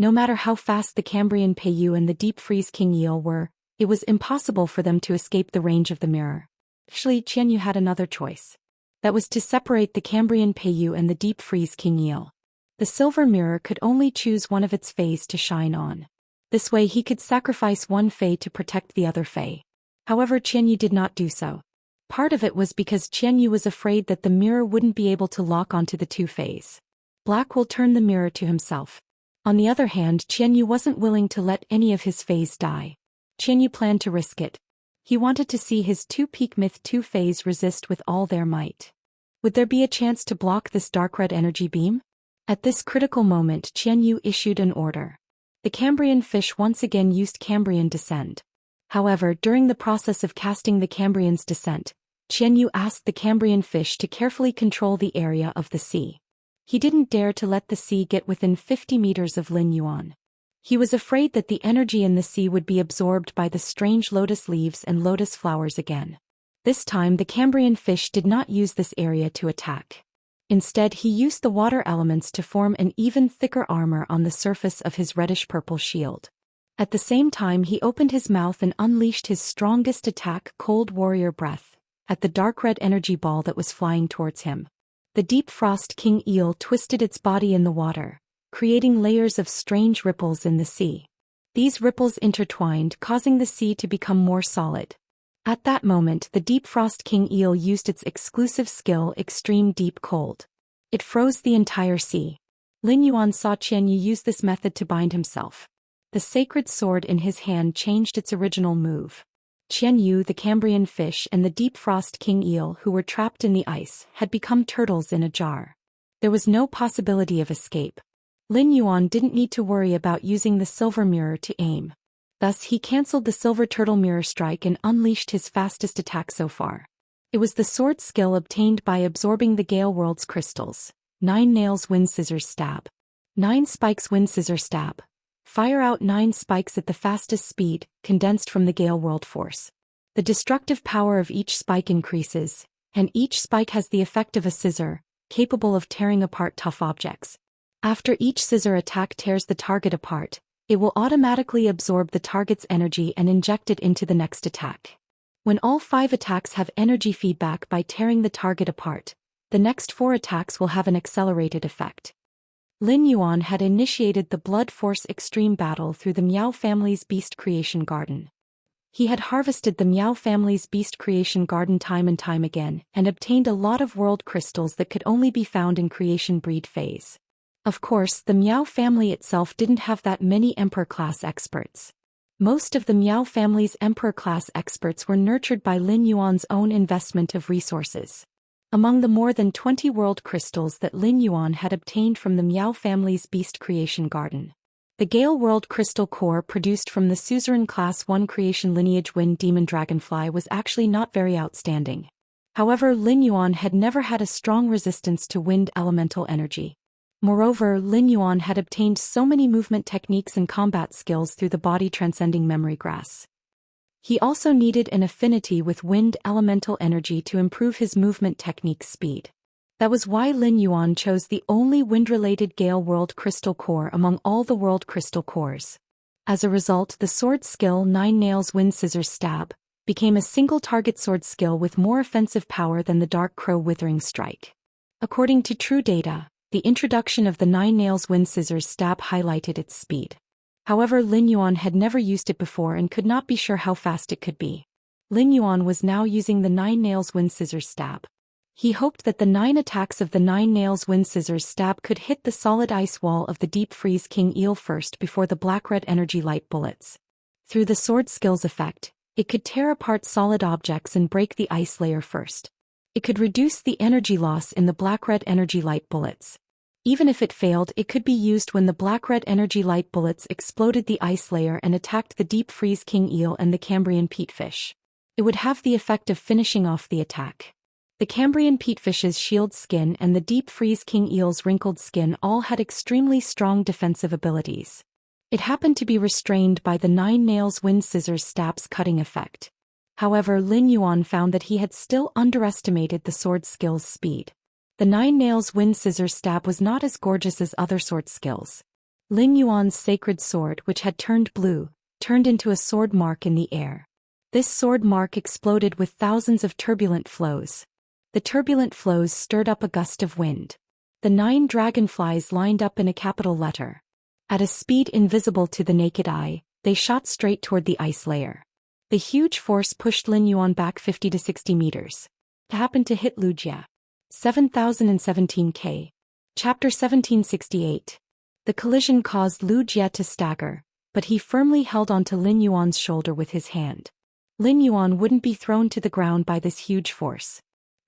No matter how fast the Cambrian Peiyu and the deep freeze king eel were, it was impossible for them to escape the range of the mirror. Actually, Qian Yu had another choice. That was to separate the Cambrian Peiyu and the deep freeze king eel. The silver mirror could only choose one of its fays to shine on. This way he could sacrifice one fei to protect the other fei. However, Qian Yu did not do so. Part of it was because Qian Yu was afraid that the mirror wouldn't be able to lock onto the two feis. Black will turn the mirror to himself. On the other hand, Qian Yu wasn't willing to let any of his feis die. Qian Yu planned to risk it. He wanted to see his two peak myth 2 feis resist with all their might. Would there be a chance to block this dark red energy beam? At this critical moment, Qian Yu issued an order. The Cambrian fish once again used Cambrian descent. However, during the process of casting the Cambrian's descent, Qian Yu asked the Cambrian fish to carefully control the area of the sea. He didn't dare to let the sea get within 50 meters of Lin Yuan. He was afraid that the energy in the sea would be absorbed by the strange lotus leaves and lotus flowers again. This time the Cambrian fish did not use this area to attack. Instead, he used the water elements to form an even thicker armor on the surface of his reddish-purple shield. At the same time, he opened his mouth and unleashed his strongest attack, Cold Warrior Breath, at the dark red energy ball that was flying towards him. The deep frost king eel twisted its body in the water, creating layers of strange ripples in the sea. These ripples intertwined, causing the sea to become more solid. At that moment, the deep frost king eel used its exclusive skill, Extreme Deep Cold. It froze the entire sea. Lin Yuan saw Qian Yu use this method to bind himself. The sacred sword in his hand changed its original move. Qian Yu, the Cambrian fish and the deep frost king eel who were trapped in the ice had become turtles in a jar. There was no possibility of escape. Lin Yuan didn't need to worry about using the silver mirror to aim. Thus he cancelled the silver turtle mirror strike and unleashed his fastest attack so far. It was the sword skill obtained by absorbing the Gale World's crystals. 9 nails wind scissors stab. 9 spikes wind scissor stab. Fire out 9 spikes at the fastest speed, condensed from the Gale World force. The destructive power of each spike increases, and each spike has the effect of a scissor, capable of tearing apart tough objects. After each scissor attack tears the target apart, it will automatically absorb the target's energy and inject it into the next attack. When all 5 attacks have energy feedback by tearing the target apart, the next 4 attacks will have an accelerated effect. Lin Yuan had initiated the Blood Force Extreme Battle through the Miao family's Beast Creation Garden. He had harvested the Miao family's Beast Creation Garden time and time again and obtained a lot of world crystals that could only be found in Creation Breed phase. Of course, the Miao family itself didn't have that many Emperor-class experts. Most of the Miao family's Emperor-class experts were nurtured by Lin Yuan's own investment of resources. Among the more than 20 world crystals that Lin Yuan had obtained from the Miao family's Beast Creation Garden, the Gale World Crystal Core produced from the Suzerain Class 1 Creation Lineage Wind Demon Dragonfly was actually not very outstanding. However, Lin Yuan had never had a strong resistance to wind elemental energy. Moreover, Lin Yuan had obtained so many movement techniques and combat skills through the body transcending memory grass. He also needed an affinity with wind elemental energy to improve his movement technique speed. That was why Lin Yuan chose the only wind-related Gale World Crystal Core among all the World Crystal Cores. As a result, the sword skill 9 Nails Wind Scissors Stab became a single-target sword skill with more offensive power than the Dark Crow Withering Strike. According to true data, the introduction of the 9 Nails Wind Scissors Stab highlighted its speed. However, Lin Yuan had never used it before and could not be sure how fast it could be. Lin Yuan was now using the 9 Nails Wind Scissors Stab. He hoped that the 9 attacks of the 9 Nails Wind Scissors Stab could hit the solid ice wall of the Deep Freeze King Eel first before the Black-Red Energy Light bullets. Through the sword skill's effect, it could tear apart solid objects and break the ice layer first. It could reduce the energy loss in the Black-Red Energy Light bullets. Even if it failed, it could be used when the Black-Red Energy Light bullets exploded the ice layer and attacked the Deep Freeze King Eel and the Cambrian Peatfish. It would have the effect of finishing off the attack. The Cambrian Peatfish's shield skin and the Deep Freeze King Eel's wrinkled skin all had extremely strong defensive abilities. It happened to be restrained by the 9 Nails Wind Scissors Stab's cutting effect. However, Lin Yuan found that he had still underestimated the sword skill's speed. The 9 Nails Wind Scissors Stab was not as gorgeous as other sword skills. Lin Yuan's sacred sword, which had turned blue, turned into a sword mark in the air. This sword mark exploded with thousands of turbulent flows. The turbulent flows stirred up a gust of wind. The 9 dragonflies lined up in a capital letter. At a speed invisible to the naked eye, they shot straight toward the ice layer. The huge force pushed Lin Yuan back 50 to 60 meters. It happened to hit Wuxia. 7017 K. Chapter 1768. The collision caused Lu Jie to stagger, but he firmly held onto Lin Yuan's shoulder with his hand. Lin Yuan wouldn't be thrown to the ground by this huge force.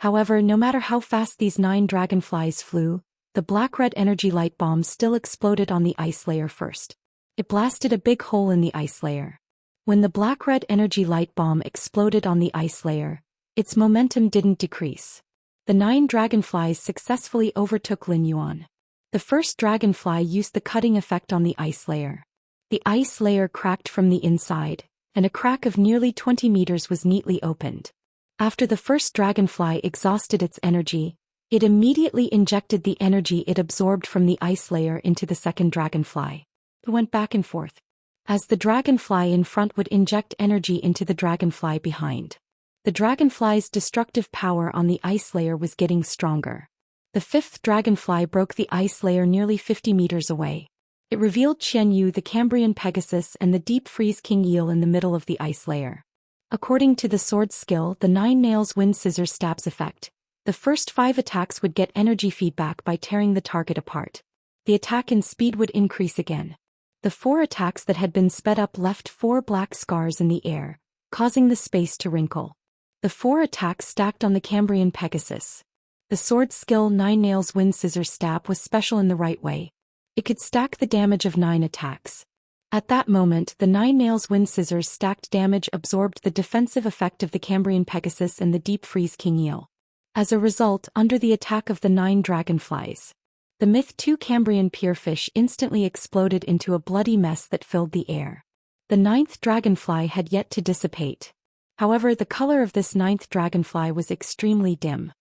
However, no matter how fast these 9 dragonflies flew, the Black-Red Energy Light Bomb still exploded on the ice layer first. It blasted a big hole in the ice layer. When the Black-Red Energy Light Bomb exploded on the ice layer, its momentum didn't decrease. The 9 dragonflies successfully overtook Lin Yuan. The first dragonfly used the cutting effect on the ice layer. The ice layer cracked from the inside, and a crack of nearly 20 meters was neatly opened. After the first dragonfly exhausted its energy, it immediately injected the energy it absorbed from the ice layer into the second dragonfly. It went back and forth, as the dragonfly in front would inject energy into the dragonfly behind. The dragonfly's destructive power on the ice layer was getting stronger. The fifth dragonfly broke the ice layer nearly 50 meters away. It revealed Qianyu the Cambrian Pegasus and the Deep Freeze King Eel in the middle of the ice layer. According to the sword skill, the 9 Nails Wind Scissors Stabs effect, the first 5 attacks would get energy feedback by tearing the target apart. The attack in speed would increase again. The 4 attacks that had been sped up left 4 black scars in the air, causing the space to wrinkle. The 4 attacks stacked on the Cambrian Pegasus. The sword skill 9 Nails Wind Scissors Stab was special in the right way. It could stack the damage of 9 attacks. At that moment, the 9 Nails Wind Scissors stacked damage absorbed the defensive effect of the Cambrian Pegasus and the Deep Freeze King Eel. As a result, under the attack of the 9 dragonflies, the Myth 2 Cambrian Pierfish instantly exploded into a bloody mess that filled the air. The 9th dragonfly had yet to dissipate. However, the color of this 9th dragonfly was extremely dim.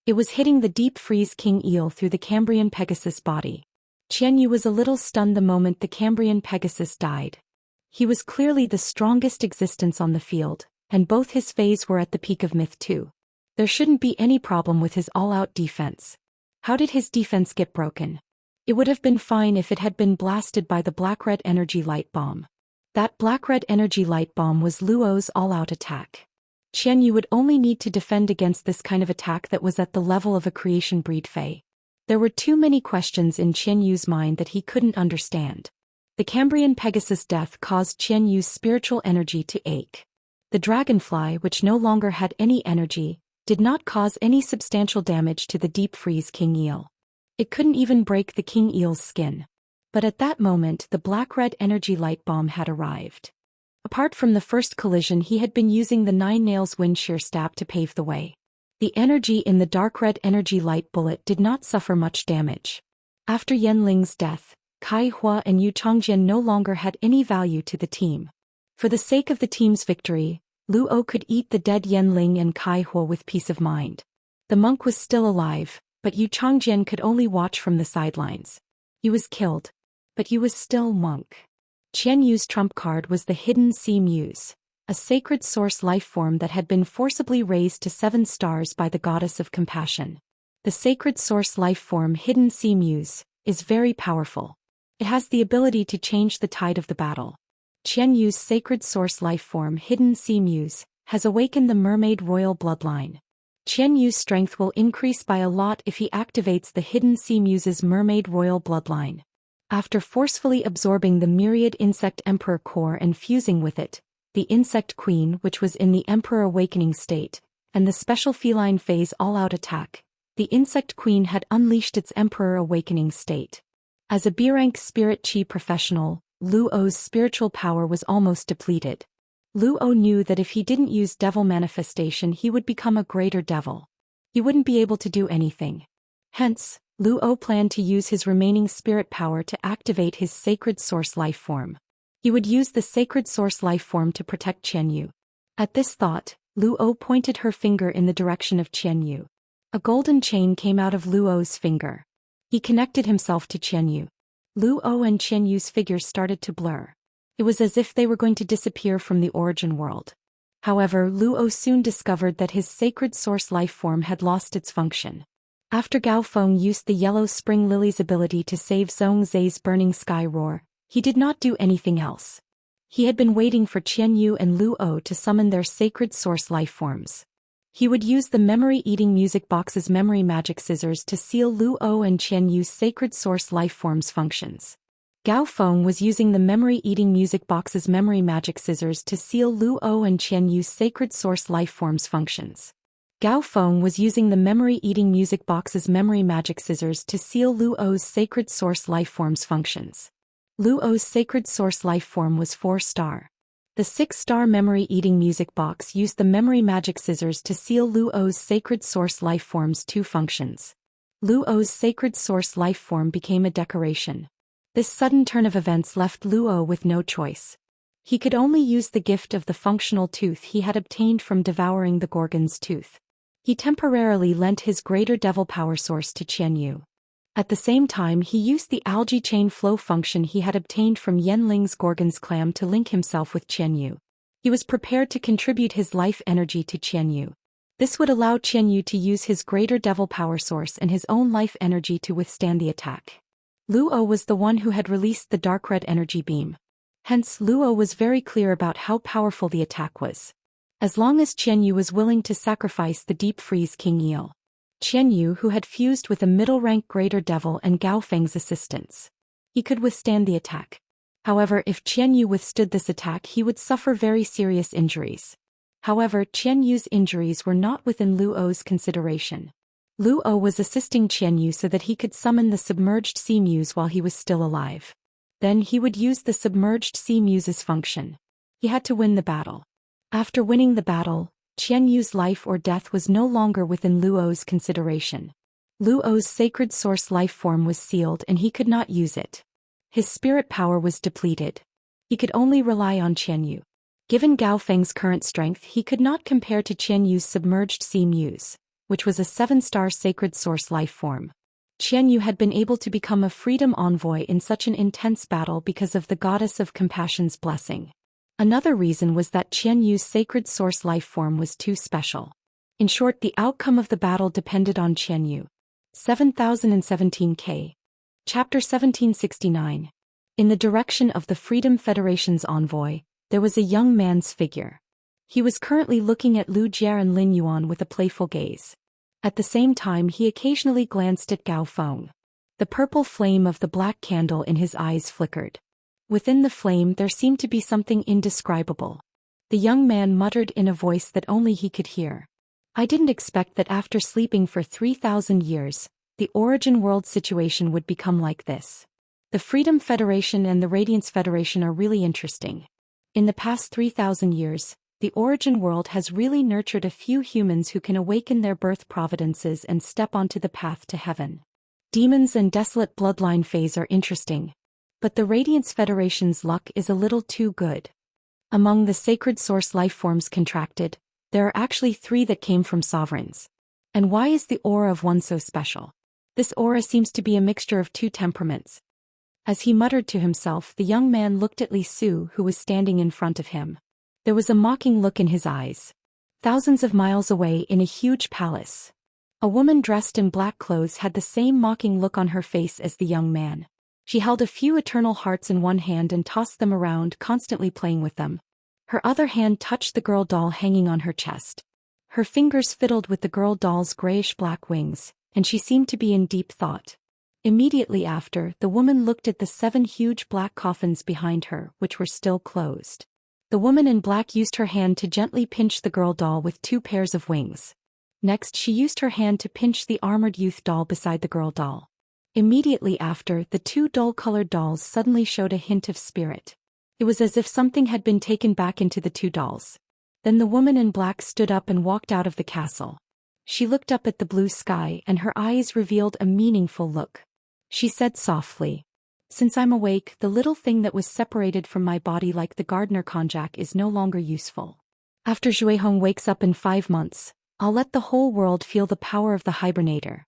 It was hitting the Deep Freeze King Eel through the Cambrian Pegasus body. Qianyu was a little stunned the moment the Cambrian Pegasus died. He was clearly the strongest existence on the field, and both his phase were at the peak of myth too. There shouldn't be any problem with his all-out defense. How did his defense get broken? It would have been fine if it had been blasted by the black-red energy light bomb. That black-red energy light bomb was Luo's all-out attack. Qianyu would only need to defend against this kind of attack that was at the level of a creation breed Fey. There were too many questions in Qianyu's mind that he couldn't understand. The Cambrian Pegasus death caused Qianyu's spiritual energy to ache. The dragonfly, which no longer had any energy, did not cause any substantial damage to the deep freeze king eel. It couldn't even break the king eel's skin. But at that moment the black-red energy light bomb had arrived. Apart from the first collision, he had been using the Nine Nails wind shear stab to pave the way. The energy in the dark red energy light bullet did not suffer much damage. After Yanling's death, Kai Hua and Yu Changjian no longer had any value to the team. For the sake of the team's victory, Luo could eat the dead Yanling and Kai Hua with peace of mind. The monk was still alive, but Yu Changjian could only watch from the sidelines. He was killed, but he was still monk. Qianyu's trump card was the Hidden Sea Muse, a sacred source life form that had been forcibly raised to 7 stars by the goddess of compassion. The sacred source life form Hidden Sea Muse is very powerful. It has the ability to change the tide of the battle. Qianyu's sacred source life form Hidden Sea Muse has awakened the mermaid royal bloodline. Qianyu's strength will increase by a lot if he activates the Hidden Sea Muse's mermaid royal bloodline. After forcefully absorbing the myriad insect emperor core and fusing with it, the insect queen, which was in the emperor awakening state, and the special feline phase all-out attack, the insect queen had unleashed its emperor awakening state. As a B-rank spirit chi professional, Luo's spiritual power was almost depleted. Luo knew that if he didn't use devil manifestation he would become a greater devil. He wouldn't be able to do anything. Hence, Luo planned to use his remaining spirit power to activate his sacred source life form. He would use the sacred source life form to protect Qianyu. At this thought, Luo pointed her finger in the direction of Qianyu. A golden chain came out of Luo's finger. He connected himself to Qianyu. Luo and Qianyu's figures started to blur. It was as if they were going to disappear from the origin world. However, Luo soon discovered that his sacred source life form had lost its function. After Gao Feng used the yellow spring lily's ability to save Zhong Zai's burning sky roar, he did not do anything else. He had been waiting for Qianyu and Luo to summon their sacred source life forms. He would use the memory-eating music box's memory magic scissors to seal Luo and Qianyu's sacred source life forms functions. Gao Feng was using the memory-eating music box's memory magic scissors to seal Luo and Qianyu's sacred source life forms functions. Gao Feng was using the memory-eating music box's memory magic scissors to seal Luo's sacred source life forms functions. Luo's sacred source life form was 4-star. The 6-star memory-eating music box used the memory magic scissors to seal Luo's sacred source life form's 2 functions. Luo's sacred source life form became a decoration. This sudden turn of events left Luo with no choice. He could only use the gift of the functional tooth he had obtained from devouring the Gorgon's tooth. He temporarily lent his greater devil power source to Qianyu. At the same time he used the algae chain flow function he had obtained from Yanling's Gorgon's clam to link himself with Qianyu. He was prepared to contribute his life energy to Qianyu. This would allow Qianyu to use his greater devil power source and his own life energy to withstand the attack. Luo was the one who had released the dark red energy beam. Hence Luo was very clear about how powerful the attack was. As long as Qianyu was willing to sacrifice the deep freeze king eel. Qianyu, who had fused with a middle-rank greater devil and Gao Feng's assistance. He could withstand the attack. However, if Qianyu withstood this attack he would suffer very serious injuries. However, Qianyu's injuries were not within Luo's consideration. Luo was assisting Qianyu so that he could summon the submerged sea muse while he was still alive. Then he would use the submerged sea muse's function. He had to win the battle. After winning the battle, Qianyu's life or death was no longer within Luo's consideration. Luo's sacred source life form was sealed and he could not use it. His spirit power was depleted. He could only rely on Qianyu. Given Gao Feng's current strength he could not compare to Qianyu's submerged sea muse, which was a 7-star sacred source life form. Qianyu had been able to become a freedom envoy in such an intense battle because of the goddess of compassion's blessing. Another reason was that Qianyu's sacred source life form was too special. In short, the outcome of the battle depended on Qianyu. 7017K. Chapter 1769. In the direction of the Freedom Federation's envoy, there was a young man's figure. He was currently looking at Lu Jie and Lin Yuan with a playful gaze. At the same time, he occasionally glanced at Gao Feng. The purple flame of the black candle in his eyes flickered. Within the flame there seemed to be something indescribable. The young man muttered in a voice that only he could hear. I didn't expect that after sleeping for 3,000 years, the origin world situation would become like this. The Freedom Federation and the Radiance Federation are really interesting. In the past 3,000 years, the origin world has really nurtured a few humans who can awaken their birth providences and step onto the path to heaven. Demons and desolate bloodline phase are interesting. But the Radiance Federation's luck is a little too good. Among the sacred source lifeforms contracted, there are actually 3 that came from sovereigns. And why is the aura of one so special? This aura seems to be a mixture of 2 temperaments. As he muttered to himself, the young man looked at Li Su, who was standing in front of him. There was a mocking look in his eyes. Thousands of miles away in a huge palace, a woman dressed in black clothes had the same mocking look on her face as the young man. She held a few eternal hearts in one hand and tossed them around, constantly playing with them. Her other hand touched the girl doll hanging on her chest. Her fingers fiddled with the girl doll's grayish-black wings, and she seemed to be in deep thought. Immediately after, the woman looked at the 7 huge black coffins behind her, which were still closed. The woman in black used her hand to gently pinch the girl doll with 2 pairs of wings. Next, she used her hand to pinch the armored youth doll beside the girl doll. Immediately after, the 2 dull-colored dolls suddenly showed a hint of spirit. It was as if something had been taken back into the 2 dolls. Then the woman in black stood up and walked out of the castle. She looked up at the blue sky and her eyes revealed a meaningful look. She said softly, "Since I'm awake, the little thing that was separated from my body like the gardener konjac is no longer useful. After Zhuehong wakes up in 5 months, I'll let the whole world feel the power of the hibernator."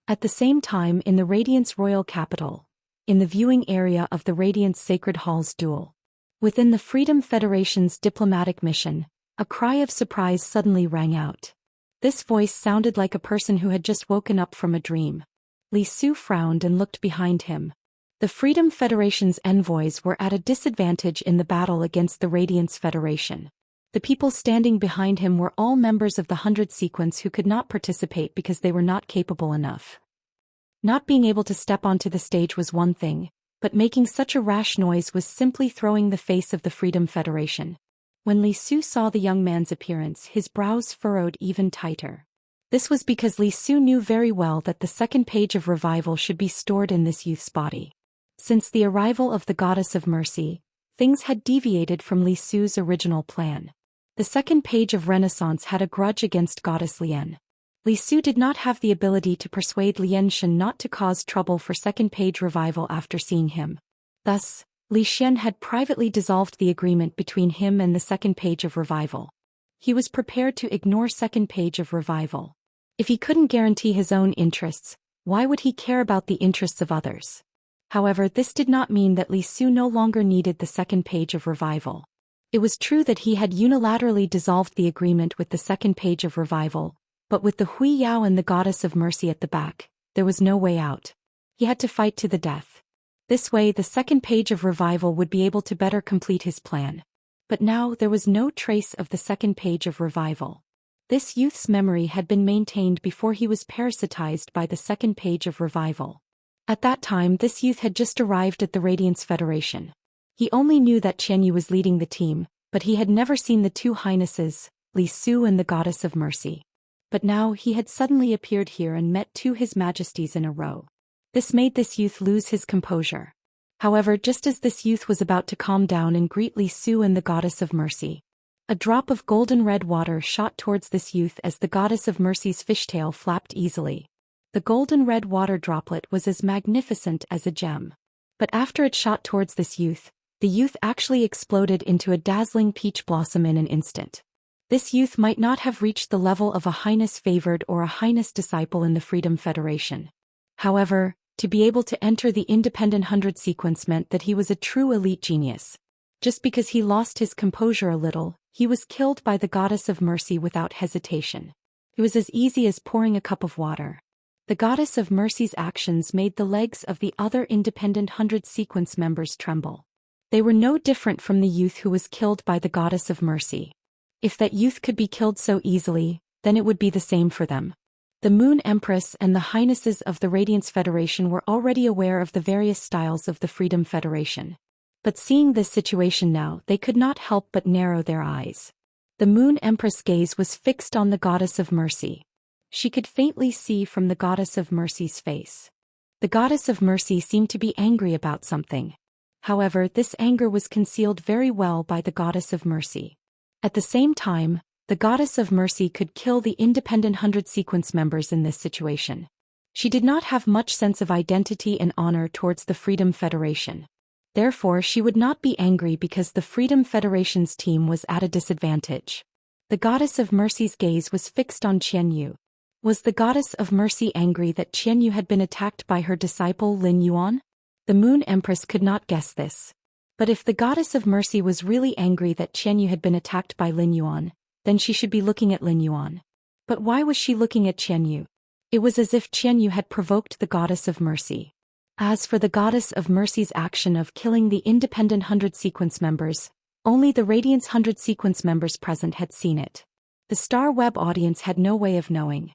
At the same time, in the Radiance Royal Capital, in the viewing area of the Radiance Sacred Hall's duel, within the Freedom Federation's diplomatic mission, a cry of surprise suddenly rang out. This voice sounded like a person who had just woken up from a dream. Li Su frowned and looked behind him. The Freedom Federation's envoys were at a disadvantage in the battle against the Radiance Federation. The people standing behind him were all members of the 100 sequence who could not participate because they were not capable enough. Not being able to step onto the stage was one thing, but making such a rash noise was simply throwing the face of the Freedom Federation. When Li Su saw the young man's appearance, his brows furrowed even tighter. This was because Li Su knew very well that the 2nd page of revival should be stored in this youth's body. Since the arrival of the Goddess of Mercy, things had deviated from Li Su's original plan. The 2nd page of Renaissance had a grudge against Goddess Lian. Li Su did not have the ability to persuade Lian Shen not to cause trouble for 2nd page revival after seeing him. Thus, Li Xian had privately dissolved the agreement between him and the 2nd page of revival. He was prepared to ignore 2nd page of revival. If he couldn't guarantee his own interests, why would he care about the interests of others? However, this did not mean that Li Su no longer needed the 2nd page of revival. It was true that he had unilaterally dissolved the agreement with the 2nd page of revival, but with the Hui Yao and the Goddess of Mercy at the back, there was no way out. He had to fight to the death. This way, the 2nd page of revival would be able to better complete his plan. But now there was no trace of the 2nd page of revival. This youth's memory had been maintained before he was parasitized by the 2nd page of revival. At that time, this youth had just arrived at the Radiance Federation. He only knew that Qianyu was leading the team, but he had never seen the 2 highnesses, Li Su and the Goddess of Mercy. But now he had suddenly appeared here and met 2 His Majesties in a row. This made this youth lose his composure. However, just as this youth was about to calm down and greet Li Su and the Goddess of Mercy, a drop of golden red water shot towards this youth as the Goddess of Mercy's fishtail flapped easily. The golden red water droplet was as magnificent as a gem. But after it shot towards this youth, the youth actually exploded into a dazzling peach blossom in an instant. This youth might not have reached the level of a highness favored or a highness disciple in the Freedom Federation. However, to be able to enter the independent 100 sequence meant that he was a true elite genius. Just because he lost his composure a little, he was killed by the goddess of mercy without hesitation. It was as easy as pouring a cup of water. The goddess of mercy's actions made the legs of the other independent 100 sequence members tremble. They were no different from the youth who was killed by the goddess of mercy. If that youth could be killed so easily, then it would be the same for them. The Moon Empress and the Highnesses of the Radiance Federation were already aware of the various styles of the Freedom Federation. But seeing this situation now, they could not help but narrow their eyes. The Moon Empress' gaze was fixed on the Goddess of Mercy. She could faintly see from the Goddess of Mercy's face. The Goddess of Mercy seemed to be angry about something. However, this anger was concealed very well by the Goddess of Mercy. At the same time, the Goddess of Mercy could kill the independent 100 sequence members in this situation. She did not have much sense of identity and honor towards the Freedom Federation. Therefore, she would not be angry because the Freedom Federation's team was at a disadvantage. The Goddess of Mercy's gaze was fixed on Qianyu. Was the Goddess of Mercy angry that Qianyu had been attacked by her disciple Lin Yuan? The Moon Empress could not guess this. But if the Goddess of Mercy was really angry that Qianyu had been attacked by Lin Yuan, then she should be looking at Lin Yuan. But why was she looking at Qianyu? It was as if Qianyu had provoked the Goddess of Mercy. As for the Goddess of Mercy's action of killing the independent 100 sequence members, only the Radiance 100 sequence members present had seen it. The Star Web audience had no way of knowing.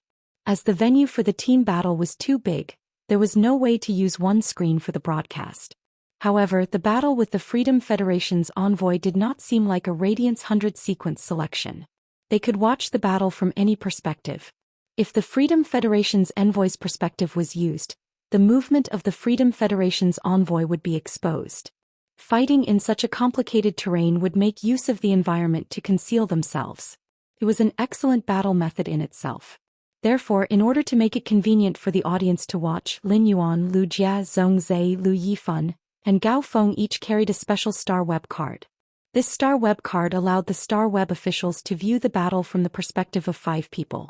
As the venue for the team battle was too big, there was no way to use one screen for the broadcast. However, the battle with the Freedom Federation's envoy did not seem like a Radiance 100 sequence selection. They could watch the battle from any perspective. If the Freedom Federation's envoy's perspective was used, the movement of the Freedom Federation's envoy would be exposed. Fighting in such a complicated terrain would make use of the environment to conceal themselves. It was an excellent battle method in itself. Therefore, in order to make it convenient for the audience to watch, Lin Yuan, Lu Jia, Zhongzhe, Lu Yifan, and Gao Feng each carried a special Star Web card. This Star Web card allowed the Star Web officials to view the battle from the perspective of 5 people.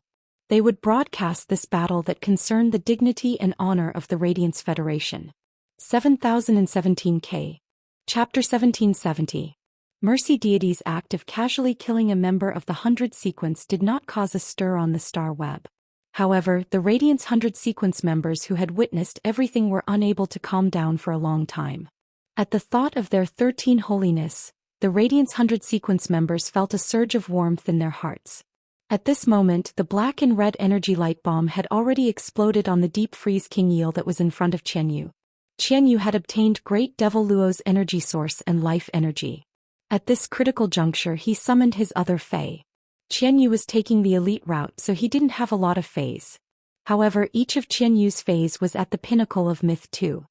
They would broadcast this battle that concerned the dignity and honor of the Radiance Federation. 7017K. Chapter 1770. Mercy Deity's act of casually killing a member of the 100 sequence did not cause a stir on the Star Web. However, the Radiance 100 sequence members who had witnessed everything were unable to calm down for a long time. At the thought of their 13 holiness, the Radiance 100 sequence members felt a surge of warmth in their hearts. At this moment, the black and red energy light bomb had already exploded on the deep freeze king eel that was in front of Qianyu. Qianyu had obtained Great Devil Luo's energy source and life energy. At this critical juncture, he summoned his other Fae. Qianyu was taking the elite route, so he didn't have a lot of Faes. However, each of Qianyu's Faes was at the pinnacle of Myth 2.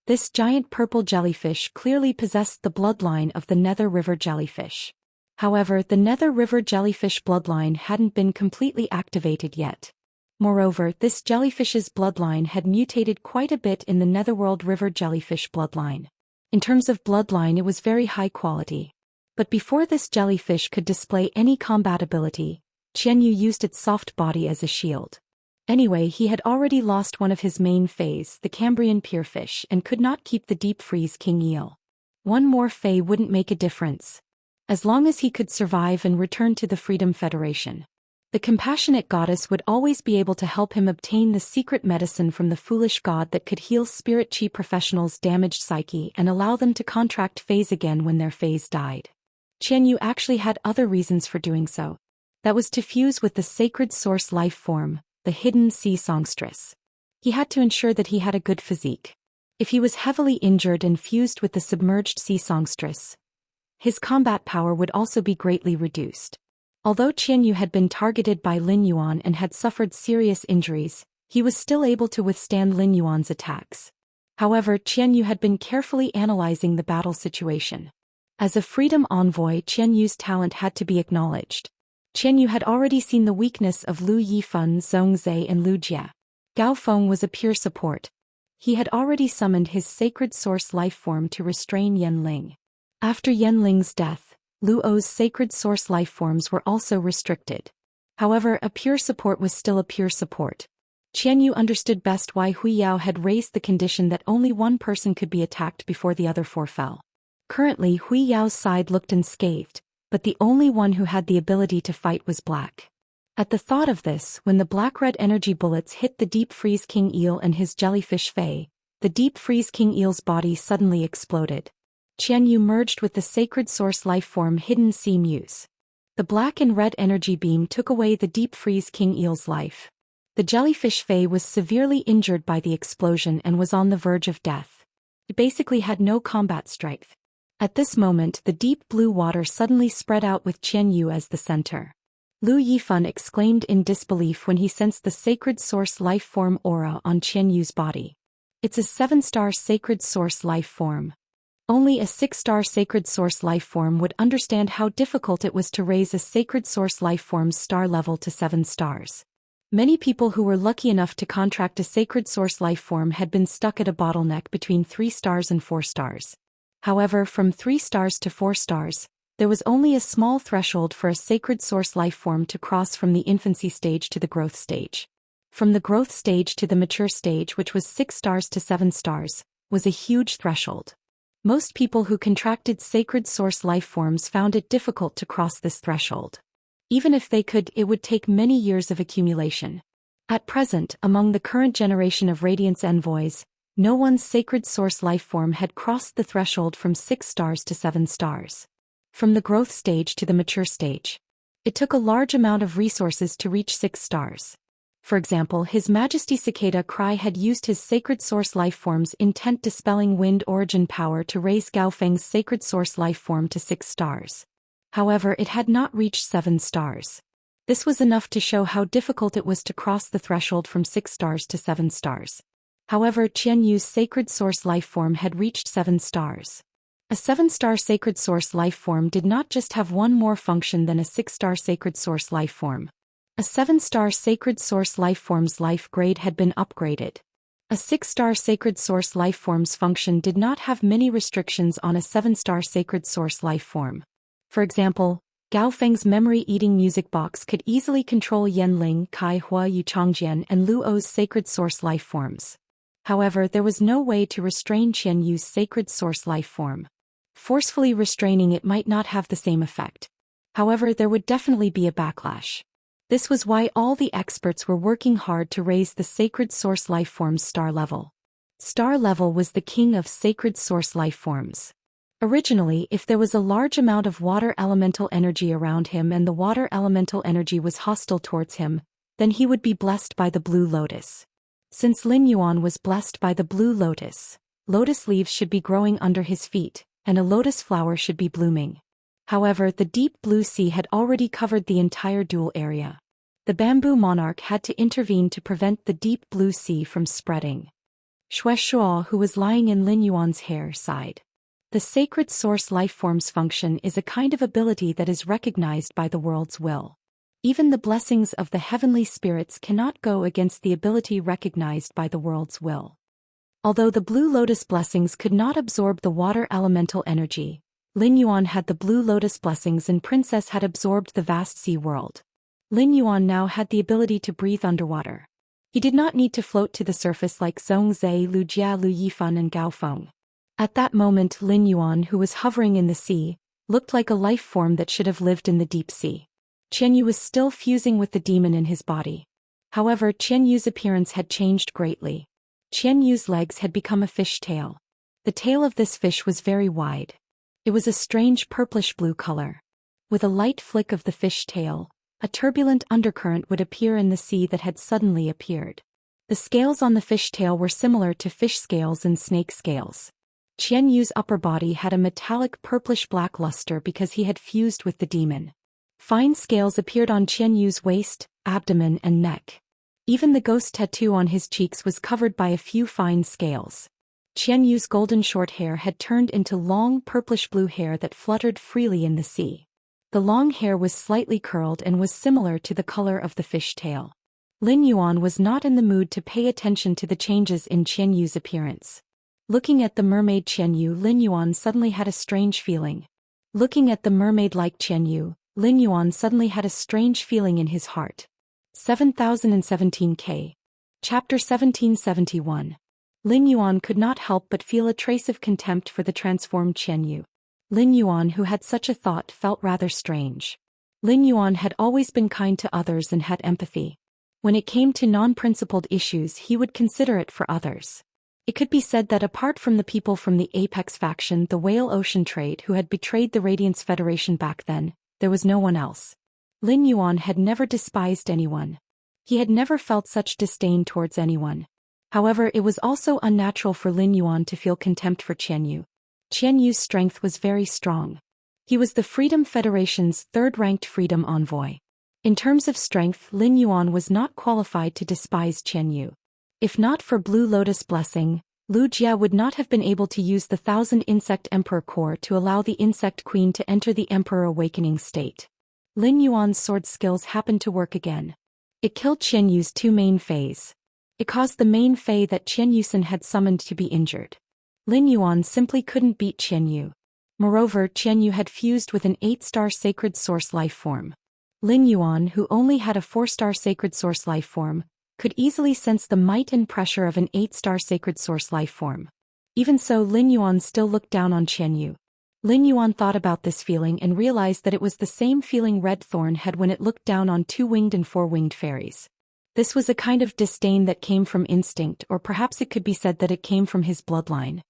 This giant purple jellyfish clearly possessed the bloodline of the Nether River jellyfish. However, the Nether River jellyfish bloodline hadn't been completely activated yet. Moreover, this jellyfish's bloodline had mutated quite a bit in the Netherworld River jellyfish bloodline. In terms of bloodline, it was very high quality. But before this jellyfish could display any combat ability, Qianyu used its soft body as a shield. Anyway, he had already lost one of his main Faes, the Cambrian Pierfish, and could not keep the deep freeze king eel. One more Fae wouldn't make a difference. As long as he could survive and return to the Freedom Federation. The compassionate goddess would always be able to help him obtain the secret medicine from the foolish god that could heal spirit chi professionals' damaged psyche and allow them to contract phase again when their phase died. Qianyu actually had other reasons for doing so. That was to fuse with the sacred source life form, the hidden sea songstress. He had to ensure that he had a good physique. If he was heavily injured and fused with the submerged sea songstress, his combat power would also be greatly reduced. Although Qianyu had been targeted by Lin Yuan and had suffered serious injuries, he was still able to withstand Lin Yuan's attacks. However, Qianyu had been carefully analyzing the battle situation. As a freedom envoy, Qianyu's talent had to be acknowledged. Qianyu had already seen the weakness of Lu Yifan, Zhongzhe and Lu Jia. Gao Feng was a pure support. He had already summoned his sacred source life form to restrain Yanling. After Yanling's death, Luo's sacred source life forms were also restricted. However, a pure support was still a pure support. Qianyu understood best why Hui Yao had raised the condition that only one person could be attacked before the other 4 fell. Currently Hui Yao's side looked unscathed, but the only one who had the ability to fight was black. At the thought of this, when the black-red energy bullets hit the Deep Freeze King Eel and his jellyfish Fae, the Deep Freeze King Eel's body suddenly exploded. Qianyu merged with the sacred source lifeform Hidden Sea Muse. The black and red energy beam took away the Deep Freeze King Eel's life. The jellyfish Fae was severely injured by the explosion and was on the verge of death. It basically had no combat strength. At this moment, the deep blue water suddenly spread out with Qianyu as the center. Lu Yifan exclaimed in disbelief when he sensed the sacred source life form aura on Qianyu's body. It's a 7-star sacred source life form. Only a 6-star sacred source life form would understand how difficult it was to raise a sacred source life form's star level to 7 stars. Many people who were lucky enough to contract a sacred source life form had been stuck at a bottleneck between 3 stars and 4 stars. However, from 3 stars to 4 stars, there was only a small threshold for a sacred source life form to cross from the infancy stage to the growth stage. From the growth stage to the mature stage, which was 6 stars to 7 stars, was a huge threshold. Most people who contracted sacred source life forms found it difficult to cross this threshold. Even if they could, it would take many years of accumulation. At present, among the current generation of Radiance envoys, no one's sacred source life form had crossed the threshold from 6 stars to 7 stars. From the growth stage to the mature stage, it took a large amount of resources to reach 6 stars. For example, His Majesty Cicada Cry had used his sacred source life form's intent dispelling wind origin power to raise Gaofeng's sacred source life form to 6 stars. However, it had not reached 7 stars. This was enough to show how difficult it was to cross the threshold from 6 stars to 7 stars. However, Qianyu's sacred source life form had reached 7 stars. A 7-star sacred source life form did not just have one more function than a 6-star sacred source life form. A 7-star sacred source life form's life grade had been upgraded. A 6-star sacred source life form's function did not have many restrictions on a 7-star sacred source life form. For example, Gaofeng's memory-eating music box could easily control Yanling, Kai Hua Yu Changjian and Lu O's sacred source life forms. However, there was no way to restrain Qianyu's sacred source life form. Forcefully restraining it might not have the same effect. However, there would definitely be a backlash. This was why all the experts were working hard to raise the sacred source life form's star level. Star level was the king of sacred source life forms. Originally, if there was a large amount of water elemental energy around him and the water elemental energy was hostile towards him, then he would be blessed by the blue lotus. Since Lin Yuan was blessed by the blue lotus, lotus leaves should be growing under his feet, and a lotus flower should be blooming. However, the deep blue sea had already covered the entire dual area. The bamboo monarch had to intervene to prevent the deep blue sea from spreading. Xue Shuo, who was lying in Lin Yuan's hair, sighed. The sacred source life form's function is a kind of ability that is recognized by the world's will. Even the blessings of the heavenly spirits cannot go against the ability recognized by the world's will. Although the blue lotus blessings could not absorb the water elemental energy, Lin Yuan had the blue lotus blessings and Princess had absorbed the vast sea world. Lin Yuan now had the ability to breathe underwater. He did not need to float to the surface like Zhongzhe, Lu Jia, Lu Yifan and Gao Feng. At that moment, Lin Yuan, who was hovering in the sea, looked like a life form that should have lived in the deep sea. Qianyu was still fusing with the demon in his body. However, Qianyu's appearance had changed greatly. Qianyu's legs had become a fish tail. The tail of this fish was very wide. It was a strange purplish-blue color. With a light flick of the fish tail, a turbulent undercurrent would appear in the sea that had suddenly appeared. The scales on the fish tail were similar to fish scales and snake scales. Qianyu's upper body had a metallic purplish-black luster because he had fused with the demon. Fine scales appeared on Qianyu's waist, abdomen and neck. Even the ghost tattoo on his cheeks was covered by a few fine scales. Qianyu's golden short hair had turned into long purplish-blue hair that fluttered freely in the sea. The long hair was slightly curled and was similar to the color of the fish tail. Lin Yuan was not in the mood to pay attention to the changes in Qianyu's appearance. Looking at the mermaid Qianyu, Lin Yuan suddenly had a strange feeling. Looking at the mermaid-like Qianyu, Lin Yuan suddenly had a strange feeling in his heart. 7017K. Chapter 1771. Lin Yuan could not help but feel a trace of contempt for the transformed Qianyu. Lin Yuan, who had such a thought, felt rather strange. Lin Yuan had always been kind to others and had empathy. When it came to non-principled issues, he would consider it for others. It could be said that apart from the people from the Apex faction, the Whale Ocean Trade, who had betrayed the Radiance Federation back then, there was no one else. Lin Yuan had never despised anyone. He had never felt such disdain towards anyone. However, it was also unnatural for Lin Yuan to feel contempt for Qianyu. Qianyu's strength was very strong. He was the Freedom Federation's third-ranked freedom envoy. In terms of strength, Lin Yuan was not qualified to despise Qianyu. If not for Blue Lotus Blessing, Lu Jia would not have been able to use the 1000 Insect Emperor Core to allow the Insect Queen to enter the Emperor Awakening state. Lin Yuan's sword skills happened to work again. It killed Qianyu's two main Feis. It caused the main Fei that Qianyusen had summoned to be injured. Lin Yuan simply couldn't beat Qianyu. Moreover, Qianyu had fused with an 8-star Sacred Source life form. Lin Yuan, who only had a 4-star Sacred Source life form, could easily sense the might and pressure of an 8-star Sacred Source life form. Even so, Lin Yuan still looked down on Qianyu. Lin Yuan thought about this feeling and realized that it was the same feeling Red Thorn had when it looked down on 2-winged and 4-winged fairies. This was a kind of disdain that came from instinct, or perhaps it could be said that it came from his bloodline.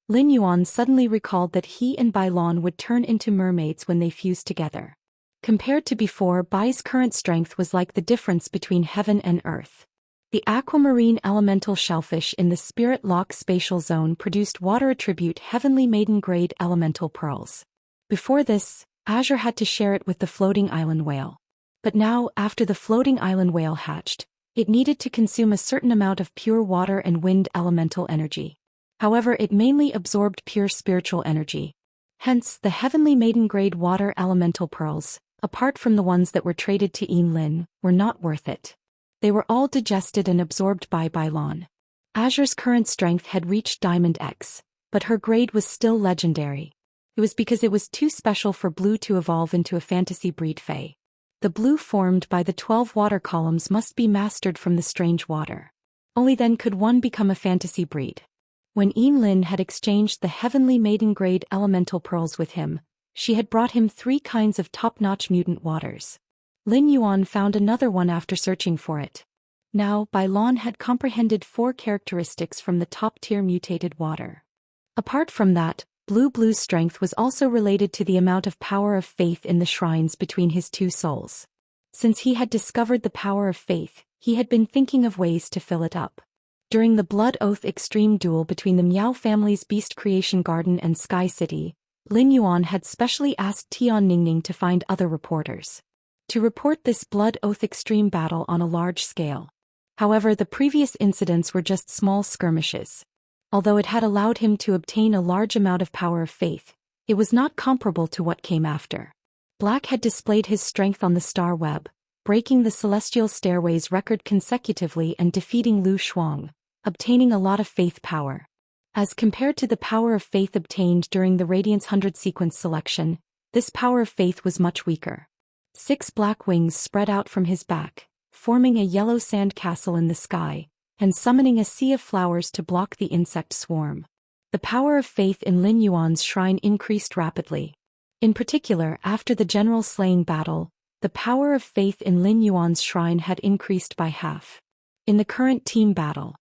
Lin Yuan suddenly recalled that he and Bai Lan would turn into mermaids when they fused together. Compared to before, Bai's current strength was like the difference between heaven and earth. The aquamarine elemental shellfish in the Spirit Lock spatial zone produced water attribute Heavenly Maiden grade elemental pearls. Before this, Azure had to share it with the floating island whale. But now, after the floating island whale hatched, it needed to consume a certain amount of pure water and wind elemental energy. However, it mainly absorbed pure spiritual energy. Hence, the Heavenly Maiden grade water elemental pearls, apart from the ones that were traded to Lin, were not worth it. They were all digested and absorbed by Bai Lan. Azure's current strength had reached Diamond X, but her grade was still legendary. It was because it was too special for Blue to evolve into a fantasy breed Fae. The blue formed by the 12 water columns must be mastered from the strange water. Only then could one become a fantasy breed. When Lin had exchanged the Heavenly Maiden grade elemental pearls with him, she had brought him 3 kinds of top-notch mutant waters. Lin Yuan found another one after searching for it. Now, Bai Lan had comprehended 4 characteristics from the top-tier mutated water. Apart from that, Blue's strength was also related to the amount of power of faith in the shrines between his 2 souls. Since he had discovered the power of faith, he had been thinking of ways to fill it up. During the Blood Oath Extreme duel between the Miao family's Beast Creation Garden and Sky City, Lin Yuan had specially asked Tian Ningning to find other reporters to report this Blood Oath Extreme battle on a large scale. However, the previous incidents were just small skirmishes. Although it had allowed him to obtain a large amount of power of faith, it was not comparable to what came after. Black had displayed his strength on the star web, breaking the Celestial Stairways record consecutively and defeating Lu Shuang, obtaining a lot of faith power. As compared to the power of faith obtained during the Radiance 100 sequence selection, this power of faith was much weaker. 6 black wings spread out from his back, forming a yellow sand castle in the sky, and summoning a sea of flowers to block the insect swarm. The power of faith in Lin Yuan's shrine increased rapidly. In particular, after the general slaying battle, the power of faith in Lin Yuan's shrine had increased by half. In the current team battle,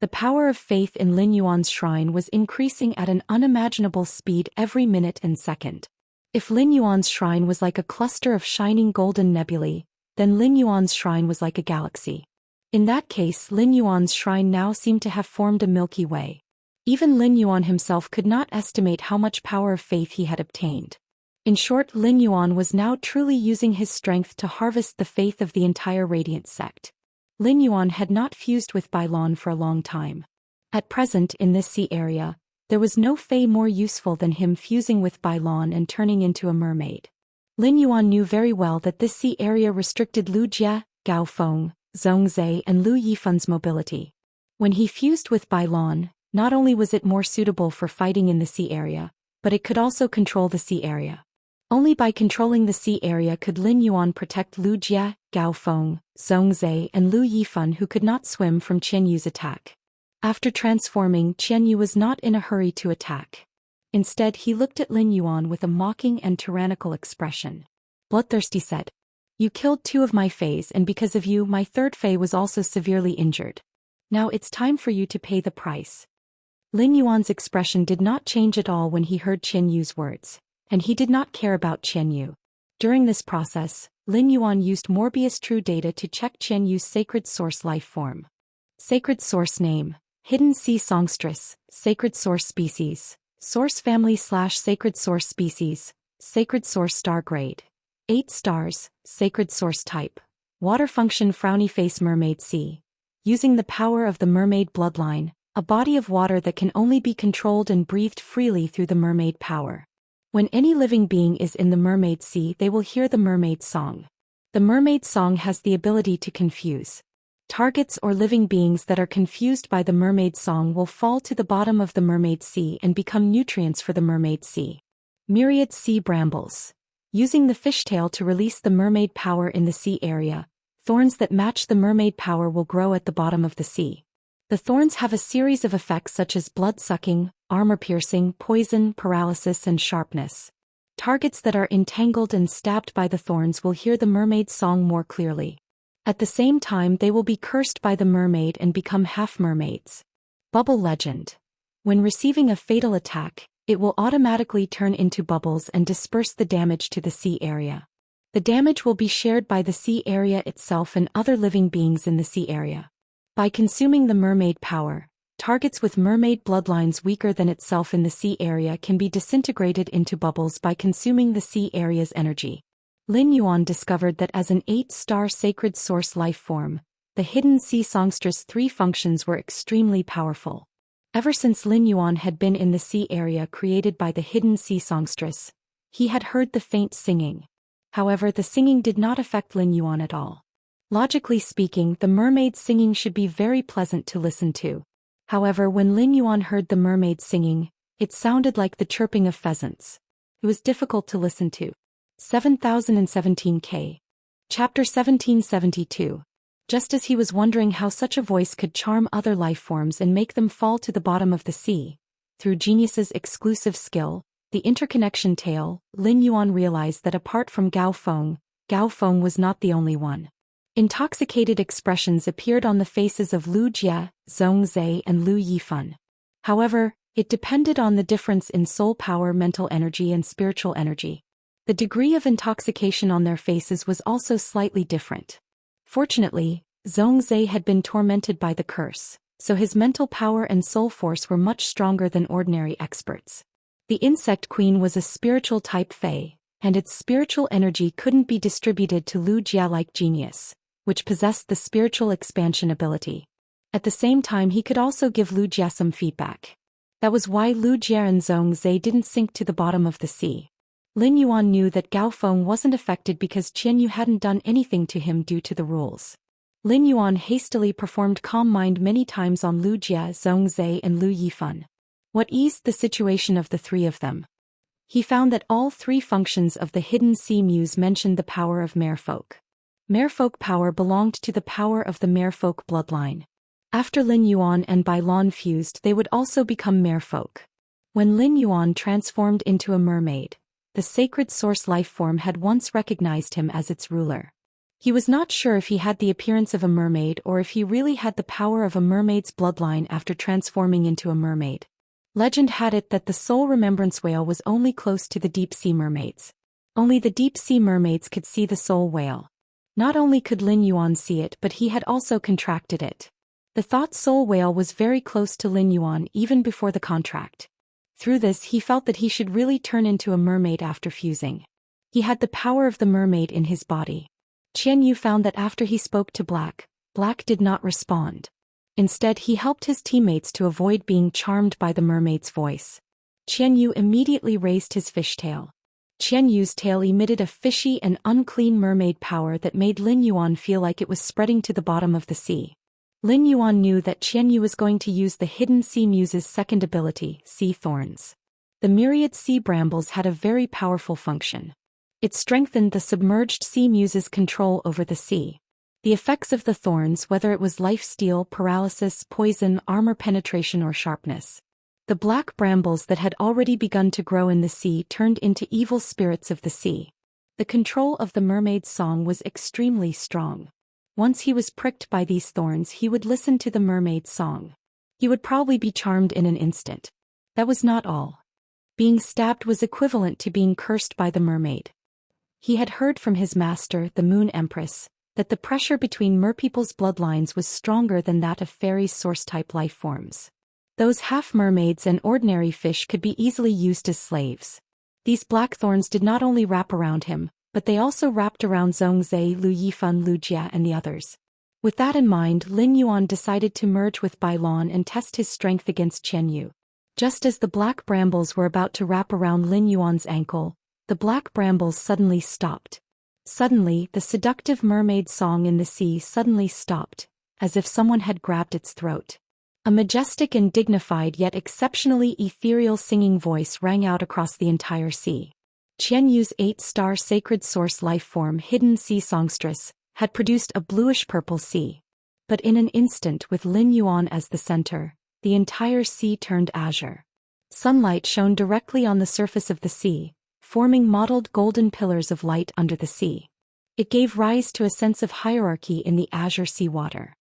the power of faith in Lin Yuan's shrine was increasing at an unimaginable speed every minute and second. If Lin Yuan's shrine was like a cluster of shining golden nebulae, then Lin Yuan's shrine was like a galaxy. In that case, Lin Yuan's shrine now seemed to have formed a Milky Way. Even Lin Yuan himself could not estimate how much power of faith he had obtained. In short, Lin Yuan was now truly using his strength to harvest the faith of the entire Radiant sect. Lin Yuan had not fused with Bai Lan for a long time. At present, in this sea area, there was no Fae more useful than him fusing with Bai Lan and turning into a mermaid. Lin Yuan knew very well that this sea area restricted Lu Jie, Gao Feng, Zhongzhe and Lu Yifun's mobility. When he fused with Bai Lan, not only was it more suitable for fighting in the sea area, but it could also control the sea area. Only by controlling the sea area could Lin Yuan protect Lu Jie, Gao Feng, Zhongzhe and Lu Yifun, who could not swim, from Qianyu's attack. After transforming, Qianyu was not in a hurry to attack. Instead, he looked at Lin Yuan with a mocking and tyrannical expression. Bloodthirsty said, "You killed 2 of my fays, and because of you, my 3rd fay was also severely injured. Now it's time for you to pay the price." Lin Yuan's expression did not change at all when he heard Qian Yu's words, and he did not care about Qian Yu. During this process, Lin Yuan used Morbius True Data to check Qian Yu's sacred source life form. Sacred source name, Hidden Sea Songstress, Sacred source species, Source family / Sacred source species, Sacred source star grade. 8 stars, Sacred source type. Water function frowny face mermaid sea. Using the power of the mermaid bloodline, a body of water that can only be controlled and breathed freely through the mermaid power. When any living being is in the mermaid sea, they will hear the mermaid song. The mermaid song has the ability to confuse. Targets or living beings that are confused by the mermaid song will fall to the bottom of the mermaid sea and become nutrients for the mermaid sea. Myriad sea brambles. Using the fishtail to release the mermaid power in the sea area, thorns that match the mermaid power will grow at the bottom of the sea. The thorns have a series of effects such as blood-sucking, armor-piercing, poison, paralysis, and sharpness. Targets that are entangled and stabbed by the thorns will hear the mermaid's song more clearly. At the same time, they will be cursed by the mermaid and become half-mermaids. Bubble legend. When receiving a fatal attack, it will automatically turn into bubbles and disperse the damage to the sea area. The damage will be shared by the sea area itself and other living beings in the sea area. By consuming the mermaid power, targets with mermaid bloodlines weaker than itself in the sea area can be disintegrated into bubbles by consuming the sea area's energy. Lin Yuan discovered that as an 8-star sacred source life form, the hidden sea songstress' 3 functions were extremely powerful. Ever since Lin Yuan had been in the sea area created by the hidden sea songstress, he had heard the faint singing. However, the singing did not affect Lin Yuan at all. Logically speaking, the mermaid singing should be very pleasant to listen to. However, when Lin Yuan heard the mermaid singing, it sounded like the chirping of pheasants. It was difficult to listen to. 7017K. Chapter 1772. Just as he was wondering how such a voice could charm other life forms and make them fall to the bottom of the sea, through Genius's exclusive skill, the interconnection tale, Lin Yuan realized that apart from Gao Feng was not the only one. Intoxicated expressions appeared on the faces of Lu Jie, Zhong Zhe, and Lu Yifan. However, it depended on the difference in soul power, mental energy, and spiritual energy. The degree of intoxication on their faces was also slightly different. Fortunately, Zhong Zhe had been tormented by the curse, so his mental power and soul force were much stronger than ordinary experts. The Insect Queen was a spiritual type Fae, and its spiritual energy couldn't be distributed to Lu Jie like Genius, which possessed the spiritual expansion ability. At the same time, he could also give Lu Jie some feedback. That was why Lu Jie and Zhong Zhe didn't sink to the bottom of the sea. Lin Yuan knew that Gao Feng wasn't affected because Qian Yu hadn't done anything to him due to the rules. Lin Yuan hastily performed Calm Mind many times on Lu Jie, Zhong Zhe, and Lu Yifan. What eased the situation of the 3 of them? He found that all 3 functions of the hidden sea muse mentioned the power of merfolk. Merfolk power belonged to the power of the merfolk bloodline. After Lin Yuan and Bai Lan fused, they would also become merfolk. When Lin Yuan transformed into a mermaid, the sacred source life form had once recognized him as its ruler. He was not sure if he had the appearance of a mermaid or if he really had the power of a mermaid's bloodline after transforming into a mermaid. Legend had it that the soul remembrance whale was only close to the deep-sea mermaids. Only the deep-sea mermaids could see the soul whale. Not only could Lin Yuan see it, but he had also contracted it. The thought soul whale was very close to Lin Yuan even before the contract. Through this, he felt that he should really turn into a mermaid after fusing. He had the power of the mermaid in his body. Qian Yu found that after he spoke to Black did not respond. Instead, he helped his teammates to avoid being charmed by the mermaid's voice. Qian Yu immediately raised his fishtail. Qian Yu's tail emitted a fishy and unclean mermaid power that made Lin Yuan feel like it was spreading to the bottom of the sea. Lin Yuan knew that Qian Yu was going to use the hidden sea muse's second ability, Sea Thorns. The myriad sea brambles had a very powerful function. It strengthened the submerged sea muse's control over the sea. The effects of the thorns, whether it was life steal, paralysis, poison, armor penetration, or sharpness, The black brambles that had already begun to grow in the sea turned into evil spirits of the sea. The control of the mermaid's song was extremely strong. Once he was pricked by these thorns, he would listen to the mermaid's song. He would probably be charmed in an instant. That was not all. Being stabbed was equivalent to being cursed by the mermaid. He had heard from his master, the Moon Empress, that the pressure between merpeople's bloodlines was stronger than that of fairies' source-type life forms. Those half-mermaids and ordinary fish could be easily used as slaves. These black thorns did not only wrap around him, but they also wrapped around Zhongzhe, Lu Yifan, Lu Jia and the others. With that in mind, Lin Yuan decided to merge with Bailon and test his strength against Qian Yu. Just as the black brambles were about to wrap around Lin Yuan's ankle, the black brambles suddenly stopped. Suddenly, the seductive mermaid song in the sea suddenly stopped, as if someone had grabbed its throat. A majestic and dignified yet exceptionally ethereal singing voice rang out across the entire sea. Qian Yu's 8-star sacred source life form, hidden sea songstress, had produced a bluish-purple sea. But in an instant, with Lin Yuan as the center, the entire sea turned azure. Sunlight shone directly on the surface of the sea, forming mottled golden pillars of light under the sea. It gave rise to a sense of hierarchy in the azure seawater.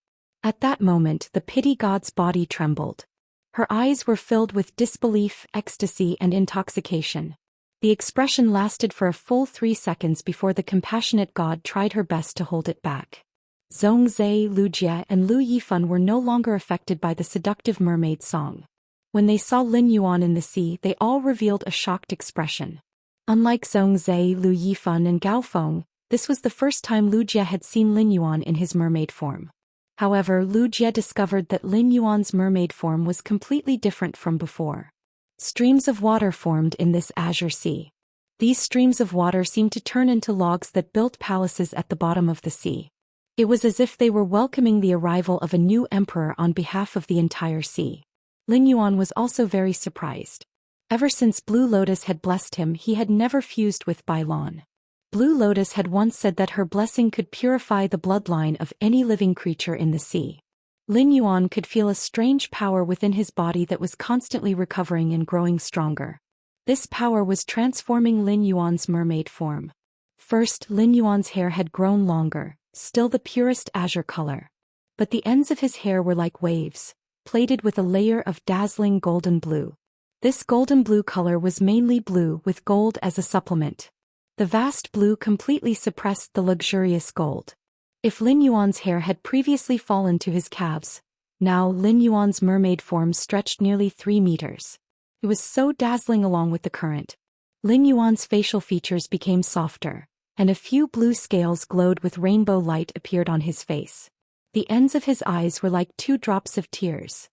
At that moment, the pity god's body trembled. Her eyes were filled with disbelief, ecstasy, and intoxication. The expression lasted for a full 3 seconds before the compassionate god tried her best to hold it back. Zhongzhe, Lu Jie, and Lu Yifan were no longer affected by the seductive mermaid song. When they saw Lin Yuan in the sea, they all revealed a shocked expression. Unlike Zhongzhe, Lu Yifan, and Gao Feng, this was the first time Lu Jie had seen Lin Yuan in his mermaid form. However, Lu Jie discovered that Lin Yuan's mermaid form was completely different from before. Streams of water formed in this azure sea. These streams of water seemed to turn into logs that built palaces at the bottom of the sea. It was as if they were welcoming the arrival of a new emperor on behalf of the entire sea. Lin Yuan was also very surprised. Ever since Blue Lotus had blessed him, he had never fused with Bailon. Blue Lotus had once said that her blessing could purify the bloodline of any living creature in the sea. Lin Yuan could feel a strange power within his body that was constantly recovering and growing stronger. This power was transforming Lin Yuan's mermaid form. First, Lin Yuan's hair had grown longer, still the purest azure color. But the ends of his hair were like waves, plated with a layer of dazzling golden blue. This golden blue color was mainly blue with gold as a supplement. The vast blue completely suppressed the luxurious gold. If Lin Yuan's hair had previously fallen to his calves, now Lin Yuan's mermaid form stretched nearly 3 meters. It was so dazzling along with the current. Lin Yuan's facial features became softer, and a few blue scales glowed with rainbow light appeared on his face. The ends of his eyes were like 2 drops of tears.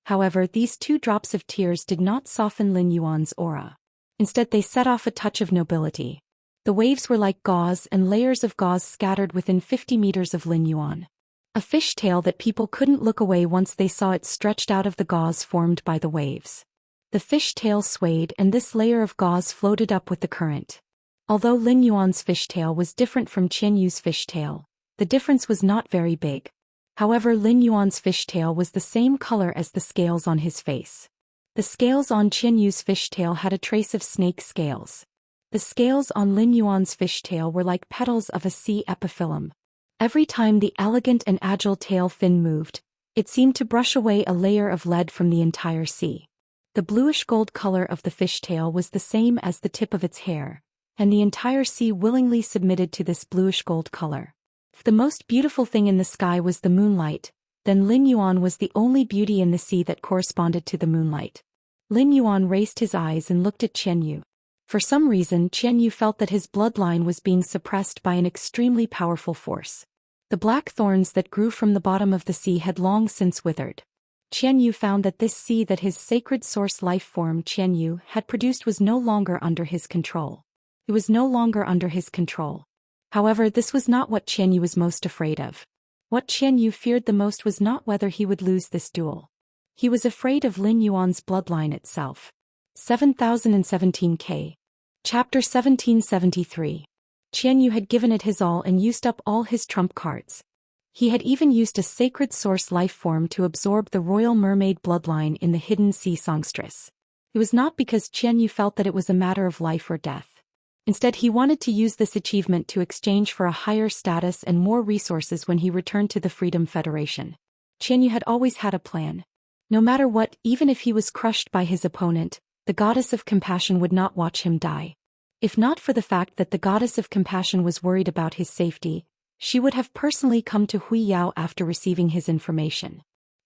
However, these 2 drops of tears did not soften Lin Yuan's aura. Instead, they set off a touch of nobility. The waves were like gauze, and layers of gauze scattered within 50 meters of Lin Yuan. A fishtail that people couldn't look away once they saw it stretched out of the gauze formed by the waves. The fishtail swayed, and this layer of gauze floated up with the current. Although Lin Yuan's fishtail was different from Qian Yu's fishtail, the difference was not very big. However, Lin Yuan's fishtail was the same color as the scales on his face. The scales on Qian Yu's fishtail had a trace of snake scales. The scales on Lin Yuan's fishtail were like petals of a sea epiphyllum. Every time the elegant and agile tail fin moved, it seemed to brush away a layer of lead from the entire sea. The bluish-gold color of the fishtail was the same as the tip of its hair, and the entire sea willingly submitted to this bluish-gold color. If the most beautiful thing in the sky was the moonlight, then Lin Yuan was the only beauty in the sea that corresponded to the moonlight. Lin Yuan raised his eyes and looked at Qian Yu. For some reason, Qian Yu felt that his bloodline was being suppressed by an extremely powerful force. The black thorns that grew from the bottom of the sea had long since withered. Qian Yu found that this sea that his sacred source life form Qian Yu had produced was no longer under his control. It was no longer under his control. However, this was not what Qian Yu was most afraid of. What Qian Yu feared the most was not whether he would lose this duel. He was afraid of Lin Yuan's bloodline itself. 7017K. Chapter 1773. Qian Yu had given it his all and used up all his trump cards. He had even used a sacred source life form to absorb the royal mermaid bloodline in the hidden sea songstress. It was not because Xianyu felt that it was a matter of life or death. Instead, he wanted to use this achievement to exchange for a higher status and more resources when he returned to the Freedom Federation. Xianyu had always had a plan. No matter what, even if he was crushed by his opponent, the goddess of compassion would not watch him die. If not for the fact that the goddess of compassion was worried about his safety, she would have personally come to Hui Yao after receiving his information.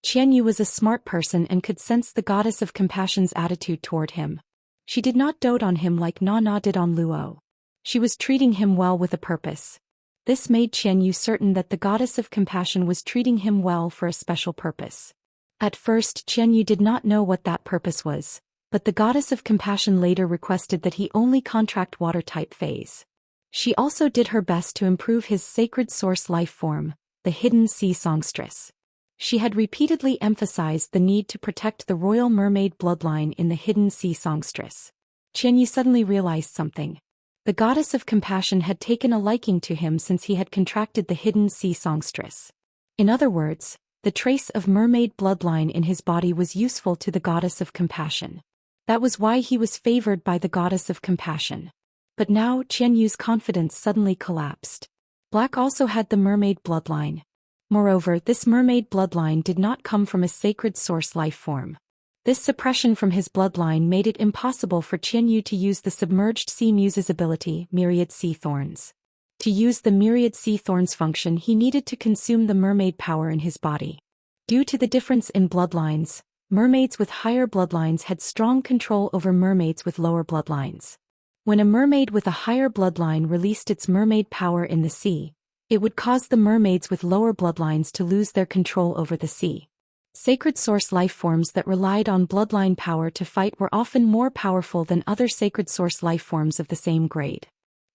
Xianyu was a smart person and could sense the goddess of compassion's attitude toward him. She did not dote on him like Nana did on Luo. She was treating him well with a purpose. This made Xianyu certain that the goddess of compassion was treating him well for a special purpose. At first, Xianyu did not know what that purpose was, but the goddess of compassion later requested that he only contract water-type phase. She also did her best to improve his sacred source life form, the hidden sea songstress. She had repeatedly emphasized the need to protect the royal mermaid bloodline in the hidden sea songstress. Xianyu suddenly realized something. The goddess of compassion had taken a liking to him since he had contracted the hidden sea songstress. In other words, the trace of mermaid bloodline in his body was useful to the goddess of compassion. That was why he was favored by the goddess of compassion. But now Xianyu's confidence suddenly collapsed. Black also had the mermaid bloodline. Moreover, this mermaid bloodline did not come from a sacred source life form. This suppression from his bloodline made it impossible for Xianyu to use the submerged sea muse's ability, Myriad Sea Thorns. To use the Myriad Sea Thorns function, he needed to consume the mermaid power in his body. Due to the difference in bloodlines, mermaids with higher bloodlines had strong control over mermaids with lower bloodlines. When a mermaid with a higher bloodline released its mermaid power in the sea, it would cause the mermaids with lower bloodlines to lose their control over the sea. Sacred source life forms that relied on bloodline power to fight were often more powerful than other sacred source life forms of the same grade.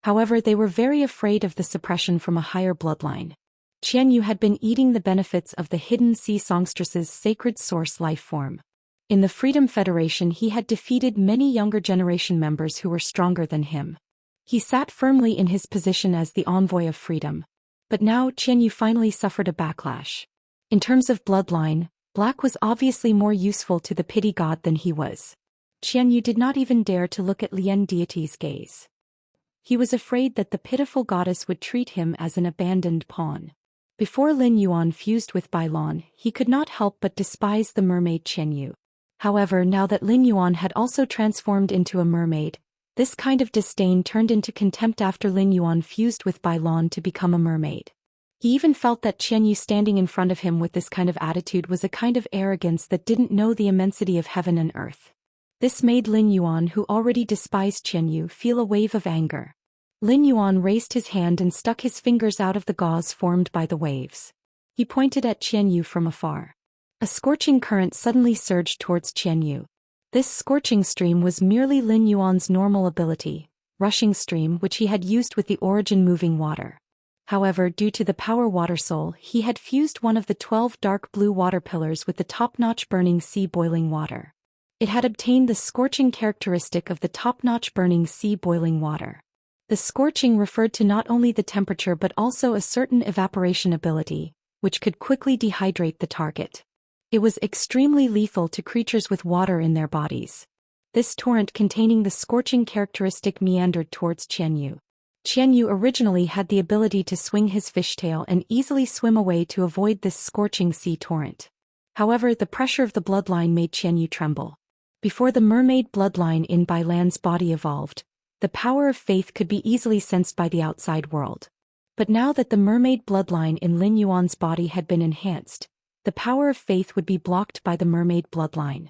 However, they were very afraid of the suppression from a higher bloodline. Xianyu had been eating the benefits of the hidden sea songstress's sacred source life form. In the Freedom Federation, he had defeated many younger generation members who were stronger than him. He sat firmly in his position as the envoy of freedom. But now Xianyu finally suffered a backlash. In terms of bloodline, Black was obviously more useful to the pity god than he was. Xianyu did not even dare to look at Lien deity's gaze. He was afraid that the pitiful goddess would treat him as an abandoned pawn. Before Lin Yuan fused with Bailon, he could not help but despise the mermaid Xianyu. However, now that Lin Yuan had also transformed into a mermaid, this kind of disdain turned into contempt after Lin Yuan fused with Bailon to become a mermaid. He even felt that Xianyu standing in front of him with this kind of attitude was a kind of arrogance that didn't know the immensity of heaven and earth. This made Lin Yuan, who already despised Xianyu, feel a wave of anger. Lin Yuan raised his hand and stuck his fingers out of the gauze formed by the waves. He pointed at Xianyu from afar. A scorching current suddenly surged towards Xianyu. This scorching stream was merely Lin Yuan's normal ability, rushing stream, which he had used with the origin moving water. However, due to the power water soul, he had fused one of the 12 dark blue water pillars with the top-notch burning sea boiling water. It had obtained the scorching characteristic of the top-notch burning sea boiling water. The scorching referred to not only the temperature but also a certain evaporation ability, which could quickly dehydrate the target. It was extremely lethal to creatures with water in their bodies. This torrent containing the scorching characteristic meandered towards Xianyu. Xianyu originally had the ability to swing his fishtail and easily swim away to avoid this scorching sea torrent. However, the pressure of the bloodline made Xianyu tremble. Before the mermaid bloodline in Bailan's body evolved, the power of faith could be easily sensed by the outside world. But now that the mermaid bloodline in Lin Yuan's body had been enhanced, the power of faith would be blocked by the mermaid bloodline.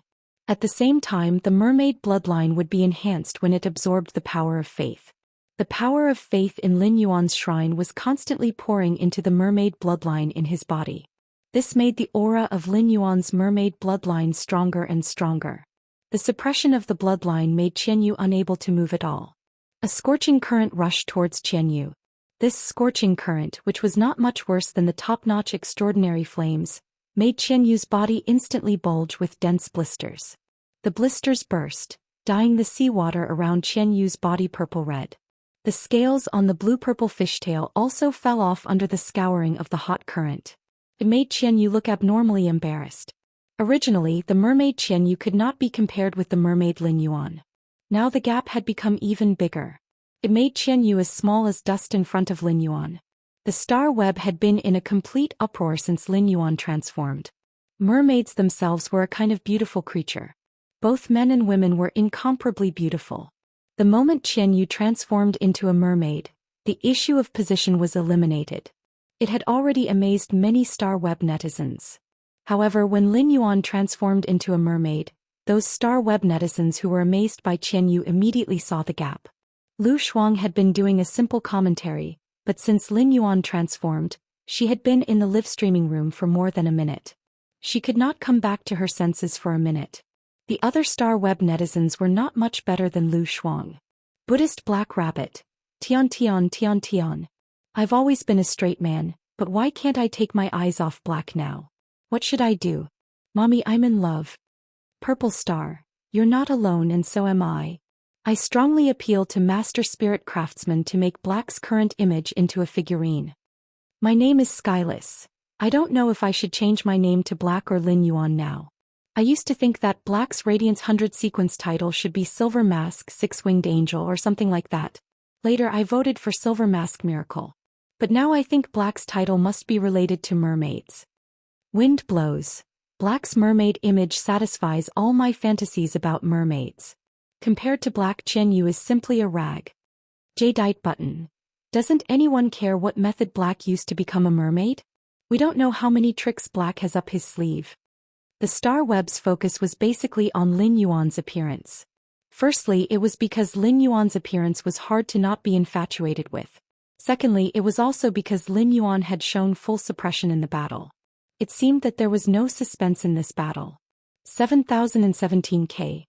At the same time, the mermaid bloodline would be enhanced when it absorbed the power of faith. The power of faith in Lin Yuan's shrine was constantly pouring into the mermaid bloodline in his body. This made the aura of Lin Yuan's mermaid bloodline stronger and stronger. The suppression of the bloodline made Xianyu unable to move at all. A scorching current rushed towards Xianyu. This scorching current, which was not much worse than the top-notch extraordinary flames, made Xianyu's body instantly bulge with dense blisters. The blisters burst, dyeing the seawater around Xianyu's body purple-red. The scales on the blue-purple fishtail also fell off under the scouring of the hot current. It made Qianyu look abnormally embarrassed. Originally, the mermaid Qianyu could not be compared with the mermaid Lin Yuan. Now the gap had become even bigger. It made Qianyu as small as dust in front of Lin Yuan. The star web had been in a complete uproar since Lin Yuan transformed. Mermaids themselves were a kind of beautiful creature. Both men and women were incomparably beautiful. The moment Qianyu transformed into a mermaid, the issue of position was eliminated. It had already amazed many star web netizens. However, when Lin Yuan transformed into a mermaid, those star web netizens who were amazed by Qianyu immediately saw the gap. Lu Shuang had been doing a simple commentary, but since Lin Yuan transformed, she had been in the live streaming room for more than a minute. She could not come back to her senses for a minute. The other star web netizens were not much better than Lu Shuang. Buddhist Black Rabbit. Tian Tian Tian Tian. I've always been a straight man, but why can't I take my eyes off black now? What should I do? Mommy, I'm in love. Purple Star. You're not alone and so am I. I strongly appeal to Master Spirit Craftsman to make Black's current image into a figurine. My name is Skyless. I don't know if I should change my name to Black or Lin Yuan now. I used to think that Black's Radiance 100 sequence title should be Silver Mask Six-Winged Angel or something like that. Later I voted for Silver Mask Miracle. But now I think Black's title must be related to mermaids. Wind blows. Black's mermaid image satisfies all my fantasies about mermaids. Compared to Black, Qianyu is simply a rag. Jadeite button. Doesn't anyone care what method Black used to become a mermaid? We don't know how many tricks Black has up his sleeve. The star web's focus was basically on Lin Yuan's appearance. Firstly, it was because Lin Yuan's appearance was hard to not be infatuated with. Secondly, it was also because Lin Yuan had shown full suppression in the battle. It seemed that there was no suspense in this battle. 7017K.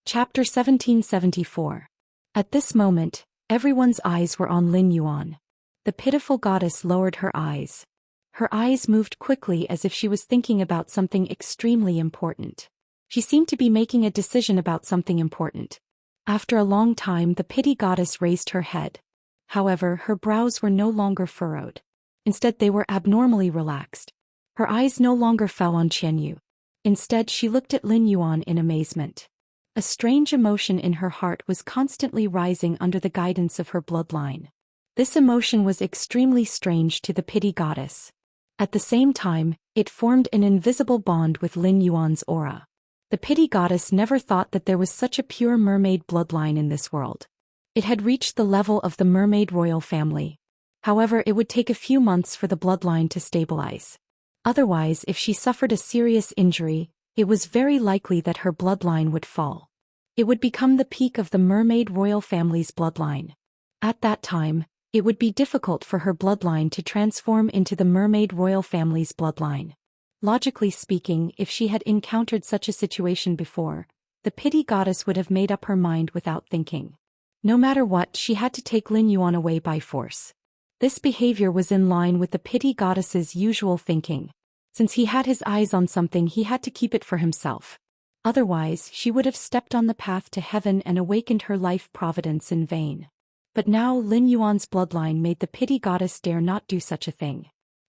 Chapter 1774. At this moment, everyone's eyes were on Lin Yuan. The pitiful goddess lowered her eyes. Her eyes moved quickly as if she was thinking about something extremely important. She seemed to be making a decision about something important. After a long time, the pity goddess raised her head. However, her brows were no longer furrowed. Instead, they were abnormally relaxed. Her eyes no longer fell on Qianyu. Instead, she looked at Lin Yuan in amazement. A strange emotion in her heart was constantly rising under the guidance of her bloodline. This emotion was extremely strange to the pity goddess. At the same time, it formed an invisible bond with Lin Yuan's aura. The pity goddess never thought that there was such a pure mermaid bloodline in this world. It had reached the level of the mermaid royal family. However, it would take a few months for the bloodline to stabilize. Otherwise, if she suffered a serious injury, it was very likely that her bloodline would fall. It would become the peak of the mermaid royal family's bloodline. At that time, it would be difficult for her bloodline to transform into the mermaid royal family's bloodline. Logically speaking, if she had encountered such a situation before, the pity goddess would have made up her mind without thinking. No matter what, she had to take Lin Yuan away by force. This behavior was in line with the pity goddess's usual thinking. Since he had his eyes on something, he had to keep it for himself. Otherwise, she would have stepped on the path to heaven and awakened her life providence in vain. But now Lin Yuan's bloodline made the pity goddess dare not do such a thing.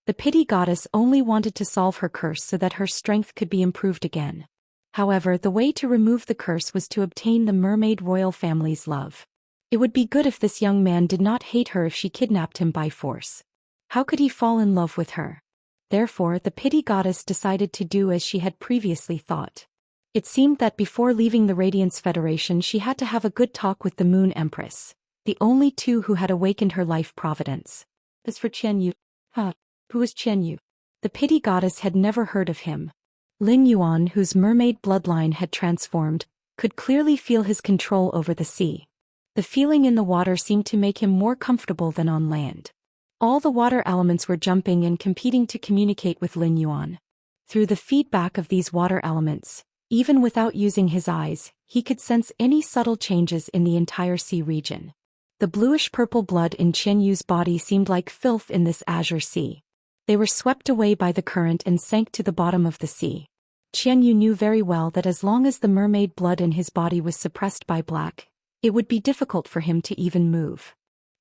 The pity goddess only wanted to solve her curse so that her strength could be improved again. However, the way to remove the curse was to obtain the mermaid royal family's love. It would be good if this young man did not hate her if she kidnapped him by force. How could he fall in love with her? Therefore, the pity goddess decided to do as she had previously thought. It seemed that before leaving the Radiance Federation she had to have a good talk with the Moon Empress, the only two who had awakened her life providence. As for Qianyu, who was Qianyu? The pity goddess had never heard of him. Lin Yuan, whose mermaid bloodline had transformed, could clearly feel his control over the sea. The feeling in the water seemed to make him more comfortable than on land. All the water elements were jumping and competing to communicate with Lin Yuan. Through the feedback of these water elements, even without using his eyes, he could sense any subtle changes in the entire sea region. The bluish-purple blood in Qianyu's body seemed like filth in this azure sea. They were swept away by the current and sank to the bottom of the sea. Qianyu knew very well that as long as the mermaid blood in his body was suppressed by black, it would be difficult for him to even move.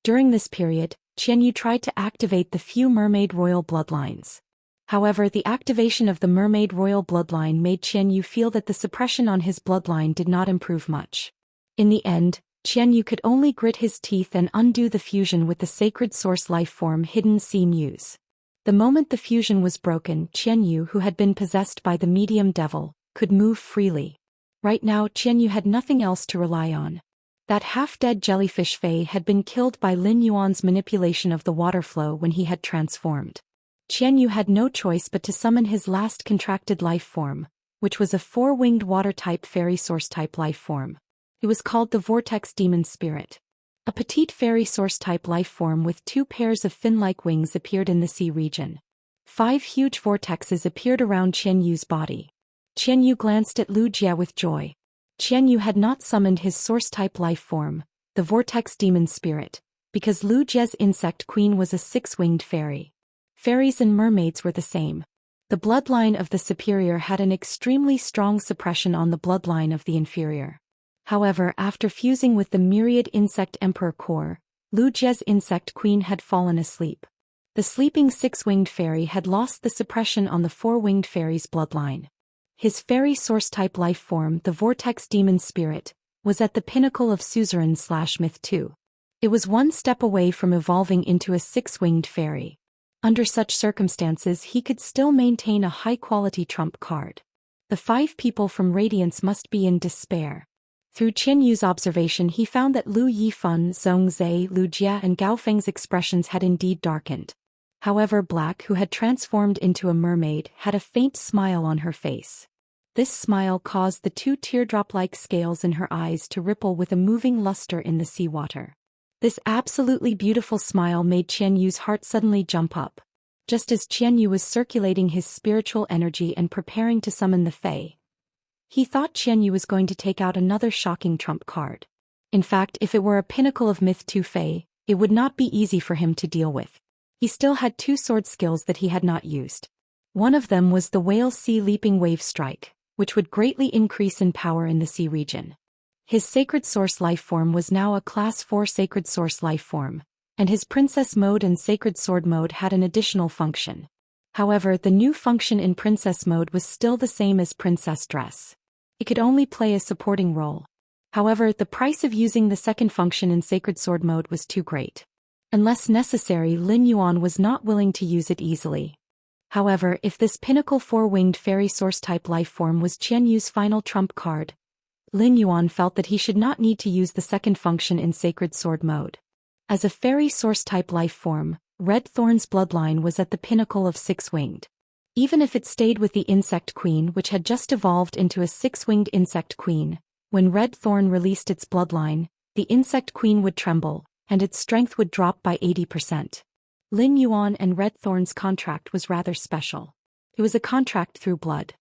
During this period, Qianyu tried to activate the few mermaid royal bloodlines. However, the activation of the mermaid royal bloodline made Qianyu feel that the suppression on his bloodline did not improve much. In the end, Qianyu could only grit his teeth and undo the fusion with the sacred source lifeform Hidden Sea Muse. The moment the fusion was broken, Qianyu, who had been possessed by the medium devil, could move freely. Right now, Qianyu had nothing else to rely on. That half-dead jellyfish Fei had been killed by Lin Yuan's manipulation of the water flow when he had transformed. Qianyu had no choice but to summon his last contracted life form, which was a four-winged water-type fairy source-type life form. It was called the Vortex Demon Spirit. A petite fairy source-type life form with two pairs of fin-like wings appeared in the sea region. 5 huge vortexes appeared around Qianyu's body. Qianyu glanced at Wuxia with joy. Qianyu had not summoned his source-type life form, the Vortex Demon Spirit, because Wuxia's insect queen was a 6-winged fairy. Fairies and mermaids were the same. The bloodline of the superior had an extremely strong suppression on the bloodline of the inferior. However, after fusing with the myriad insect emperor core, Wuxia's insect queen had fallen asleep. The sleeping 6-winged fairy had lost the suppression on the 4-winged fairy's bloodline. His fairy source-type life form, the Vortex Demon Spirit, was at the pinnacle of suzerain/myth 2. It was one step away from evolving into a 6-winged fairy. Under such circumstances, he could still maintain a high-quality trump card. The 5 people from Radiance must be in despair. Through Qianyu's observation, he found that Lu Yifan, Zhongzhe, Lu Jia and Gao Feng's expressions had indeed darkened. However, Black, who had transformed into a mermaid, had a faint smile on her face. This smile caused the 2 teardrop-like scales in her eyes to ripple with a moving luster in the seawater. This absolutely beautiful smile made Qianyu's heart suddenly jump up. Just as Qianyu was circulating his spiritual energy and preparing to summon the Fae, he thought Qianyu was going to take out another shocking trump card. In fact, if it were a pinnacle of Myth 2 Fae, it would not be easy for him to deal with. He still had 2 sword skills that he had not used. One of them was the Whale Sea Leaping Wave Strike, which would greatly increase in power in the sea region. His Sacred Source Lifeform was now a Class 4 Sacred Source Lifeform, and his Princess Mode and Sacred Sword Mode had an additional function. However, the new function in Princess Mode was still the same as Princess Dress. It could only play a supporting role. However, the price of using the second function in Sacred Sword Mode was too great. Unless necessary, Lin Yuan was not willing to use it easily. However, if this pinnacle 4-winged fairy source-type lifeform was Qianyu's final trump card, Lin Yuan felt that he should not need to use the second function in Sacred Sword Mode. As a fairy source-type lifeform, Red Thorn's bloodline was at the pinnacle of 6-winged. Even if it stayed with the Insect Queen, which had just evolved into a 6-winged Insect Queen, when Red Thorn released its bloodline, the Insect Queen would tremble, and its strength would drop by 80%. Lin Yuan and Red Thorn's contract was rather special. It was a contract through blood.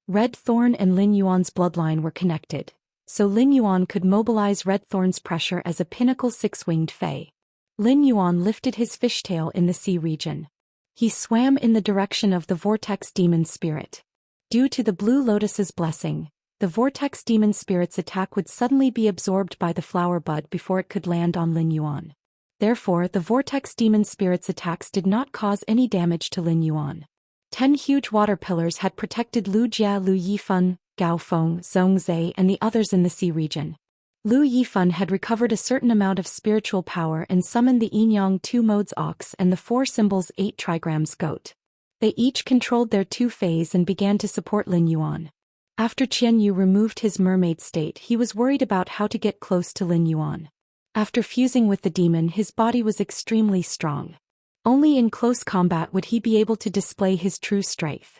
Red Thorn and Lin Yuan's bloodline were connected, so Lin Yuan could mobilize Red Thorn's pressure as a pinnacle 6-winged Fae. Lin Yuan lifted his fishtail in the sea region. He swam in the direction of the Vortex Demon Spirit. Due to the Blue Lotus's blessing, the Vortex Demon Spirit's attack would suddenly be absorbed by the flower bud before it could land on Lin Yuan. Therefore, the Vortex Demon Spirit's attacks did not cause any damage to Lin Yuan. 10 huge water pillars had protected Lu Jia, Lu Yifan, Gao Feng, Zhongzhe and the others in the sea region. Lu Yifan had recovered a certain amount of spiritual power and summoned the Yin-Yang 2 modes ox and the 4 symbols 8 trigrams goat. They each controlled their 2 fays and began to support Lin Yuan. After Qianyu removed his mermaid state, he was worried about how to get close to Lin Yuan. After fusing with the demon, his body was extremely strong. Only in close combat would he be able to display his true strength.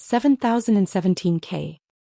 7017K.